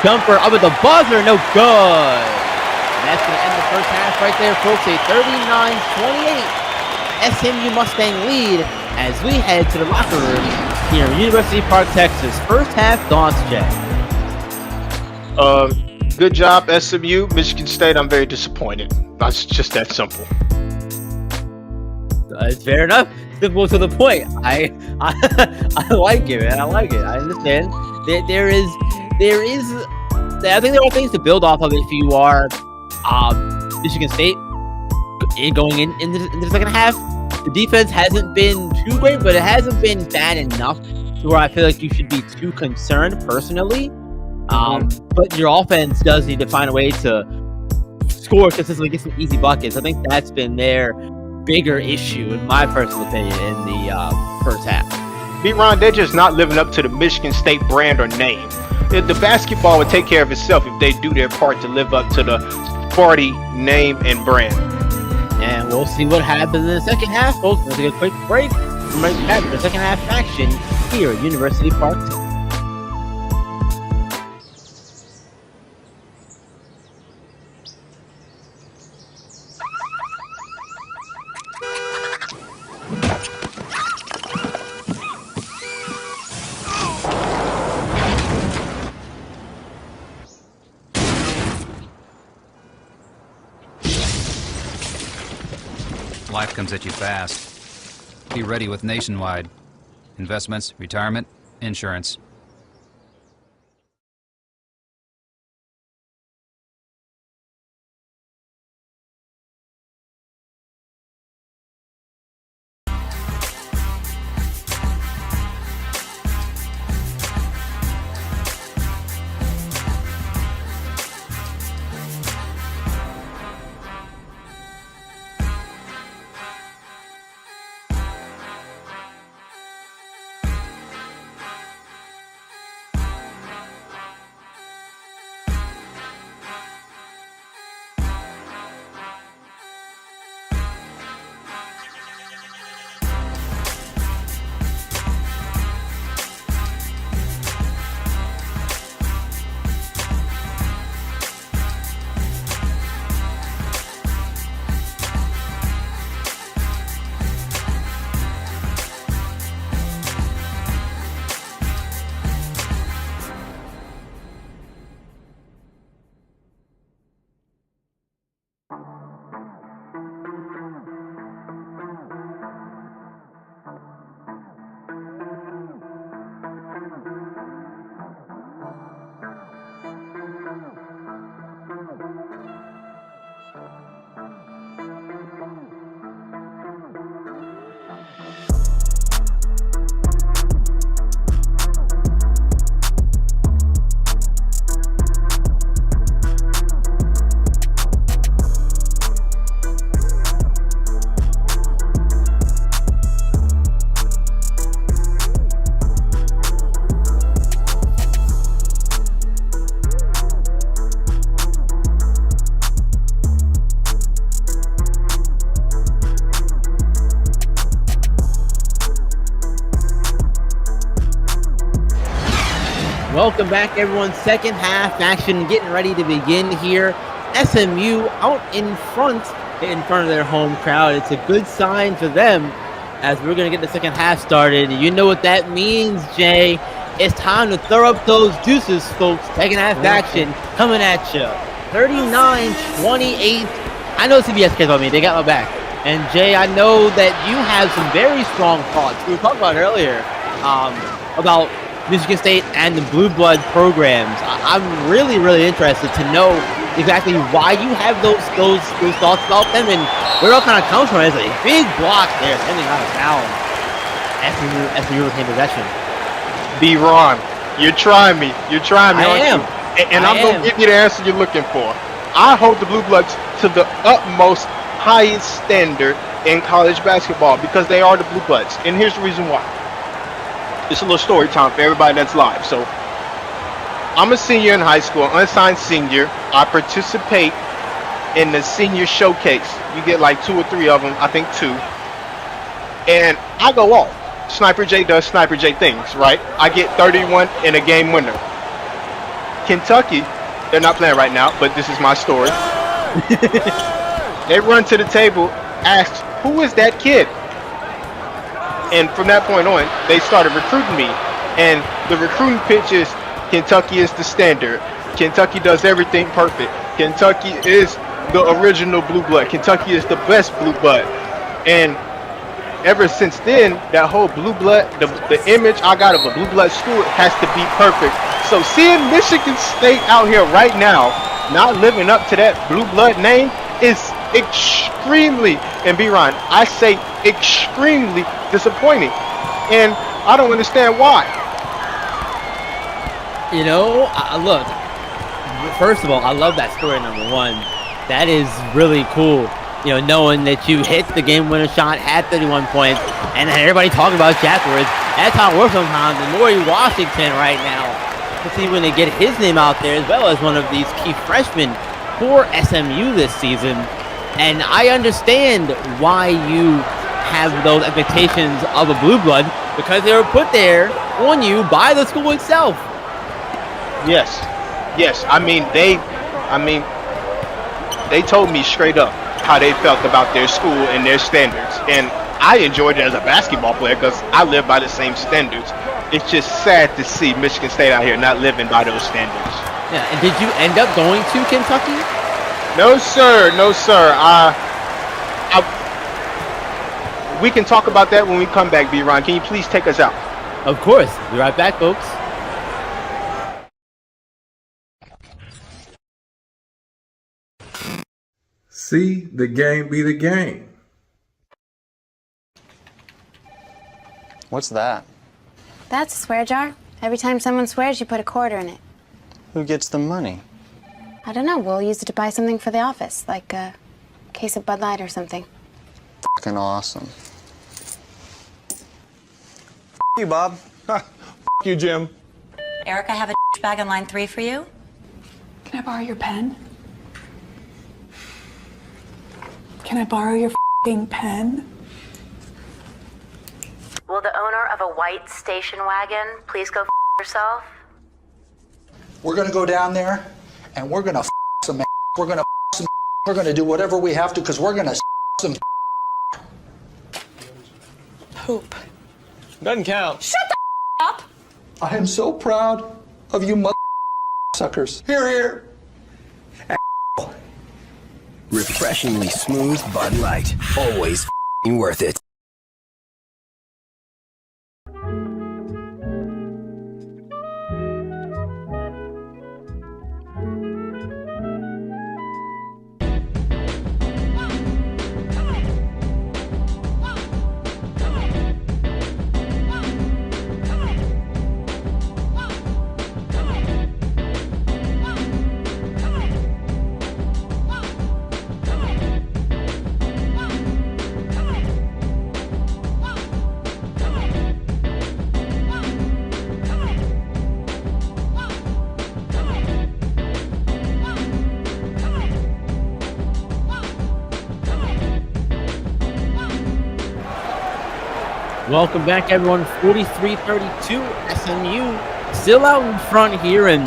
Jumper up at the buzzer. No good. And that's going to end the first half right there, folks. A 39-28 SMU Mustang lead as we head to the locker room here in University Park, Texas. First half thoughts, Jay. Good job, SMU. Michigan State, I'm very disappointed. That's just that simple. It's fair enough. Simple to the point. I like it, man. I like it. I understand. There is. I think there are things to build off of if you are Michigan State going into the second half. The defense hasn't been too great, but it hasn't been bad enough to where I feel like you should be too concerned personally. But your offense does need to find a way to score consistently, get some easy buckets. I think that's been their bigger issue, in my personal opinion, in the first half. B-Ron, they're just not living up to the Michigan State brand or name. The basketball would take care of itself if they do their part to live up to the Sparty name and brand. And we'll see what happens in the second half, folks. Let's take a quick break. We might have the second half action here at University Park. Life comes at you fast. Be ready with Nationwide. Investments, retirement, insurance. Welcome back, everyone. Second half action getting ready to begin here. SMU out in front of their home crowd. It's a good sign for them as we're going to get the second half started. You know what that means, Jay. It's time to throw up those juices, folks. Second half action coming at you. 39-28. I know CBS cares about me. They got my back. And Jay, I know that you have some very strong thoughts. We were talking about earlier about Michigan State and the Blue Blood programs. I'm really, really interested to know exactly why you have those thoughts about them and where it all kind of comes from. It's a big block there, sending out of bounds. SMU retained possession. B-Ron, you're trying me. You're trying me. I am. And I'm going to give you the answer you're looking for. I hold the Blue Bloods to the utmost highest standard in college basketball because they are the Blue Bloods. And here's the reason why. It's a little story time for everybody that's live. So I'm a senior in high school, unsigned senior. I participate in the senior showcase. You get like 2 or 3 of them, I think 2. and I go off. Sniper J does Sniper J things, right? I get 31 in a game winner. Kentucky, they're not playing right now, but this is my story. They run to the table, ask, who is that kid? And from that point on, they started recruiting me. And the recruiting pitch is, Kentucky is the standard. Kentucky does everything perfect. Kentucky is the original blue blood. Kentucky is the best blue blood. And ever since then, that whole blue blood, the image I got of a blue blood school has to be perfect. So seeing Michigan State out here right now, not living up to that blue blood name is extremely, and B-Ron, I say extremely disappointing. And I don't understand why. You know, look, first of all, I love that story, number one. That is really cool. You know, knowing that you hit the game-winner shot at 31 points, and everybody talking about you afterwards. That's how it works sometimes. And Maury Washington right now, let's see when they get his name out there, as well as one of these key freshmen for SMU this season. And I understand why you have those expectations of a blue blood, because they were put there on you by the school itself. Yes. I mean, they told me straight up how they felt about their school and their standards, and I enjoyed it as a basketball player because I live by the same standards. It's just sad to see Michigan State out here not living by those standards. Yeah, and did you end up going to Kentucky? No, sir. We can talk about that when we come back, B-Ron. Can you please take us out? Of course. Be right back, folks. See the game be the game. What's that? That's a swear jar. Every time someone swears, you put a quarter in it. Who gets the money? I don't know. We'll use it to buy something for the office, like a case of Bud Light or something. Fucking awesome. You, Bob. You, Jim. Eric, I have a bag on line 3 for you. Can I borrow your pen? Can I borrow your f***ing pen? Will the owner of a white station wagon please go f*** yourself? We're gonna go down there and we're gonna f*** some ass. We're gonna f*** some We're gonna do whatever we have to because we're gonna s*** some Hoop. Doesn't count. Shut the up! I am so proud of you mother suckers. Here. Refreshingly smooth Bud Light. Always worth it. Welcome back, everyone. 43-32, SMU still out in front here, and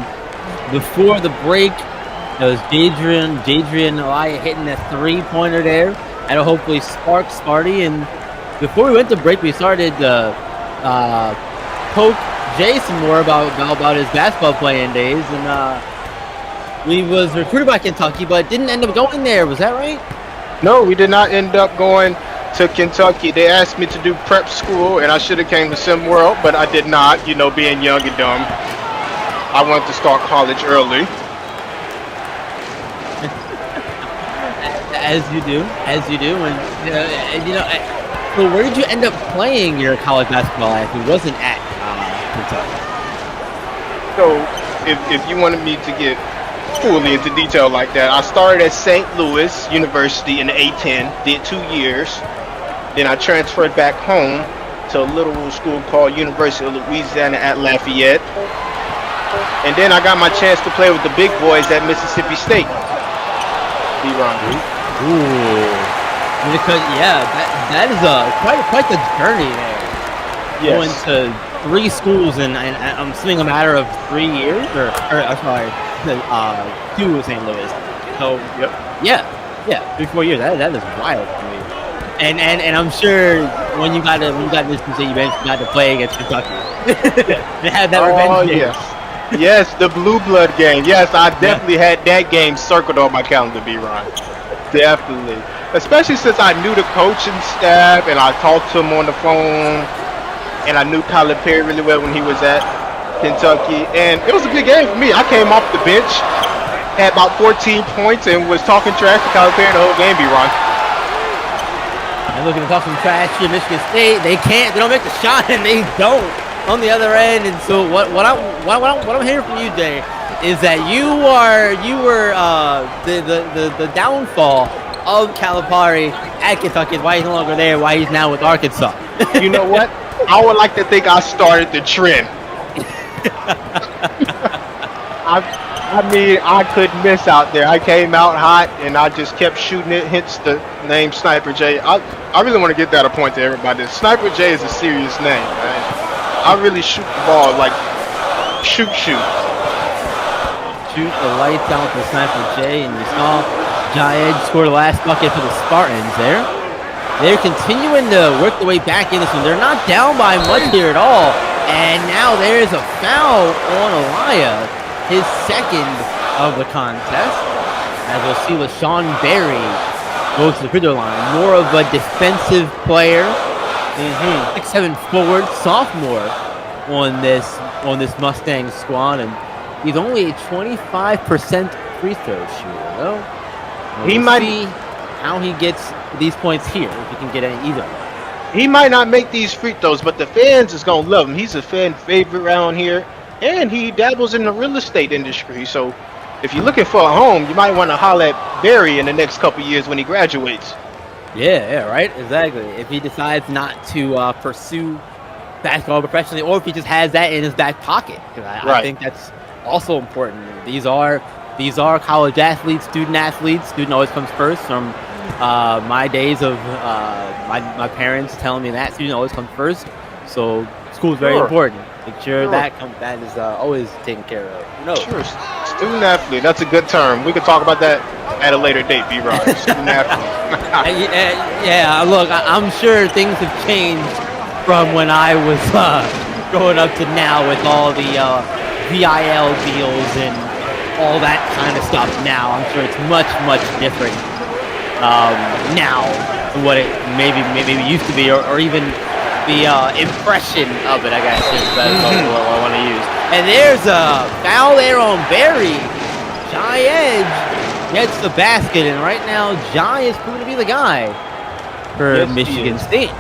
before the break, it was Jadrian Elia hitting that three-pointer there. That'll hopefully spark Sparty. And before we went to break, we started to poke Jay some more about his basketball playing days, and we was recruited by Kentucky, but didn't end up going there. Was that right? No, we did not end up going to Kentucky. They asked me to do prep school, and I should have came to SimWorld, but I did not, you know, being young and dumb. I wanted to start college early. As you do. And you know, so where did you end up playing your college basketball at? It wasn't at Kentucky. So, if you wanted me to get fully into detail like that, I started at St. Louis University in the A10, did 2 years. Then I transferred back home to a little school called University of Louisiana at Lafayette. And then I got my chance to play with the big boys at Mississippi State. Ooh. Because that is quite the journey there. Yes. Going to 3 schools and I'm assuming a matter of 3 years, or sorry, 2 in St. Louis. So yeah, 3-4 years. That is wild to me. And I'm sure when you got this you got to play against Kentucky. They had that revenge game. Yes, the blue blood game. Yes, I definitely had that game circled on my calendar, B-Ron. Definitely. Especially since I knew the coaching staff and I talked to him on the phone, and I knew Calipari really well when he was at Kentucky. And it was a good game for me. I came off the bench, had about 14 points, and was talking trash to Calipari the whole game, B-Ron. And looking to talk some trash to Michigan State. They don't make the shot, and they don't on the other end. And so what I'm hearing from you, Jay, is that you were the downfall of Calipari at Kentucky. Why he's no longer there? Why he's now with Arkansas? You know what? I would like to think I started the trend. I mean, I couldn't miss out there. I came out hot, and I just kept shooting it. Hence the name Sniper J. I really want to get that a point to everybody. Sniper J is a serious name, man. I really shoot the ball like shoot. Shoot the lights out for Sniper J, and you saw Jaed score the last bucket for the Spartans there. They're continuing to work their way back in this one. They're not down by much here at all. And now there's a foul on Elia, his second of the contest. As we'll see with Sean Berry goes to the free throw line. More of a defensive player. 6'7" forward, sophomore on this Mustang squad. And he's only a 25% free throw shooter, though. He might see how he gets these points here, if he can get any either. He might not make these free throws, but the fans is gonna love him. He's a fan favorite around here, and he dabbles in the real estate industry. So, if you're looking for a home, you might want to holler at Barry in the next couple years when he graduates. Yeah, right, exactly. If he decides not to pursue basketball professionally, or if he just has that in his back pocket, I think that's also important. These are college athletes, student athletes. Student always comes first. From my days of my parents telling me that student always comes first. So school is very important. Make sure that is always taken care of. No. Sure. Student athlete. That's a good term. We can talk about that at a later date, B-Rod. Student athlete. Yeah, look, I'm sure things have changed from when I was growing up to now with all the VIL deals and all that kind of stuff. Now I'm sure it's much different now than what it maybe used to be, or even the impression of it, I guess, is that's what I want to use. And there's a foul there on Barry. Jai Edge gets the basket, and right now Jai is going to be the guy for Michigan State.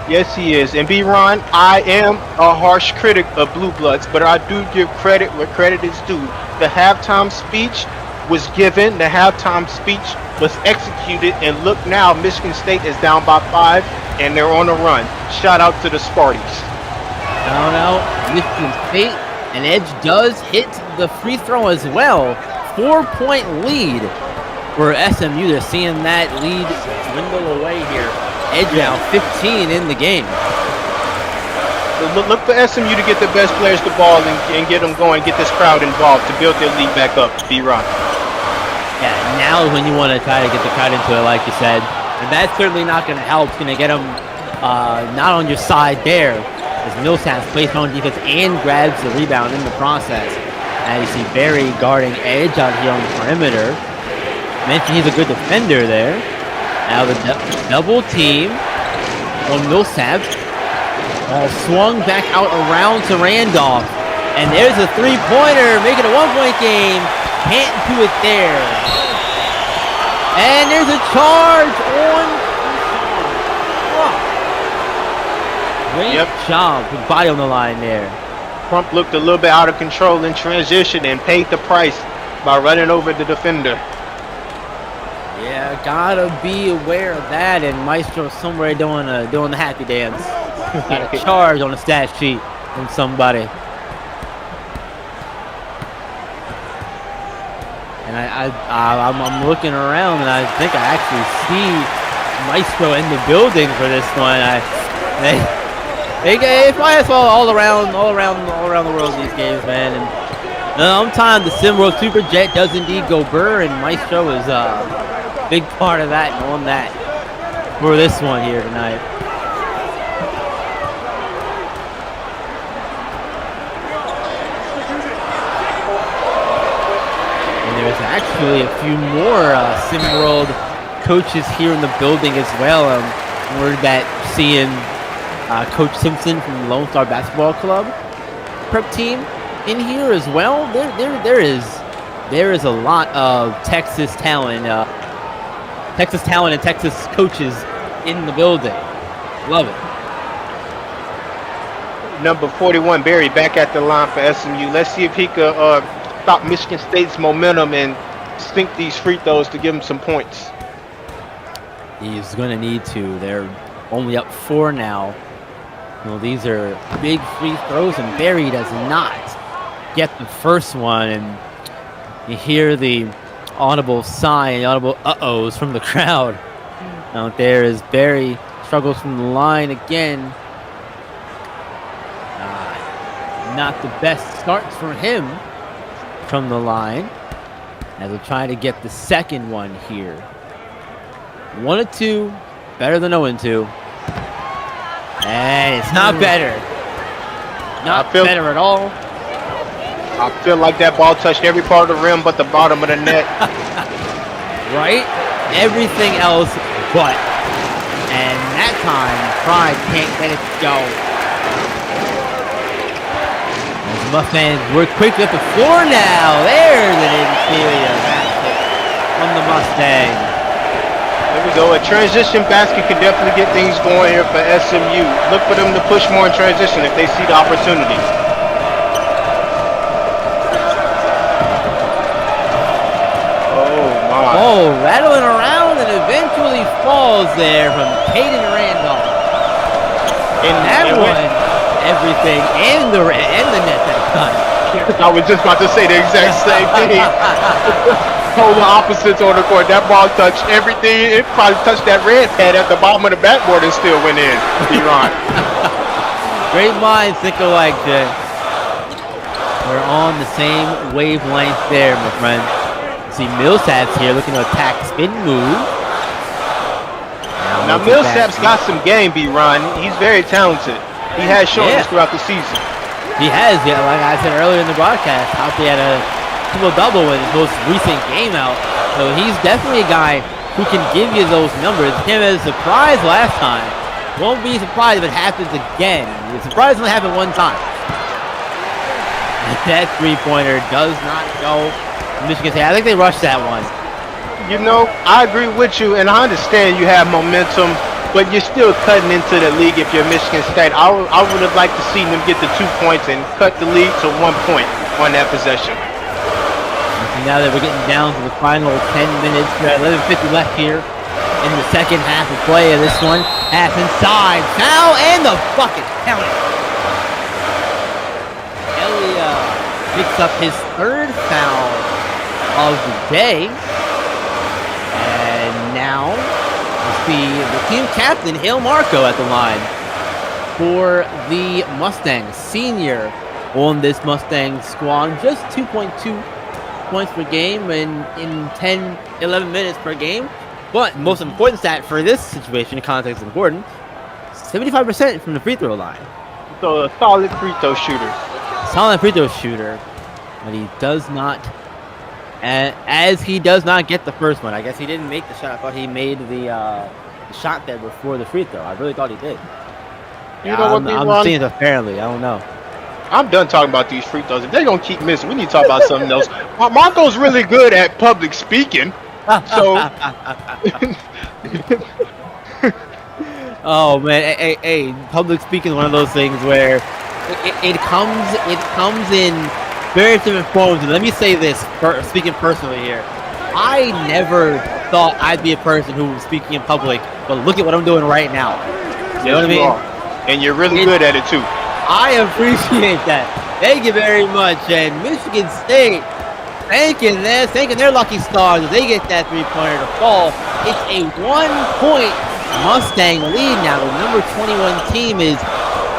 Yes, he is. And B-Ron, I am a harsh critic of Blue Bloods, but I do give credit where credit is due. The halftime speech was given, the halftime speech was executed, and look now, Michigan State is down by 5, and they're on a run. Shout out to the Sparties. Shout out Michigan State, and Edge does hit the free throw as well. 4-point lead for SMU. They're seeing that lead dwindle away here. Edge now 15 in the game. Look for SMU to get the best players the ball and get them going, get this crowd involved to build their lead back up. B-Ron. Yeah, now is when you want to try to get the crowd into it, like you said. And that's certainly not going to help. It's going to get them not on your side there, as Millsaps plays on defense and grabs the rebound in the process. And you see Barry guarding Edge out here on the perimeter. Mentioned he's a good defender there. Now the double team on Millsaps. Ball swung back out around to Randolph. And there's a three-pointer, making a one-point game. Can't do it there. And there's a charge on. Great job with body on the line there. Crump looked a little bit out of control in transition and paid the price by running over the defender. Yeah, gotta be aware of that. And Maestro somewhere doing the happy dance. Got a charge on the stat sheet from somebody. And I'm looking around, and I think I actually see Maestro in the building for this one. They fly us all around the world these games, man. And sometimes the SimWorld Super Jet does indeed go burr, and Maestro is a big part of that and on that for this one here tonight. And there's actually a few more SimWorld coaches here in the building as well. Word that seeing Coach Simpson from the Lone Star Basketball Club prep team in here as well. There is a lot of Texas talent and Texas coaches in the building. Love it. Number 41, Barry, back at the line for SMU. Let's see if he could stop Michigan State's momentum and sink these free throws to give him some points. He's going to need to. They're only up 4 now. Well, these are big free throws, and Barry does not get the first one. And you hear the audible sigh, audible uh-ohs from the crowd out there as Barry struggles from the line again. Not the best starts for him from the line as he'll try to get the second one here. 1 of 2, better than 0 and 2. And it's not better. Not better at all. I feel like that ball touched every part of the rim but the bottom of the net. Right? Everything else but. And that time, Pride can't get it to go. As Mustangs work quickly up the floor now. There's an interior basket from the Mustangs. There we go. A transition basket can definitely get things going here for SMU. Look for them to push more in transition if they see the opportunity. Oh, my. Oh, rattling around and eventually falls there from Caden Randolph. And that one, everything and the net that time. I was just about to say the exact same thing. Polar opposites on the court. That ball touched everything. It probably touched that red pad at the bottom of the backboard and still went in. D-Ron. Great minds think alike, Jay. We're on the same wavelength there, my friend. See Millsap's here looking to attack spin move. Now Millsap's got some game, B-Ron. He's very talented. He has shown this throughout the season. He has, yeah. Like I said earlier in the broadcast, how he had a triple-double in his most recent game out. So he's definitely a guy who can give you those numbers. Came as a surprise last time. Won't be surprised if it happens again. The surprise only happened one time. That three-pointer does not go. Michigan State, I think they rushed that one. You know, I agree with you, and I understand you have momentum, but you're still cutting into the league if you're Michigan State. I would have liked to see them get the 2 points and cut the lead to 1 point on that possession. And now that we're getting down to the final 10 minutes, 11:50 left here in the second half of play of this one. Half inside, foul, and the bucket. Count it. Elia picks up his 3rd foul of the day. And now the team captain, Hale Marco, at the line for the Mustangs. Senior on this Mustang squad. Just 2.2 points per game and in 10-11 minutes per game. But most important stat for this situation, in context is important, 75% from the free throw line. So a solid free throw shooter. Solid free throw shooter. But he does not, as he does not get the first one. I guess he didn't make the shot. I thought he made the shot there before the free throw. I really thought he did. You know what, I'm seeing it apparently. I don't know. I'm done talking about these free throws. If they're going to keep missing, we need to talk about something else. Marco's really good at public speaking. So. Oh, man. Hey, public speaking is one of those things where it comes in various different forms. And let me say this, speaking personally here. I never thought I'd be a person who was speaking in public, but look at what I'm doing right now. You know what I mean? And you're really good at it, too. I appreciate that. Thank you very much. And Michigan State thanking their lucky stars as they get that three-pointer to fall. It's a 1-point Mustang lead now. The number 21 team is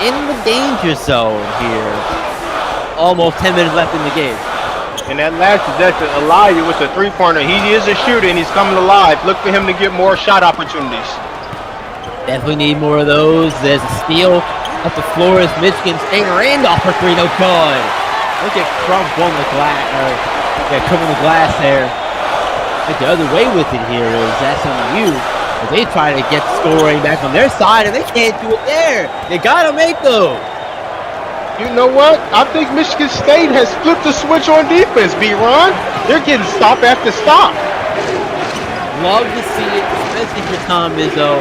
in the danger zone here. Almost 10 minutes left in the game. And that last possession, Elijah with the three-pointer. He is a shooter and he's coming alive. Look for him to get more shot opportunities. Definitely need more of those. There's a steal up the floor as Michigan State. Randolph for three, no good. Look at Crump on the glass, covering the glass there. But the other way with it here is SMU. They try to get scoring back on their side, and they can't do it there. They gotta make those. You know what? I think Michigan State has flipped the switch on defense, B-Ron. They're getting stop after stop. Love to see it, especially for Tom Izzo.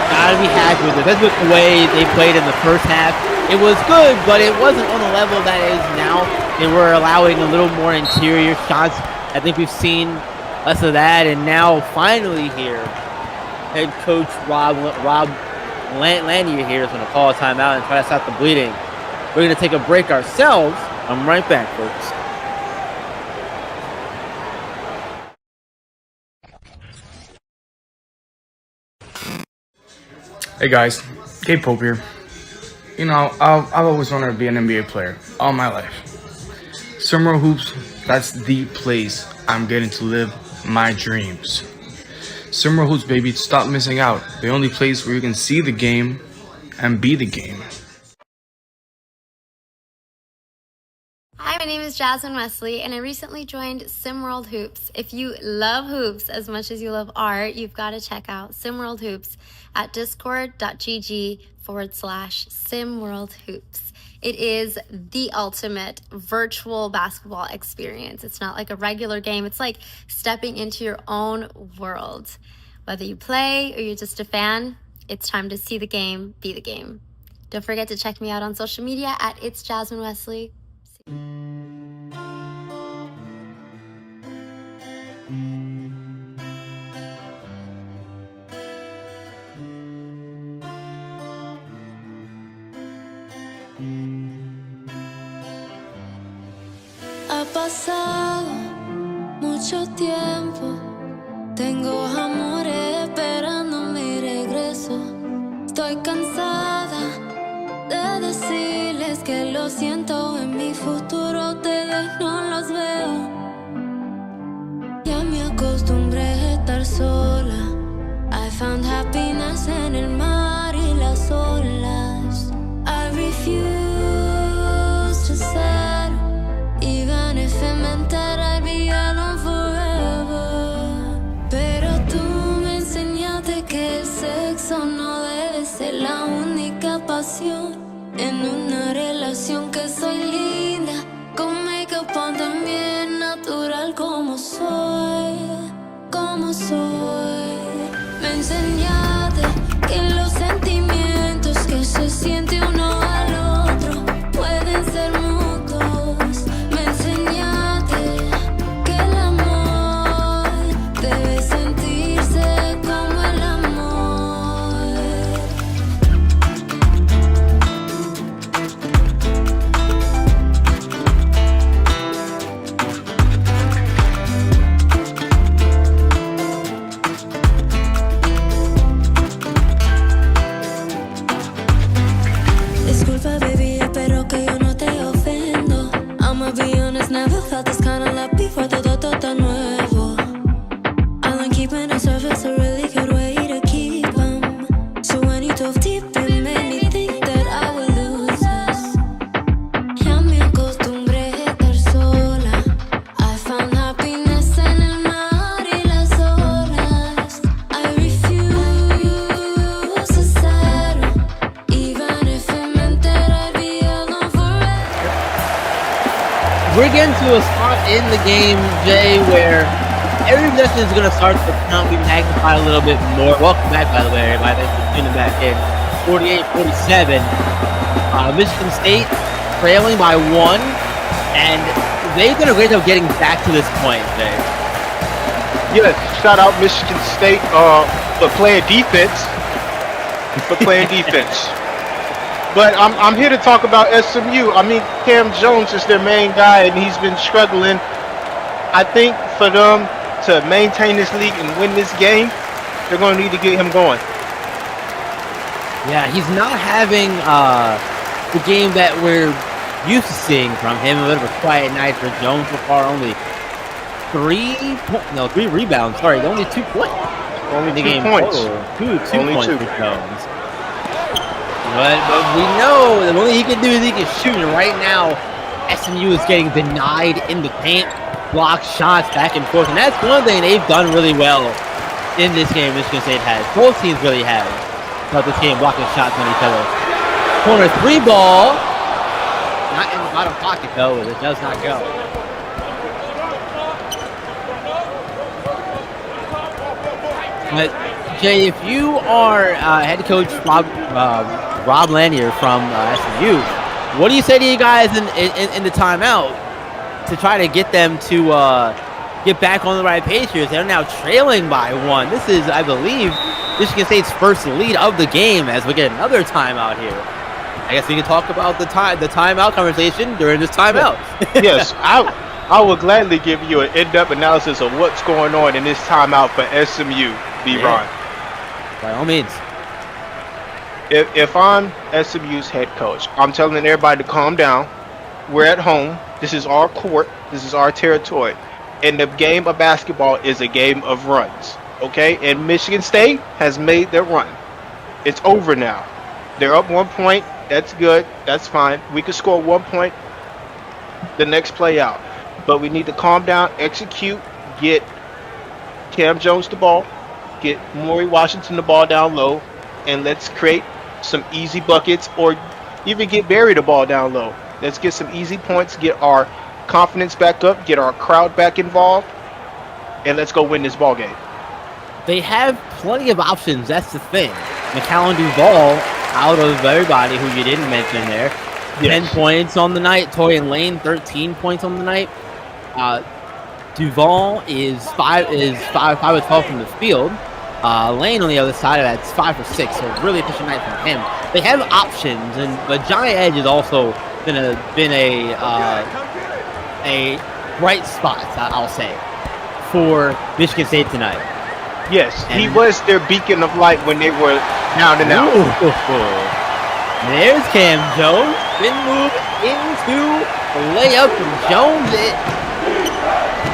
Gotta be happy with it. That's with the way they played in the first half. It was good, but it wasn't on the level that it is now. They were allowing a little more interior shots. I think we've seen less of that, and now finally here, head coach Rob Lanier here is going to call a timeout and try to stop the bleeding. We're going to take a break ourselves. I'm right back, folks. Hey guys, Gabe Pope here. You know, I've always wanted to be an NBA player all my life. SimWorld Hoops, that's the place I'm getting to live my dreams. SimWorld Hoops, baby, stop missing out. The only place where you can see the game and be the game. Hi, my name is Jasmine Wesley, and I recently joined SimWorld Hoops. If you love hoops as much as you love art, you've got to check out SimWorld Hoops at discord.gg/SimWorld Hoops. It is the ultimate virtual basketball experience. It's not like a regular game. It's like stepping into your own world. Whether you play or you're just a fan, it's time to see the game, be the game. Don't forget to check me out on social media at It's Jasmine Wesley. Ha pasado mucho tiempo, tengo amores esperando mi regreso. Estoy cansada de decirles que lo siento, en mi futuro ustedes no los veo. Ya me acostumbré a estar sola. I found happiness en el mar y las olas. I refuse to settle, even if it meant that I'd be alone forever. Pero tú me enseñaste que el sexo no debe ser la única pasión en una relación, que soy linda con make-up on, también natural como soy, como soy. Me enseñaste que los sentimientos que se siente uno al otro pueden ser mutuos. Me enseñaste que el amor debe sentirse como el amor. Disculpa, baby, espero que yo no te ofendo. I'ma be honest, never felt this kind of love before. Todo nuevo. I like keeping the surface a really good way to keep 'em. So when you dove deep, it made me think that I would lose us. Ya me acostumbré a estar sola. I found happiness en el mar y las olas. I refuse to settle, even if it meant that I'd be alone forever. We're getting to a spot in the game, Jay, where every possession is going to start to count, be magnified a little bit more. Welcome back, by the way, everybody. Thanks for tuning back in. 48-47. Michigan State trailing by 1, and they've done a great job getting back to this point, Jay. Yes, shout out Michigan State for playing defense. But I'm here to talk about SMU. I mean, Cam Jones is their main guy, and he's been struggling. I think for them to maintain this lead and win this game, they're going to need to get him going. Yeah, he's not having the game that we're used to seeing from him. A bit of a quiet night for Jones so far. Only 3 rebounds. Sorry, only 2 points. Only in the 2 game points. Total. Two Only points 2. for Jones. But we know that what he can do is he can shoot. And right now, SMU is getting denied in the paint, block shots back and forth, and that's one thing they've done really well in this game. Michigan State has. Both teams really have. Throughout this game, blocking shots on each other. Corner 3 ball. Not in the bottom pocket though. It does not go. But Jay, if you are head coach Rob Lanier from SMU, what do you say to you guys in the timeout to try to get them to get back on the right page here? They're now trailing by 1. This is, I believe, Michigan State's first lead of the game as we get another timeout here. I guess we can talk about the timeout conversation during this timeout. Yes, I will gladly give you an in-depth analysis of what's going on in this timeout for SMU, Ron. By all means. If I'm SMU's head coach, I'm telling everybody to calm down. We're at home. This is our court. This is our territory. And the game of basketball is a game of runs. Okay? And Michigan State has made their run. It's over now. They're up 1 point. That's good. That's fine. We could score 1 point the next play out. But we need to calm down, execute, get Cam Jones the ball, get Maury Washington the ball down low, and let's create some easy buckets or even get Barry the ball down low. Let's get some easy points, get our confidence back up, get our crowd back involved, and let's go win this ball game. They have plenty of options. That's the thing. McCallum Duvall out of everybody who you didn't mention there. Yes. 10 points on the night. Torian Lane 13 points on the night. Duvall is 5 of 12 from the field. Lane on the other side of that is 5 for 6. So really efficient night from him. They have options, but Johnny Edge has also been a bright spot, I'll say, for Michigan State tonight. Yes, he was their beacon of light when they were down and out. There's Cam Jones. Spin move into the layup from Jones.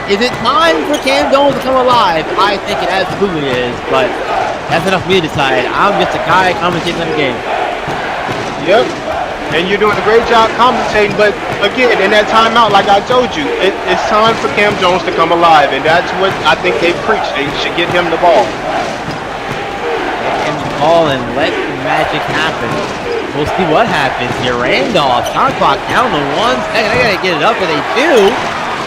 Is it time for Cam Jones to come alive? I think it absolutely is, but that's enough for me to decide. I'm just a guy commentating on the game. Yep, and you're doing a great job commentating, but again, in that timeout, like I told you, it's time for Cam Jones to come alive, and that's what I think they preach. They should get him the ball. Get him the ball and let the magic happen. We'll see what happens here. Randolph, shot clock down to 1 second. I gotta get it up, and they do.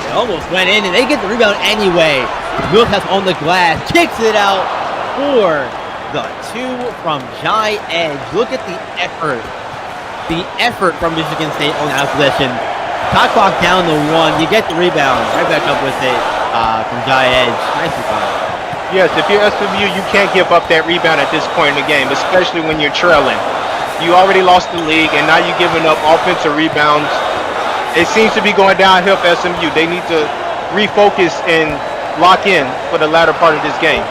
They almost went in, and they get the rebound anyway. Milhouse on the glass, kicks it out for the 2 from Jai Edge. Look at the effort. The effort from Michigan State on that possession. Shot clock down to 1. You get the rebound. Right back up with it from Jai Edge. Nicely done. Yes, if you're SMU, you can't give up that rebound at this point in the game, especially when you're trailing. You already lost the league, and now you're giving up offensive rebounds. It seems to be going downhill for SMU. They need to refocus and lock in for the latter part of this game.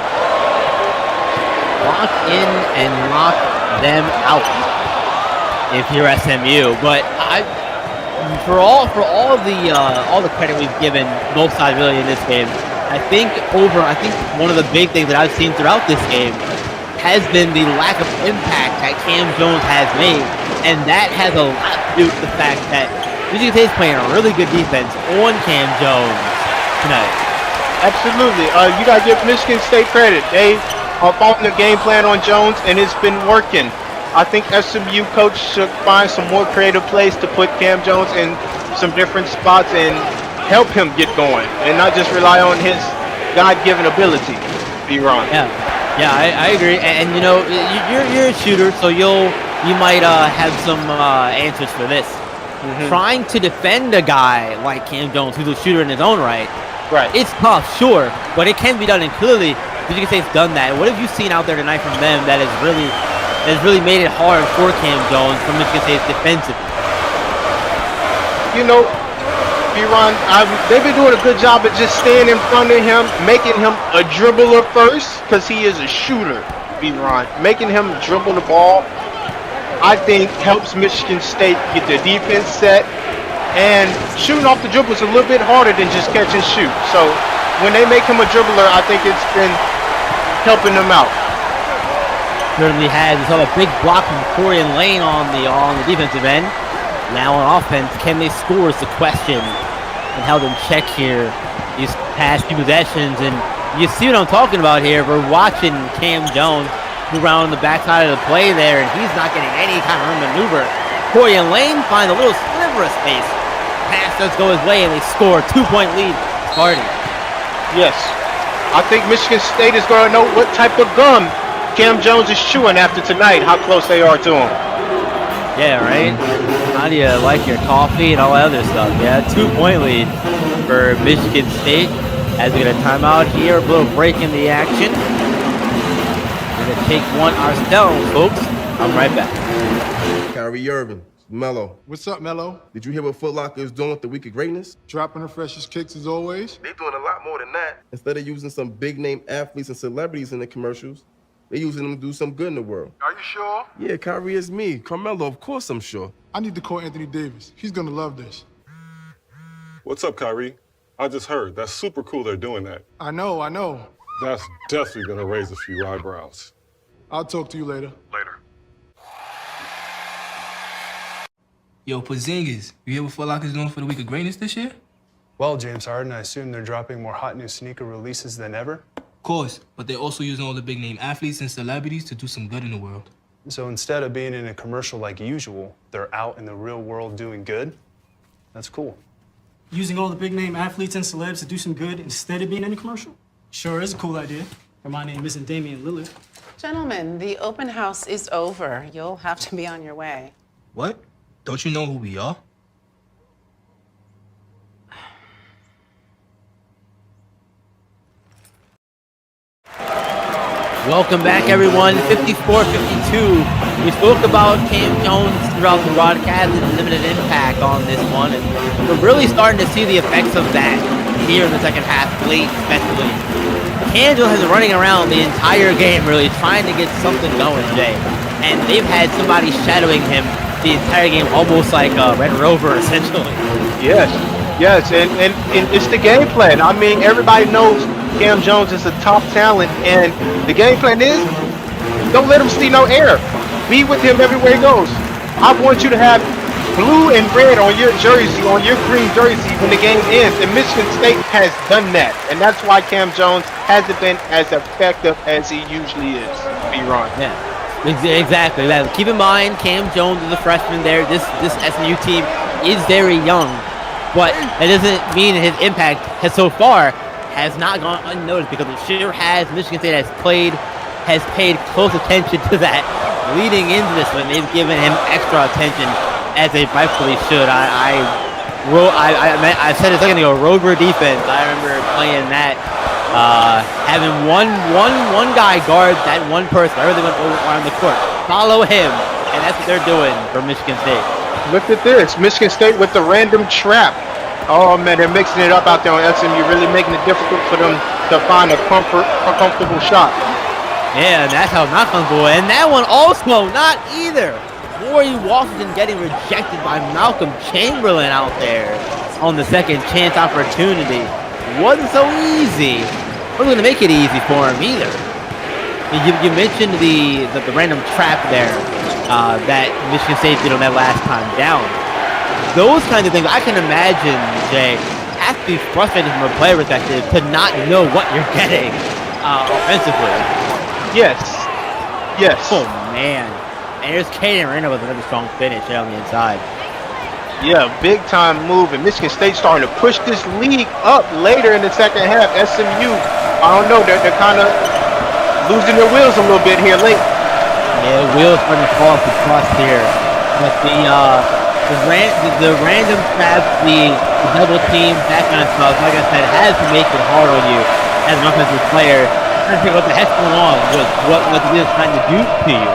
Lock in and lock them out if you're SMU. But for all the credit we've given both sides really in this game, I think one of the big things that I've seen throughout this game has been the lack of impact that Cam Jones has made, and that has a lot to do with the fact that Michigan State's playing a really good defense on Cam Jones tonight. Absolutely. You gotta give Michigan State credit. They are following the game plan on Jones, and it's been working. I think SMU coach should find some more creative plays to put Cam Jones in some different spots and help him get going, and not just rely on his God-given ability. Ron. Yeah, I agree. And you know, you're a shooter, so you might have some answers for this. Trying to defend a guy like Cam Jones, who's a shooter in his own right, it's tough, sure, but it can be done. And clearly, Michigan State's done that. What have you seen out there tonight from them that has really made it hard for Cam Jones from Michigan State's defensive? You know, Ron, they've been doing a good job of just staying in front of him, making him a dribbler first, because he is a shooter, Ron. Making him dribble the ball I think helps Michigan State get their defense set, and shooting off the dribble is a little bit harder than just catch and shoot. So when they make him a dribbler, I think it's been helping them out. Certainly has. We saw a big block from Corian Lane on the defensive end. Now on offense, can they score is the question. And held in check here these past few possessions. And you see what I'm talking about here. We're watching Cam Jones move around the backside of the play there, and he's not getting any kind of room to maneuver. Corian Lane finds a little sliver of space. Pass does go his way, and they score. 2-point lead starting. Yes. I think Michigan State is going to know what type of gum Cam Jones is chewing after tonight, how close they are to him. Yeah, right? How do you like your coffee and all that other stuff? Yeah, 2-point lead for Michigan State as we get a timeout here. A little break in the action. We're going to take one ourselves, folks. I'm right back. Kyrie Irving, Melo. What's up, Melo? Did you hear what Foot Locker is doing with the Week of Greatness? Dropping the freshest kicks as always. They're doing a lot more than that. Instead of using some big-name athletes and celebrities in the commercials, they're using them to do some good in the world. Are you sure? Yeah, Kyrie is me. Carmelo, of course I'm sure. I need to call Anthony Davis. He's gonna love this. What's up, Kyrie? I just heard. That's super cool they're doing that. I know. That's definitely gonna raise a few eyebrows. I'll talk to you later. Later. Yo, Porzingis, you hear what Foot Locker's doing for the Week of Greatness this year? Well, James Harden, I assume they're dropping more hot new sneaker releases than ever? Of course, but they're also using all the big name athletes and celebrities to do some good in the world. So instead of being in a commercial like usual, they're out in the real world doing good? That's cool. Using all the big name athletes and celebs to do some good instead of being in a commercial? Sure is a cool idea. Or my name isn't Damian Lillard. Gentlemen, the open house is over. You'll have to be on your way. What? Don't you know who we are? Welcome back, everyone. 54-52. We spoke about Cam Jones throughout the broadcast and limited impact on this one, and we're really starting to see the effects of that here in the second half, late especially. Cam Jones has been running around the entire game, really trying to get something going today, and they've had somebody shadowing him the entire game, almost like a Red Rover, essentially. Yes, and it's the game plan. I mean, everybody knows Cam Jones is a top talent, and the game plan is don't let him see no air. Be with him everywhere he goes. I want you to have blue and red on your jersey, on your green jersey when the game ends, and Michigan State has done that, and that's why Cam Jones hasn't been as effective as he usually is. B-Ron. Yeah. Exactly. Keep in mind, Cam Jones is a freshman there. This SMU team is very young, but that doesn't mean his impact so far has not gone unnoticed, because it sure has. Michigan State has paid close attention to that leading into this one. They've given him extra attention, as they rightfully should. I said a second ago, Rover defense. I remember playing that. Having one guy guard that one person. Wherever they went around the court, follow him, and that's what they're doing for Michigan State. Look at this, Michigan State with the random trap. Oh man, they're mixing it up out there on SMU, really making it difficult for them to find a comfortable shot. Yeah, and that's how not comfortable. And that one also not either. Rory Washington getting rejected by Malcolm Chamberlain out there on the second chance opportunity. Wasn't so easy. Wasn't going to make it easy for him either. You mentioned the random trap there that Michigan State did on that last time down. Those kinds of things, I can imagine, Jay, have to be frustrating from a player perspective to not know what you're getting offensively. Yes. Oh, man. And here's Caden Reno with another strong finish there on the inside. Yeah, big time move, and Michigan State starting to push this league up later in the second half. SMU, I don't know, they're kind of losing their wheels a little bit here late. Yeah, wheels starting to fall off the crust here. But the random traps, the double team, that kind of stuff, like I said, has to make it hard on you as an offensive player. Trying to figure out what the heck's going on with what the trying to do to you.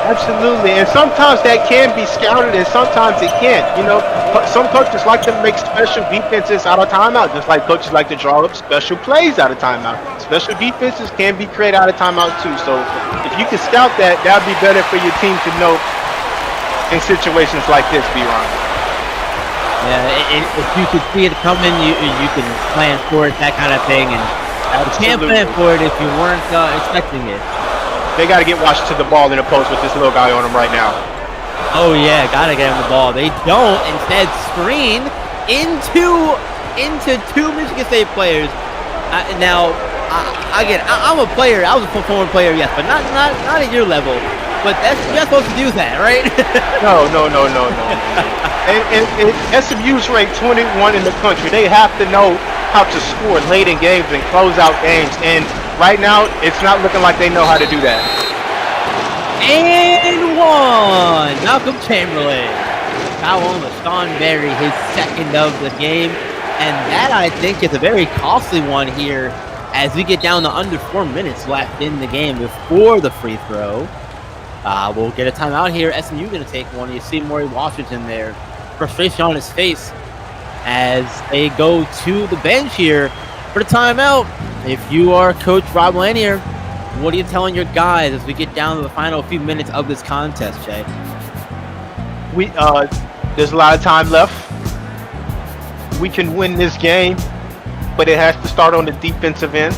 Absolutely, and sometimes that can be scouted and sometimes it can't. You know, some coaches like to make special defenses out of timeout, just like coaches like to draw up special plays out of timeout. Special defenses can be created out of timeout too. So if you can scout that, that'd be better for your team to know in situations like this, B-Ron. Yeah, if you could see it coming, you can plan for it, that kind of thing, and you can't plan for it if you weren't expecting it. They got to get Washington to the ball in the post with this little guy on him right now. Oh yeah, gotta get him the ball. They don't. Instead, screen into two Michigan State players. Now, again, I'm a player. I was a former player, yes, but not at your level. But you're not supposed to do that, right? No. And SMU's ranked 21 in the country. They have to know how to score late in games and close out games. And right now, it's not looking like they know how to do that. And one, Malcolm Chamberlain. Foul on LaShawn Berry, his second of the game. And that, I think, is a very costly one here as we get down to under 4 minutes left in the game before the free throw. We'll get a timeout here. SMU going to take one. You see Maury Washington there. Frustration on his face as they go to the bench here for the timeout. If you are Coach Rob Lanier, what are you telling your guys as we get down to the final few minutes of this contest, Jay? There's a lot of time left. We can win this game, but it has to start on the defensive end.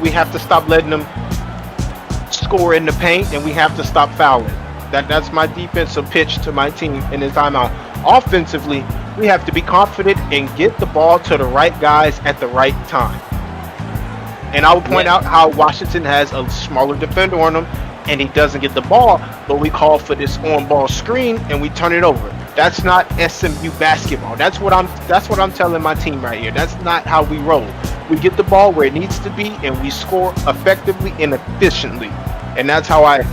We have to stop letting them score in the paint, and we have to stop fouling. That's my defensive pitch to my team in this timeout. Offensively, we have to be confident and get the ball to the right guys at the right time. And I will point out how Washington has a smaller defender on him, and he doesn't get the ball, but we call for this on-ball screen and we turn it over. That's not SMU basketball. That's what I'm telling my team right here. That's not how we roll. We get the ball where it needs to be, and we score effectively and efficiently. And that's how I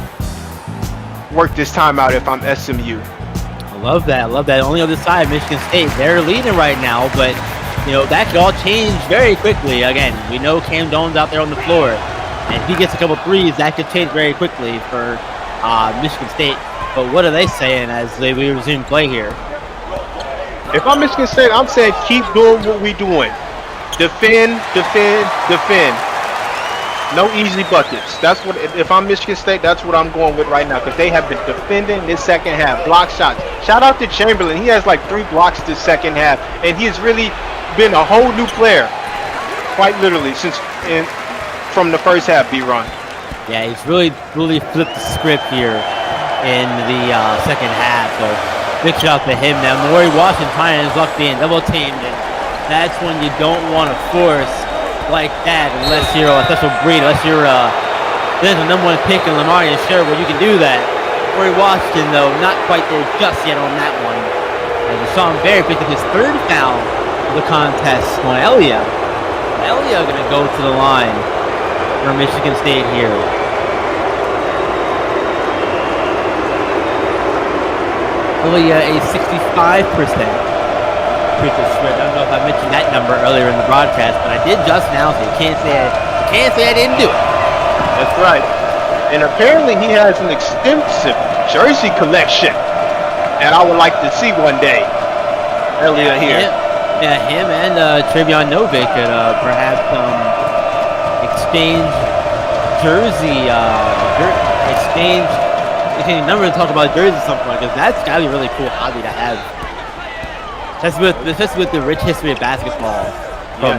work this timeout if I'm SMU. I love that. On the other side, Michigan State, they're leading right now, but that could all change very quickly. Again, we know Cam Doan's out there on the floor, and if he gets a couple threes, that could change very quickly for Michigan State. But what are they saying as we resume play here? If I'm Michigan State, I'm saying keep doing what we're doing. Defend. No easy buckets. That's what. If I'm Michigan State, that's what I'm going with right now, because they have been defending this second half. Block shots. Shout out to Chamberlain. He has like 3 blocks this second half, and he's really been a whole new player, quite literally, from the first half. B-Ron. Yeah, he's really flipped the script here in the second half. So big shout out to him. Now Maury Washington trying his luck being double teamed, and that's when you don't want to force like that unless you're a special breed, unless you're there's a number 1 pick in Lamar and sure where you can do that. Maury Washington though, not quite there just yet on that one. And LaShawn Berry picked up his 3rd foul of the contest on Elia. Elia gonna go to the line for Michigan State here. Elia a 65%. I don't know if I mentioned that number earlier in the broadcast, but I did just now, so you can't say I didn't do it. That's right. And apparently he has an extensive jersey collection, and I would like to see one day. Earlier here. Him and Trevion Novick could perhaps exchange jersey, exchange number to talk about jerseys or something like that. That's gotta be a really cool hobby to have. Especially with the rich history of basketball from,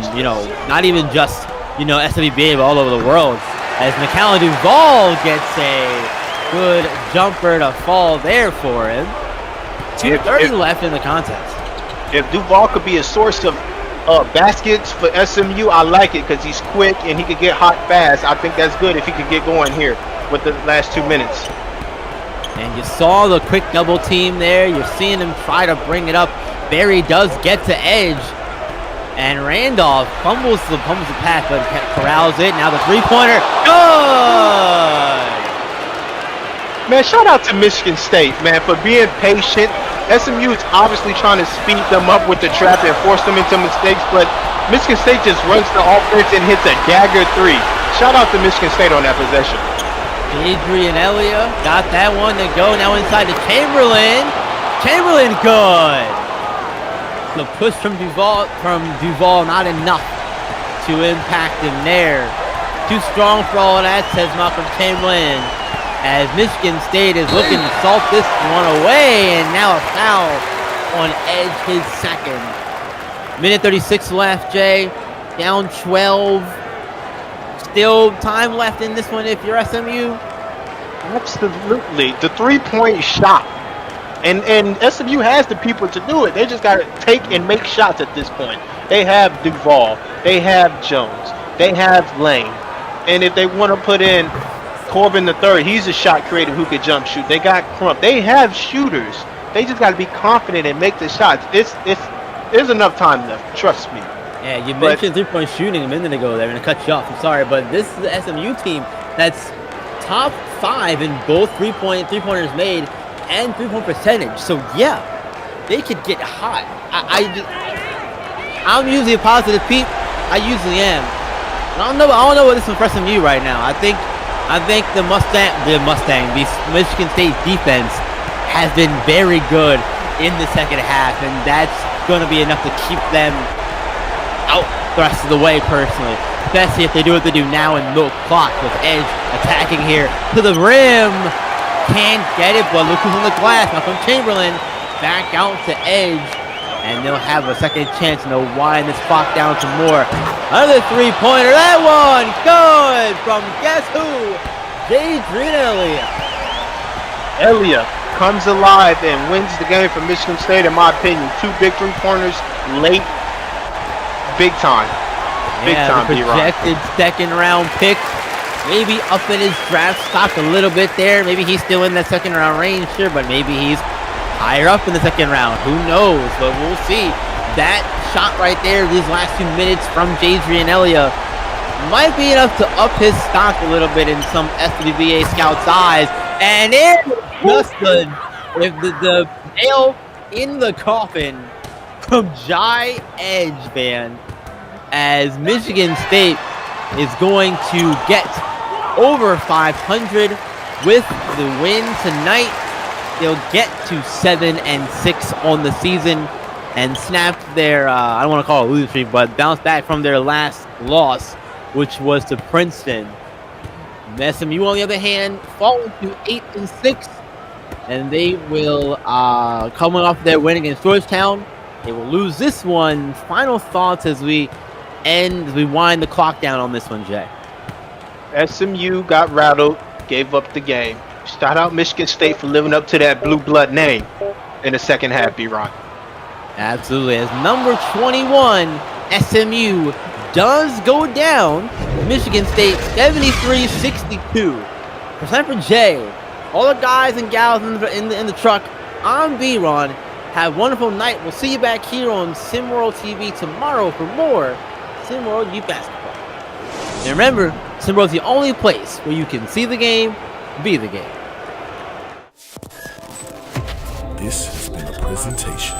not even just, SWBA, but all over the world. As McCallum Duval gets a good jumper to fall there for him. 2:30 left in the contest. If Duval could be a source of baskets for SMU, I like it because he's quick and he could get hot fast. I think that's good if he could get going here with the last 2 minutes. And you saw the quick double team there. You're seeing him try to bring it up. Berry does get to edge, and Randolph fumbles the pass, but corrals it. Now the 3-pointer, good! Man, shout out to Michigan State, man, for being patient. SMU is obviously trying to speed them up with the trap and force them into mistakes, but Michigan State just runs the offense and hits a dagger 3. Shout out to Michigan State on that possession. Adrian Elia got that one to go. Now inside to Chamberlain. Chamberlain, good. The push from Duval, not enough to impact him there. Too strong for all of that, says Malcolm Chamberlain. as Michigan State is looking to salt this one away, and now a foul on Edge, his second. Minute 36 left, Jay. Down 12. Still time left in this one if you're SMU. Absolutely. The three-point shot. And SMU has the people to do it. They just got to take and make shots at this point. They have Duvall. They have Jones. They have Lane. And if they want to put in Corbin III, he's a shot creator who could jump shoot. They got Crump. They have shooters. They just got to be confident and make the shots. There's enough time left. Trust me. Yeah, you mentioned three-point shooting a minute ago there, and I cut you off. I'm sorry, but this is the SMU team that's top 5 in both three-pointers made and three-point percentage. So yeah, they could get hot. I'm usually a positive peep. I usually am. I don't know what this is for SMU right now. I think the Michigan State defense has been very good in the second half, and that's going to be enough to keep them out the rest of the way, personally. Especially if they do what they do now and milk clock with Edge attacking here to the rim. Can't get it, but look who's on the glass. Now from Chamberlain back out to Edge, and they'll have a second chance and they'll wind this clock down some more. Another three-pointer. That one good from guess who? Jadrian Elliott. Elliott comes alive and wins the game for Michigan State, in my opinion. 2 big three-pointers late. Big time. Big time, projected second-round pick. Maybe up in his draft stock a little bit there. Maybe he's still in that second-round range, sure, but maybe he's higher up in the second round. Who knows? But we'll see. That shot right there, these last 2 minutes from Jadrian Elliott, might be enough to up his stock a little bit in some SWBA scouts' eyes. And it just the nail in the coffin from Jai Edge, man, as Michigan State is going to get over 500 with the win tonight. They'll get to 7-6 on the season and snapped their, I don't want to call it a losing streak, but bounced back from their last loss, which was to Princeton. SMU, on the other hand, falling to 8-6, and they will, coming off their win against Georgetown, they will lose this one. Final thoughts as we wind the clock down on this one, Jay. SMU got rattled, gave up the game. Shout out Michigan State for living up to that blue blood name in the second half, B-Ron. Absolutely. As number 21, SMU does go down. Michigan State 73-62. For Sniper J, all the guys and gals in the truck, I'm B-Ron. Have a wonderful night. We'll see you back here on SimWorld TV tomorrow for more SimWorld Youth Basketball. And remember, SimWorld's the only place where you can see the game, be the game. This has been a presentation